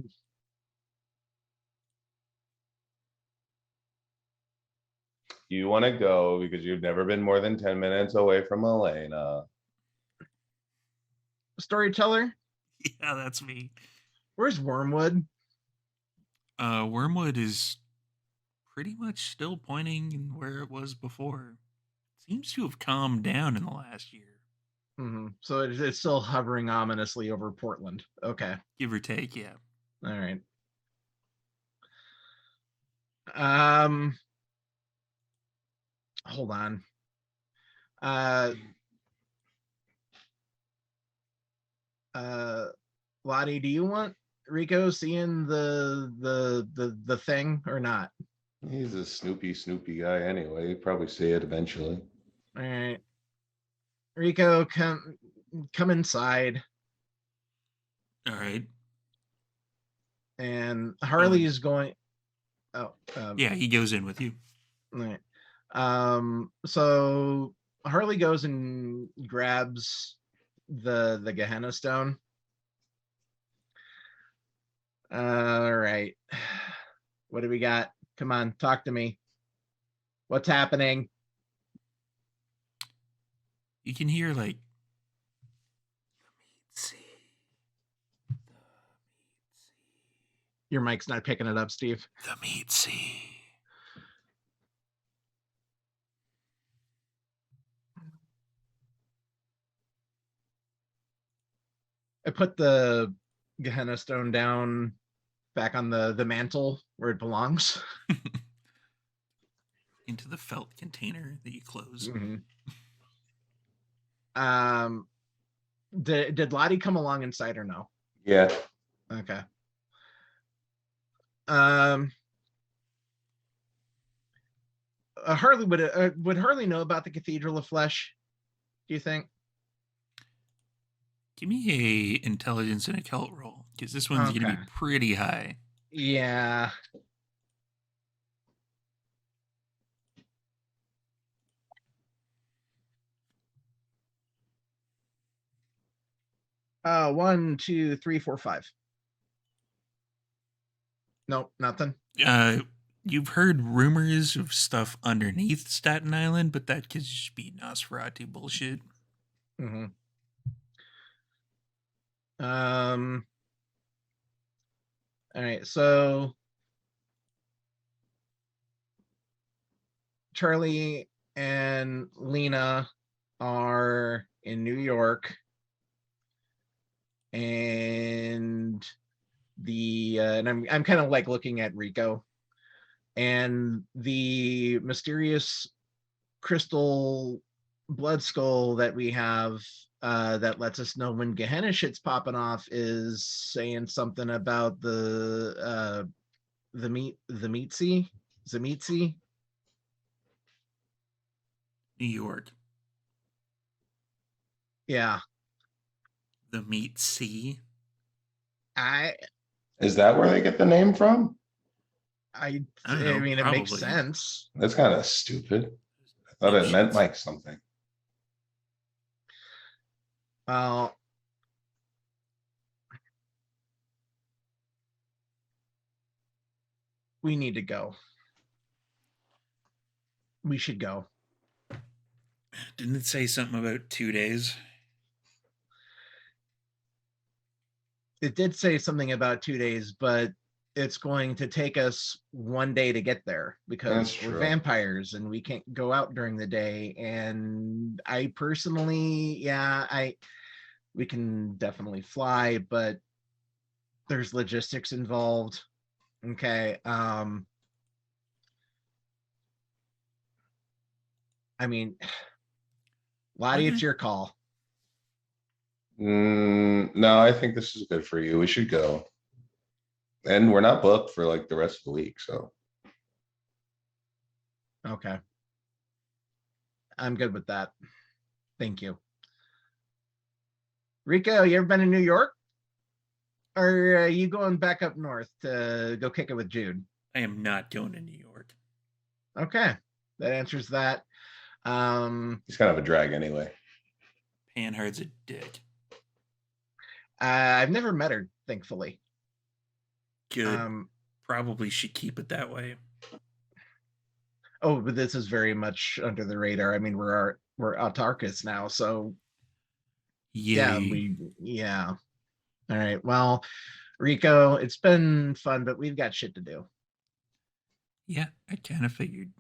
You want to go because you've never been more than 10 minutes away from Elena. Storyteller, Yeah, that's me. where's Wormwood? Wormwood is pretty much still pointing where it was before. Seems to have calmed down in the last year, So it's still hovering ominously over Portland. Okay. give or take. Yeah. All right. Hold on. Lottie, do you want Rico seeing the thing or not? He's a snoopy guy anyway. He'd probably see it eventually. All right. Rico, come inside. All right. And Harley is going. Oh, Yeah, he goes in with you. all right. So Harley goes and grabs the Gehenna stone. All right. What do we got? Come on, talk to me. What's happening? You can hear like Your mic's not picking it up, Steve. the meat sea. I put the Gehenna stone down back on the mantle where it belongs. Into the felt container that you close. Did Lottie come along inside or no? Yeah. Okay. Harley would Harley know about the Cathedral of Flesh? Do you think? Give me a intelligence and occult roll, because this one's gonna Okay. be pretty high. Yeah. One, two, three, four, five. Nope, nothing. You've heard rumors of stuff underneath Staten Island, but that could just be Nosferatu bullshit. All right, so Charlie and Lena are in New York, and and I'm kind of like looking at Rico, and the mysterious crystal blood skull that we have that lets us know when Gehenna shit's popping off is saying something about the Zamitzi. New York. Yeah. The meat sea. Is that where they get the name from? I don't know, mean, probably. it makes sense. That's kind of stupid. I thought it meant like something. Well, we need to go. We should go. Didn't it say something about 2 days? It did say something about 2 days, but it's going to take us 1 day to get there because That's we're true. vampires and we can't go out during the day. And I personally, we can definitely fly, but there's logistics involved. Okay. I mean, Lottie, it's your call. No, I think this is good for you. We should go. And we're not booked for like the rest of the week, so. Okay. I'm good with that. Thank you. Rico, you ever been in New York? Or are you going back up north to go kick it with Jude? I am not going to New York. Okay, that answers that. He's kind of a drag anyway. Panhard's a dick. I've never met her, thankfully. Good. Probably should keep it that way. Oh, but this is very much under the radar. I mean, we're autarkists now, so Yay. yeah. All right. Well, Rico, it's been fun, but we've got shit to do. Yeah, I kind of figured.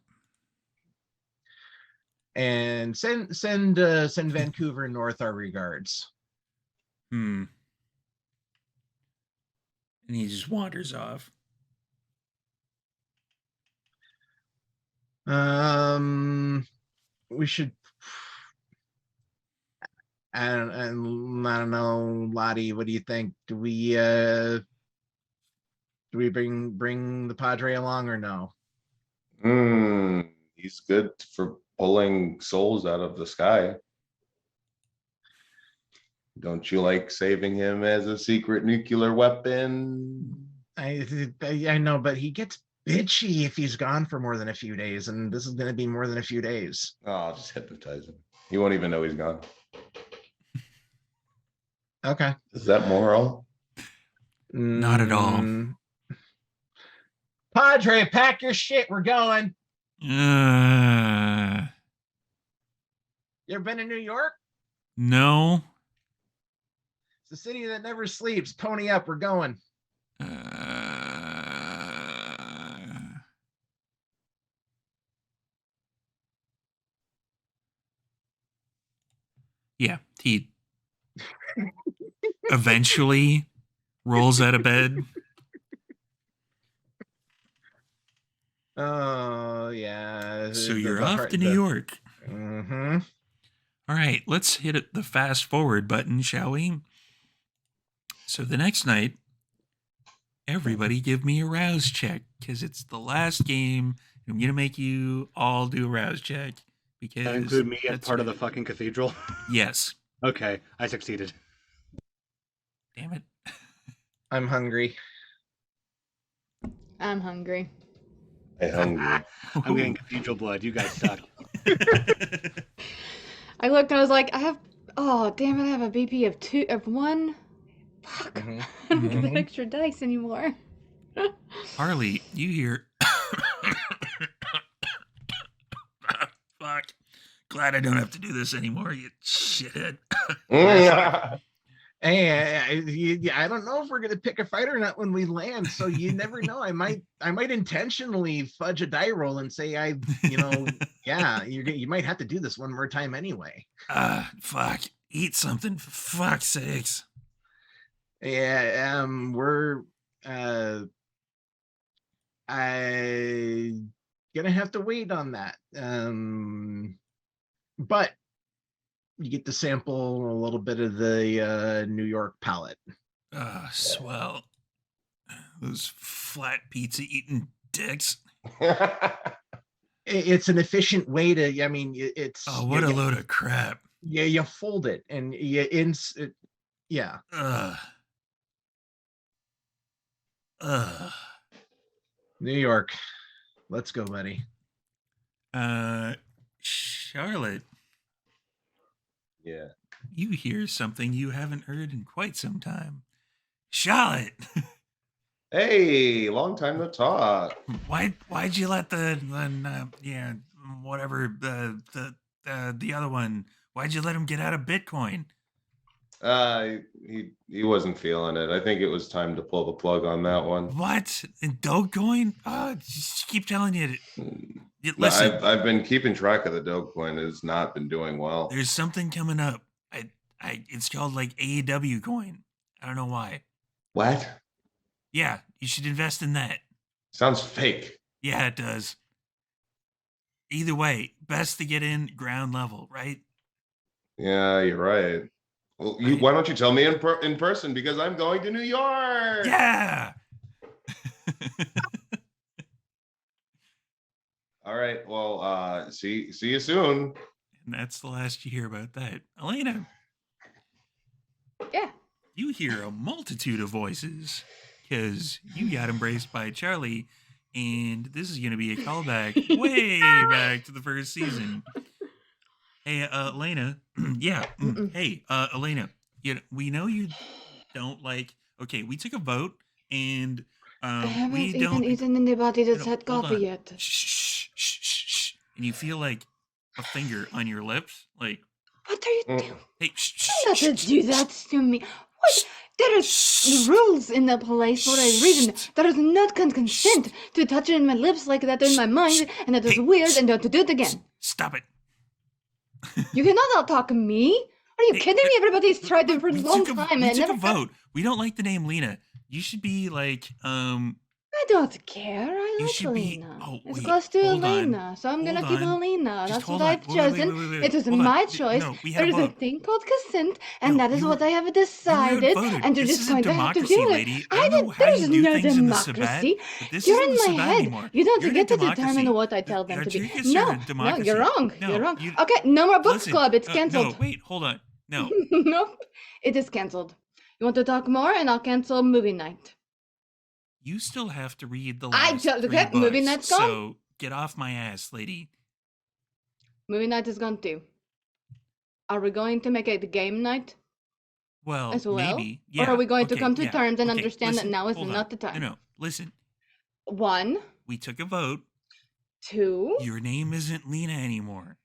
And send Vancouver North our regards. And he just wanders off. We should. I don't know, Lottie. What do you think? Do we bring the Padre along or no? He's good for pulling souls out of the sky. Don't you like saving him as a secret nuclear weapon? I know, but he gets bitchy if he's gone for more than a few days, and this is going to be more than a few days. Oh, I'll just hypnotize him. He won't even know he's gone. Okay. Is that moral? Not at all. Padre, pack your shit. We're going. You ever been to New York? No. It's the city that never sleeps. Pony up. We're going. Yeah, he eventually rolls out of bed. Oh, yeah. So you're off to New York. Mm-hmm. All right, let's hit the fast forward button, shall we? So the next night, everybody give me a rouse check because it's the last game. I'm going to make you all do a rouse check. Because that include me as part of the fucking cathedral? Yes. Okay, I succeeded. Damn it. I'm hungry. I'm hungry. I'm hungry. I'm getting cathedral blood. You guys suck. I looked and I was like, oh, damn it, I have a BP of 1. Fuck. Mhm. I don't have that extra dice anymore. Harley, you hear. Fuck. Glad I don't have to do this anymore, you shithead. Hey, I don't know if we're gonna pick a fight or not when we land, so you never know. I might intentionally fudge a die roll and say yeah, you might have to do this one more time anyway. Fuck. Eat something for fuck's sakes. Yeah, we're I gonna have to wait on that. But you get to sample a little bit of the New York palette. Swell. Those flat pizza eating dicks. It's an efficient way to. I mean, it's. Oh, what a load of crap. Yeah, you fold it and yeah. New York. Let's go, buddy. Charlotte. Yeah. You hear something you haven't heard in quite some time. Charlotte. Hey, long time no talk. Why'd you let the other one? Why'd you let him get out of Bitcoin? He wasn't feeling it. I think it was time to pull the plug on that one. What? In Dogecoin? Just keep telling you. Listen, Listen, I've been keeping track of the Dogecoin. It has not been doing well. there's something coming up. It's called like AEW coin. I don't know why. What? Yeah, you should invest in that. Sounds fake. Yeah, it does. Either way, best to get in ground level, right? Yeah, you're right. Well, why don't you tell me in person, because I'm going to New York. Yeah. All right. Well, see you soon. And that's the last you hear about that. Elena. you hear a multitude of voices because you got embraced by Charlie, and this is going to be a callback way back to the first season. Hey, Elena. Yeah. Hey, Elena. We know you don't like. Okay, we took a vote, and I we haven't even don't. eaten anybody that's had hold coffee on. yet. Shh, shh, shh, shh, shh. And you feel like a finger on your lips, like, What are you doing? hey, shh, shh, Not shh, to shh, do that to me. What? There are rules in the place for a reason. There is not consent to touch it in my lips like that in my mind, and that is Hey, weird, and don't do it again. Stop it. You cannot out-talk me. Are you Hey, kidding me? Everybody's tried it for a we long took a- time, We and it took a never got. vote. We don't like the name Lena. You should be like, I don't care. I you like should be. Elena. Oh, It's wait. close to Hold on. Elena, so I'm gonna Hold keep on. Elena. Just That's hold what on. I've chosen. Wait. It is Hold on. my choice. No, we had There a is a vote. thing called consent, and No, that is you what were- I have You were decided, outvoted. and you're This just isn't going to have to democracy, deal with lady. it. I don't know how There's you do no things in the Sabbat, democracy. but this You're isn't in the my Sabbat head. anymore. You don't You're in a get to democracy. determine what I tell them to be. Arturgus, you're No, in a no, democracy. you're wrong. No, You're wrong. you- Okay, no more books Listen, club. It's no, canceled. wait, hold on. No, Nope, it is canceled. You want to talk more, and I'll cancel movie night. you still have to read the I last told- 3 okay, books. movie night's gone. So get off my ass, lady. Movie night is gone too. Are we going to make it a game night Well, as well? maybe. Or Yeah. are we going to okay, come to yeah, terms and okay, understand listen, that now is hold on. not the time? No, listen. 1, We took a vote. 2, Your name isn't Lena anymore.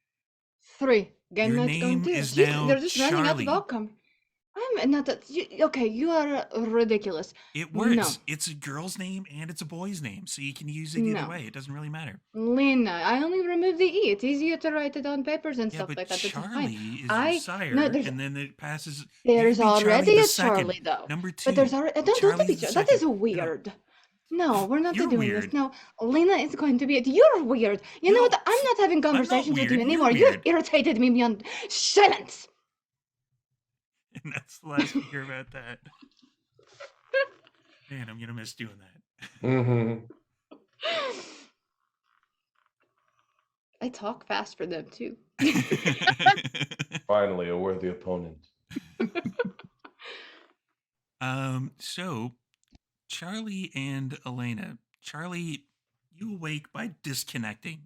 3. Game Your night's gone name too. is Jeez, now they're just running out of Charlie. outcome. I'm not that. Okay, you are ridiculous. It works. No. It's a girl's name and it's a boy's name, so you can use it either No. way. It doesn't really matter. Lena, I only removed the E. It's easier to write it on papers and Yeah, stuff but like that. That's Charlie fine. is I- your sire, no, there's- and then it passes. There's you could be already Charlie a the second. Charlie, though. Number 2. But there's already. Don't Charlie's be the That is second. weird. No, we're not You're doing weird. this. No, Lena is going to be it. You're weird. You know No, what? I'm not having not conversations with you weird, you're anymore. You've weird. irritated me beyond silence. And that's the last we hear about that. Man, I'm gonna miss doing that. Mhm. I talk fast for them too. Finally, a worthy opponent. So Charlie and Elena. Charlie, you awake by disconnecting.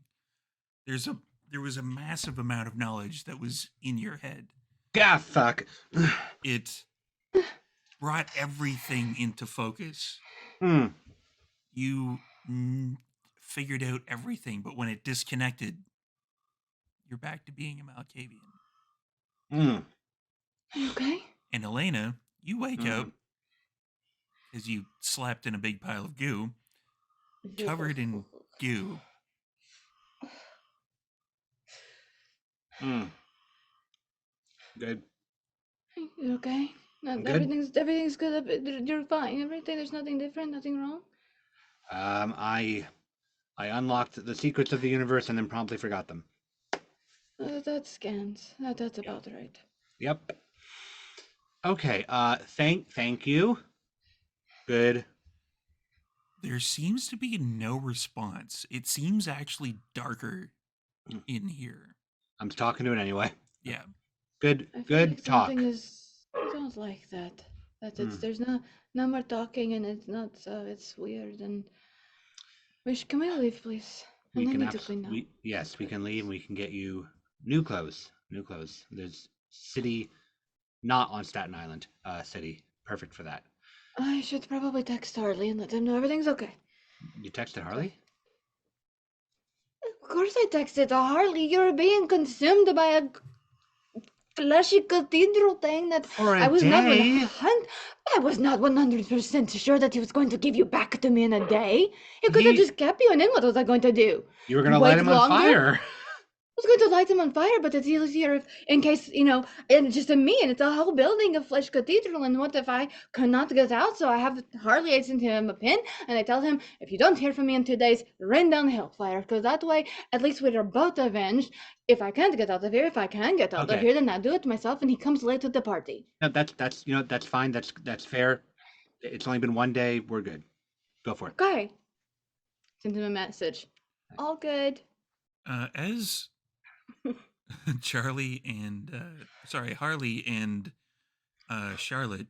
There was a massive amount of knowledge that was in your head. Ah, fuck. It brought everything into focus. Hmm. You figured out everything, but when it disconnected, you're back to being a Malkavian. Hmm. Okay. And Elena, you wake Mhm. up as you slept in a big pile of goo, covered in goo. Hmm. Good. You okay? I'm good. Everything's good. You're fine. Everything. There's nothing different. Nothing wrong. I unlocked the secrets of the universe and then promptly forgot them. That scans. That's about right. Yep. Okay. Thank you. Good. There seems to be no response. It seems actually darker in here. I'm talking to it anyway. Yeah. Good. I feel Good like talk. something is. I don't like that. That it's Hmm. there's no more talking and it's not so it's weird and. Can we leave, please? We And I can need to clean up. yes, we can leave. We can get you new clothes. New clothes. There's city, not on Staten Island. City, perfect for that. I should probably text Harley and let him know everything's okay. You texted Harley? Of course I texted Harley. You're being consumed by a fleshy cathedral thing that For a I was day? I was not 100% sure that he was going to give you back to me in a day. He could have He- just kept you, and then what was I going to do? You were gonna light Wait him on longer? fire. I was going to light him on fire, but it's easier if, in case, and it's just me, and it's a whole building of Flesh Cathedral, and what if I cannot get out? So I have Harley, I send him a pin, and I tell him, if you don't hear from me in 2 days, rain down hellfire, because that way, at least we are both avenged. If I can't get out of here, if I can get out of Okay. here, then I do it myself, and he comes late to the party. No, that's fine. That's fair. It's only been 1 day. We're good. Go for it. Okay. Send him a message. All good. As Harley and Charlotte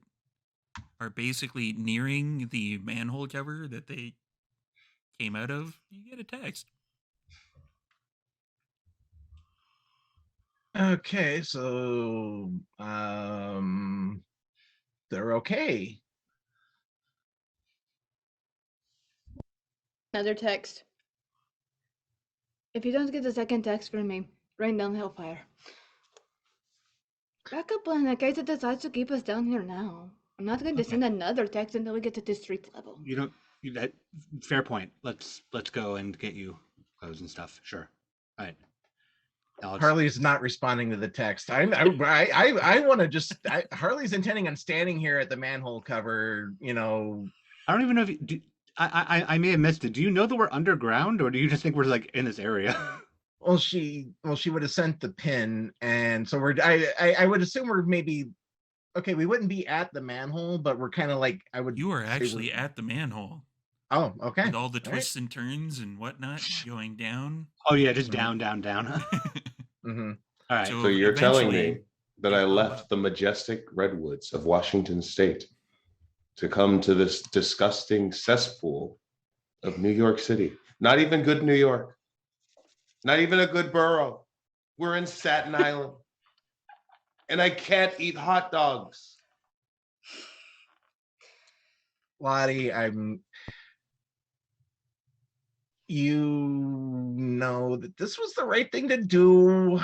are basically nearing the manhole cover that they came out of, you get a text. Okay, so they're okay. Another text. If you don't get the second text from me, rain down hellfire. Backup plan in case it decides to keep us down here now. I'm not going to send another text until we get to district level. You don't. That fair point. Let's go and get you clothes and stuff. Sure. All right. Alex. Harley's not responding to the text. I want to just. Harley's intending on standing here at the manhole cover. You know. I don't even know if you, do, I may have missed it. Do you know that we're underground, or do you just think we're like in this area? Well, she would have sent the pin, and so we're. I would assume we're maybe. Okay, we wouldn't be at the manhole, but we're kind of like I would. You are actually at the manhole. Oh, okay. With all the twists and turns and whatnot going down. Oh yeah, just down, down, down. Mm-hmm. All right. So you're telling me that I you go left up. the majestic redwoods of Washington State to come to this disgusting cesspool of New York City. Not even good New York. Not even a good borough. We're in Staten Island. And I can't eat hot dogs. Lottie, you know that this was the right thing to do.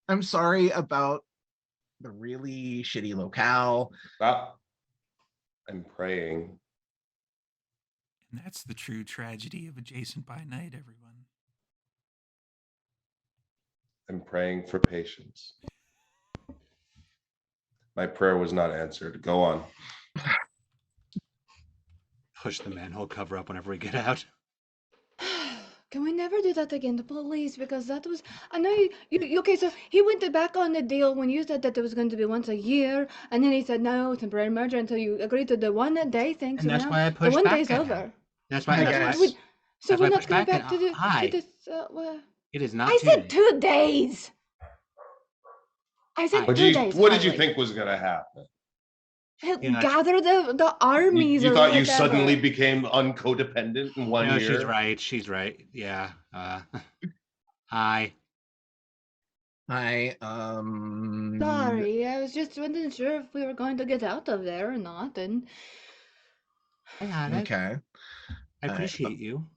I'm sorry about the really shitty locale. Well, I'm praying. And that's the true tragedy of Adjacent by Night, everyone. I'm praying for patience. My prayer was not answered. Go on. Push the manhole cover up whenever we get out. Can we never do that again, please? Because that was, I know you okay, so he went back on the deal when you said that it was going to be once a year, and then he said, no, temporary merger until you agreed to the 1 day thing, And so that's now why I the pushed 1 back day's at over. him. That's why. Hey, That's guys. why. So That's we're why I not pushed going back back and, to the, hi. to this, well, It is not. I said days. 2 days! I said Hi. 2 days, What did you Harley. think was gonna happen? Yeah, Gather the armies You or thought you whatever. suddenly became uncodependent in 1 No, year? she's right. She's right. Yeah. Hi. Hi. Sorry, I was just wasn't sure if we were going to get out of there or not, and I got it. Okay. I appreciate you.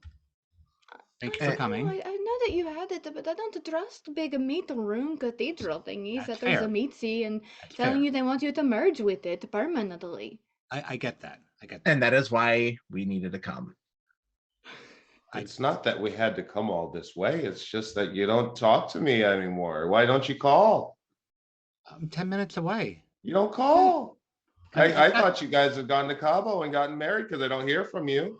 Thank you I for coming. know, I know that you had it, but I don't trust big meat room cathedral thingies That's that there's fair. a meatsy and That's telling fair. you they want you to merge with it permanently. I get that. I get that. And that is why we needed to come. It's not that we had to come all this way. It's just that you don't talk to me anymore. Why don't you call? I'm 10 minutes away. You don't call. I I've got- thought you guys had gone to Cabo and gotten married because I don't hear from you.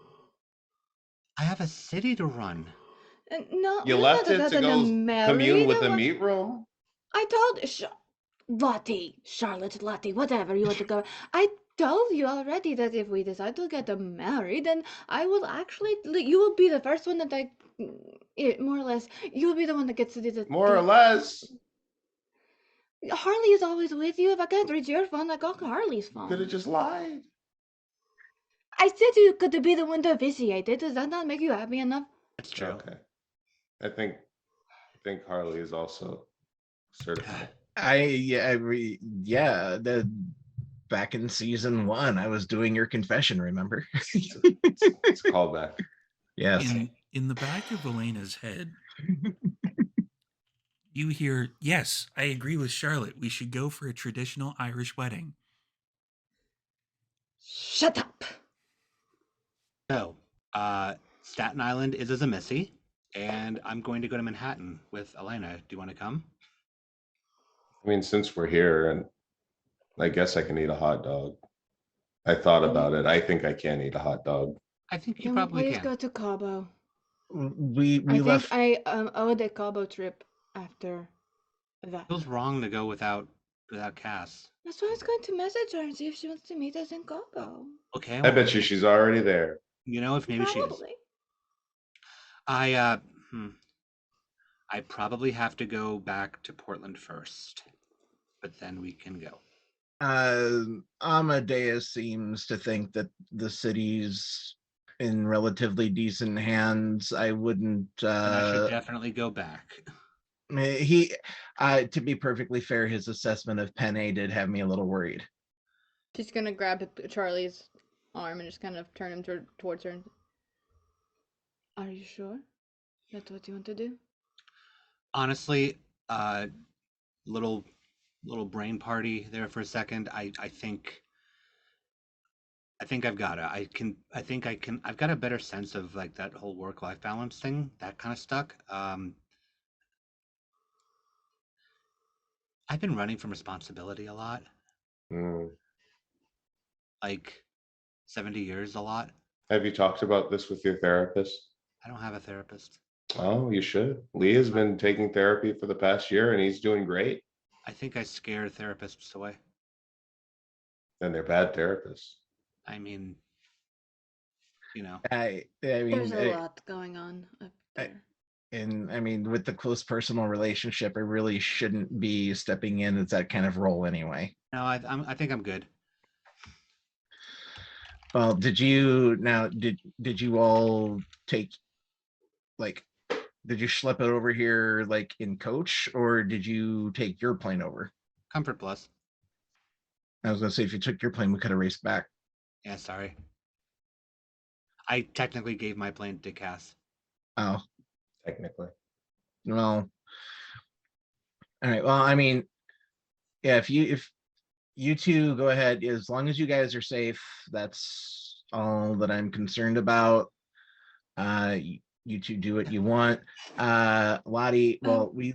I have a city to run. No, You no, left not it that to I'm go married. commune with the meat room. I told Charlotte, Lottie, whatever you want to go. I told you already that if we decide to get married, then I will actually, you will be the first one that more or less, you will be the one that gets to do the. More or less. Harley is always with you. If I can't reach your phone, I call Harley's You could have phone. just lied. I said you could be the one to officiate it. Does that not make you happy enough? That's true. Okay. I think Harley is also certified. The back in season 1, I was doing your confession, remember? It's a callback. Yes. In the back of Elena's head, you hear, yes, I agree with Charlotte. We should go for a traditional Irish wedding. Shut up. So, Staten Island is a missy, and I'm going to go to Manhattan with Elena. Do you want to come? I mean, since we're here, and I guess I can eat a hot dog. I thought about it. I think I can eat a hot dog. I think you Can we probably please can. go to Cabo? We I left. think I owe the Cabo trip after that. Feels wrong to go without Cass. That's why I was going to message her and see if she wants to meet us in Cabo. Okay. I well, bet you she's already there. You know, if maybe she is. Probably. I probably have to go back to Portland first, but then we can go. Amadeus seems to think that the city's in relatively decent hands. I wouldn't. And I should definitely go back. He, to be perfectly fair, his assessment of Penne did have me a little worried. She's gonna grab Charlie's arm and just kind of turn him towards her. Are you sure that's what you want to do? Honestly, little brain party there for a second. I think I've got it. I've got a better sense of like that whole work-life balance thing, that kind of stuck. I've been running from responsibility a lot, Mm. like 70 years a lot. Have you talked about this with your therapist? I don't have a therapist. Oh, you should. Lee has been taking therapy for the past year and he's doing great. I think I scare therapists away. And they're bad therapists. I mean, I There's mean, a lot going on up there. and I mean, with the close personal relationship, I really shouldn't be stepping in as that kind of role anyway. no, I think I'm good. Well, did you all take, like, did you schlep it over here like in coach, or did you take your plane over? Comfort Plus. I was gonna say, if you took your plane, we could have raced back. Yeah, sorry. I technically gave my plane to Cass. Oh, Technically. well, all right. Well, I mean, yeah, if you two go ahead, as long as you guys are safe, that's all that I'm concerned about. You two do what you want. Lottie, well, we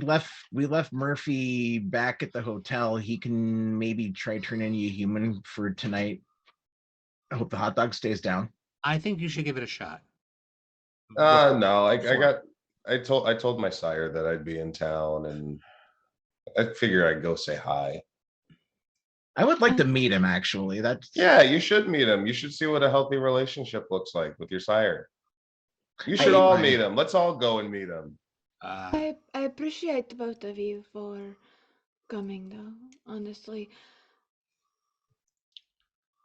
left Murphy back at the hotel. He can maybe try turning you human for tonight. I hope the hot dog stays down. I think you should give it a shot. No, Before. I told my sire that I'd be in town and I figure I'd go say hi. I would like to meet him, actually. That's Yeah, you should meet him. You should see what a healthy relationship looks like with your sire. You should all meet him. Let's all go and meet him. I appreciate both of you for coming, though. Honestly,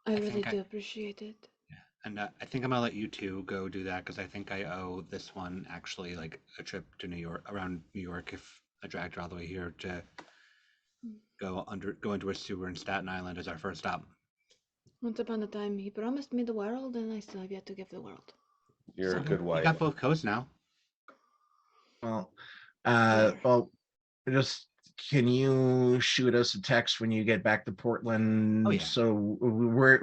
I really do appreciate it. Yeah, and I think I'm gonna let you two go do that because I think I owe this one actually like a trip to New York, around New York, if I dragged her all the way here to go into a sewer in Staten Island as our first stop. Once upon a time, he promised me the world, and I still have yet to give the world. You're a good You wife. got both coasts now. well, well, just can you shoot us a text when you get back to Portland? Oh, yeah. So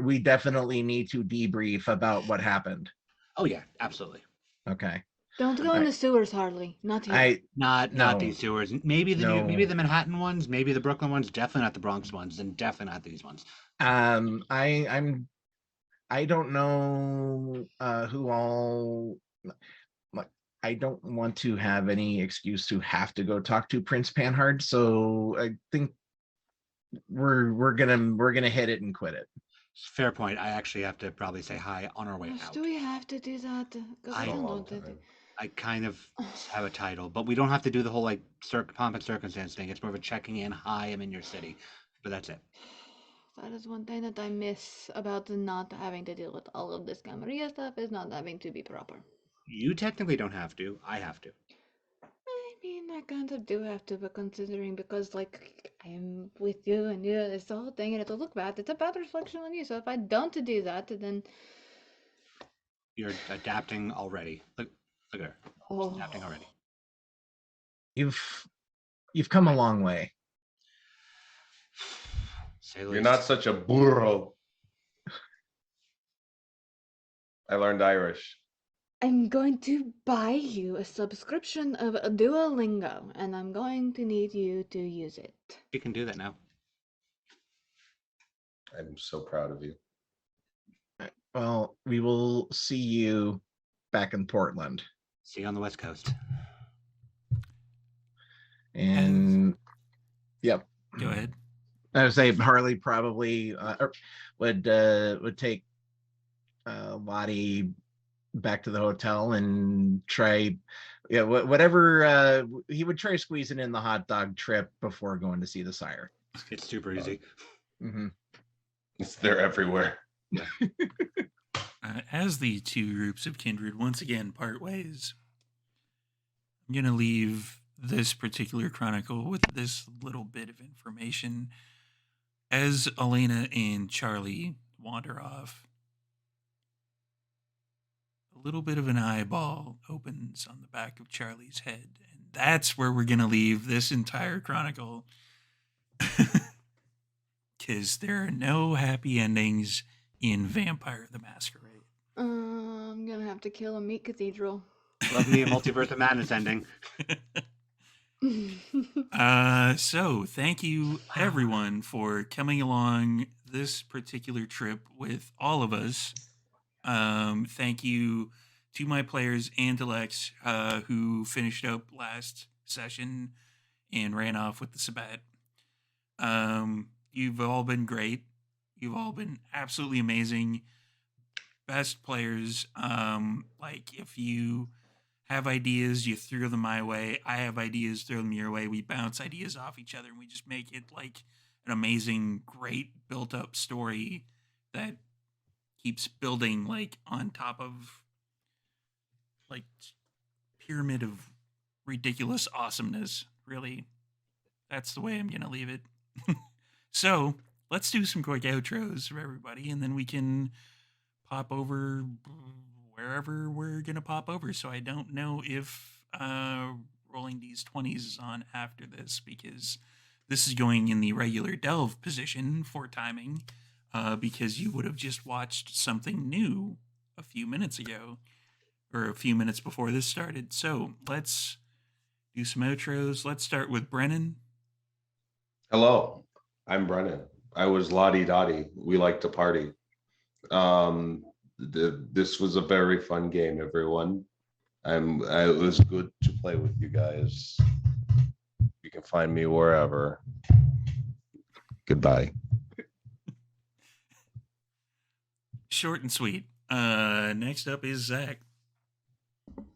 we definitely need to debrief about what happened. Oh yeah, absolutely. Okay. Don't go in the sewers, Harley. Not here. Not these sewers. Maybe maybe the Manhattan ones, maybe the Brooklyn ones, definitely not the Bronx ones, and definitely not these ones. I don't know who all. I don't want to have any excuse to have to go talk to Prince Panhard, so I think we're gonna hit it and quit it. Fair point. I actually have to probably say hi on our way out. Do we have to do that? I kind of have a title, but we don't have to do the whole like pomp and circumstance thing. It's more of a checking in. Hi, I'm in your city, but that's it. That is one thing that I miss about not having to deal with all of this Camarilla stuff, is not having to be proper. You technically don't have to. I have to. I mean, I kind of do have to, but considering, because like I'm with you and you, it's the whole thing, and it'll look bad. It's a bad reflection on you. So if I don't do that, then you're adapting already. Look at her. She's adapting already. You've come a long way. You're not such a burro. I learned Irish. I'm going to buy you a subscription of Duolingo, and I'm going to need you to use it. You can do that now. I'm so proud of you. Well, we will see you back in Portland. See you on the West Coast. And yep. Go ahead. I would say Harley probably would take Lottie back to the hotel and try, whatever he would try squeezing in the hot dog trip before going to see the sire. It's super easy. Mhm. They're everywhere. As the two groups of kindred once again part ways, I'm going to leave this particular chronicle with this little bit of information. As Elena and Charlie wander off, a little bit of an eyeball opens on the back of Charlie's head. And that's where we're going to leave this entire chronicle. Because there are no happy endings in Vampire the Masquerade. I'm gonna have to kill a meat cathedral. Love me a Multiverse of Madness ending. So thank you everyone for coming along this particular trip with all of us. Thank you to my players and to Lex, who finished up last session and ran off with the Sabat. You've all been great. You've all been absolutely amazing. Best players. Like if you have ideas, you throw them my way. I have ideas, throw them your way. We bounce ideas off each other and we just make it like an amazing, great built up story that keeps building like on top of like pyramid of ridiculous awesomeness. Really, that's the way I'm gonna leave it. So let's do some quick outros for everybody, and then we can pop over wherever we're gonna pop over. So I don't know if rolling these 20s is on after this, because this is going in the regular delve position for timing, because you would have just watched something new a few minutes ago, or a few minutes before this started. So let's do some outros. Let's start with Brennan. Hello, I'm Brennan. I was Lottie Dottie. We like to party. This was a very fun game, everyone. It was good to play with you guys. You can find me wherever. Goodbye. Short and sweet. Next up is Zach.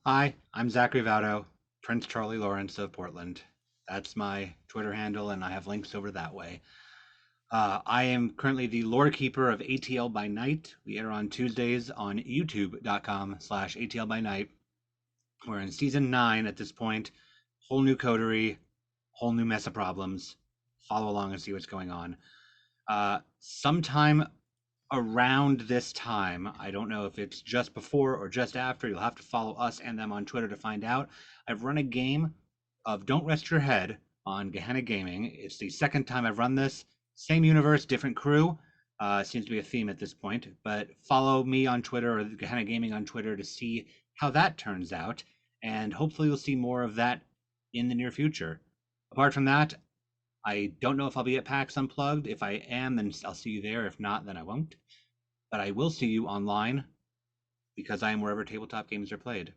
Hi, I'm Zachary Vaudo, Prince Charlie Lawrence of Portland. That's my Twitter handle, and I have links over that way. I am currently the lore keeper of ATL by Night. We air on Tuesdays on youtube.com/ATL by Night. We're in season 9 at this point. Whole new coterie, whole new mess of problems. Follow along and see what's going on. Sometime around this time, I don't know if it's just before or just after, you'll have to follow us and them on Twitter to find out. I've run a game of Don't Rest Your Head on Gehenna Gaming. It's the second time I've run this. Same universe, different crew. Seems to be a theme at this point. But follow me on Twitter or Gehenna Gaming on Twitter to see how that turns out. And hopefully you'll see more of that in the near future. Apart from that, I don't know if I'll be at PAX Unplugged. If I am, then I'll see you there. If not, then I won't. But I will see you online because I am wherever tabletop games are played.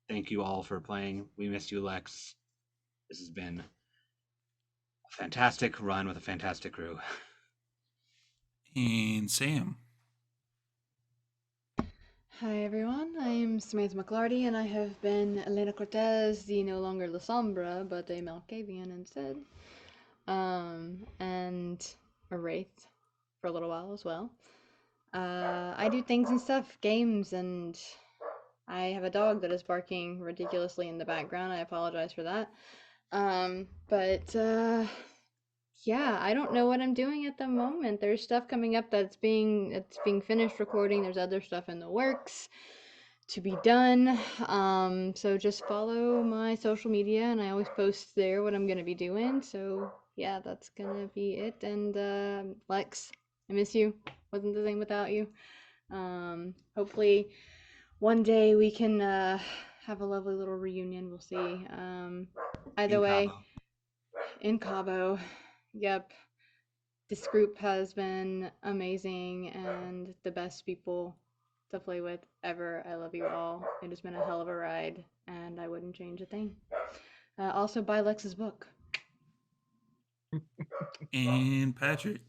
Thank you all for playing. We missed you, Lex. This has been a fantastic run with a fantastic crew. And Sam. Hi everyone, I'm Samantha McLarty, and I have been Elena Cortez, the no longer La Sombra, but a Malkavian instead. And a Wraith for a little while as well. I do things and stuff, games, and I have a dog that is barking ridiculously in the background. I apologize for that. Yeah, I don't know what I'm doing at the moment. There's stuff coming up it's being finished recording. There's other stuff in the works to be done. So just follow my social media, and I always post there what I'm gonna be doing. So yeah, that's gonna be it. And Lex, I miss you. Wasn't the same without you. Hopefully one day we can have a lovely little reunion. We'll see. Either In way, Cabo. in Cabo. Yep. This group has been amazing and the best people to play with ever. I love you all. It has been a hell of a ride, and I wouldn't change a thing. Also, buy Lex's book. And Patrick.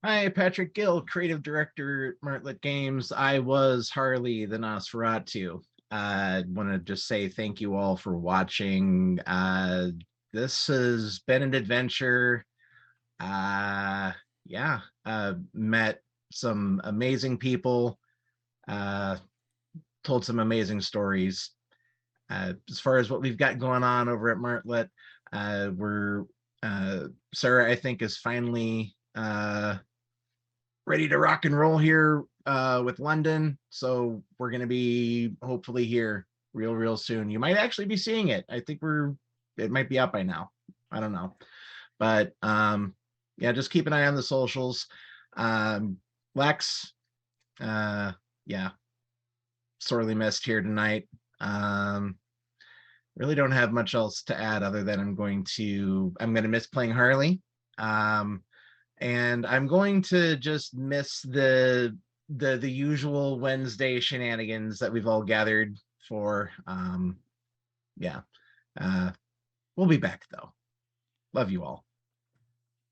Hi, Patrick Gill, creative director at Martlet Games. I was Harley the Nosferatu. I want to just say thank you all for watching. This has been an adventure. Yeah, met some amazing people, uh, told some amazing stories. As far as what we've got going on over at Martlet, we're Sarah, I think, is finally ready to rock and roll here with London. So we're going to be hopefully here real soon. You might actually be seeing it. I think it might be out by now. I don't know. But yeah, just keep an eye on the socials. Lex, yeah, sorely missed here tonight. Really don't have much else to add other than I'm going to miss playing Harley. And I'm going to just miss the usual Wednesday shenanigans that we've all gathered for. Yeah. We'll be back though. Love you all.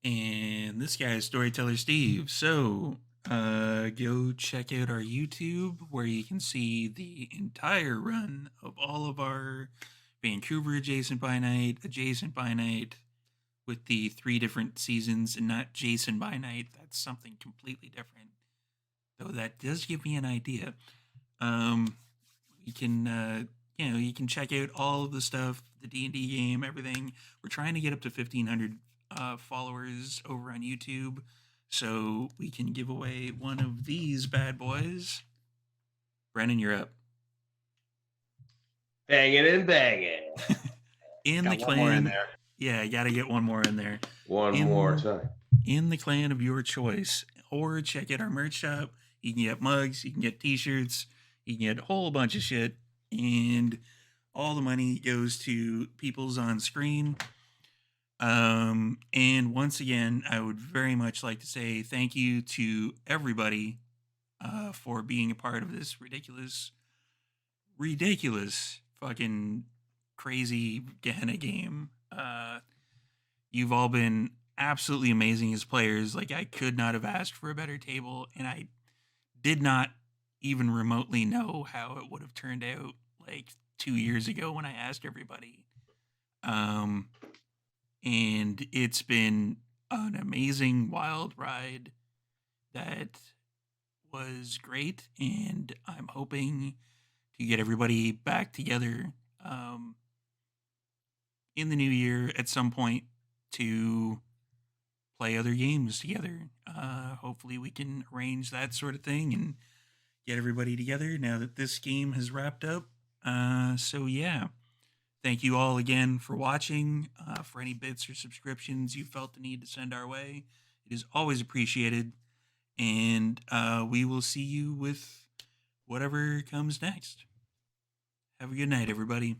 And this guy is Storyteller Steve. So go check out our YouTube where you can see the entire run of all of our Vancouver adjacent by night, with the 3 different seasons, and not Jason by night. That's something completely different. Though that does give me an idea. You can you can check out all of the stuff, the D&D game, everything. We're trying to get up to 1,500 followers over on YouTube, so we can give away one of these bad boys. Brennan, you're up. Banging and banging. In Got the one more in clan, there. yeah, you got to get one more in there. One more time. In the clan of your choice, or check out our merch shop. You can get mugs, you can get t-shirts, you can get a whole bunch of shit, and all the money goes to people's on screen. And once again, I would very much like to say thank you to everybody for being a part of this ridiculous fucking crazy Gehenna game. You've all been absolutely amazing as players. Like, I could not have asked for a better table, and I did not even remotely know how it would have turned out like 2 years ago when I asked everybody. And it's been an amazing wild ride that was great, and I'm hoping to get everybody back together in the new year at some point to play other games together. Hopefully we can arrange that sort of thing and get everybody together now that this game has wrapped up. So yeah, thank you all again for watching. For any bits or subscriptions you felt the need to send our way, it is always appreciated. And we will see you with whatever comes next. Have a good night, everybody.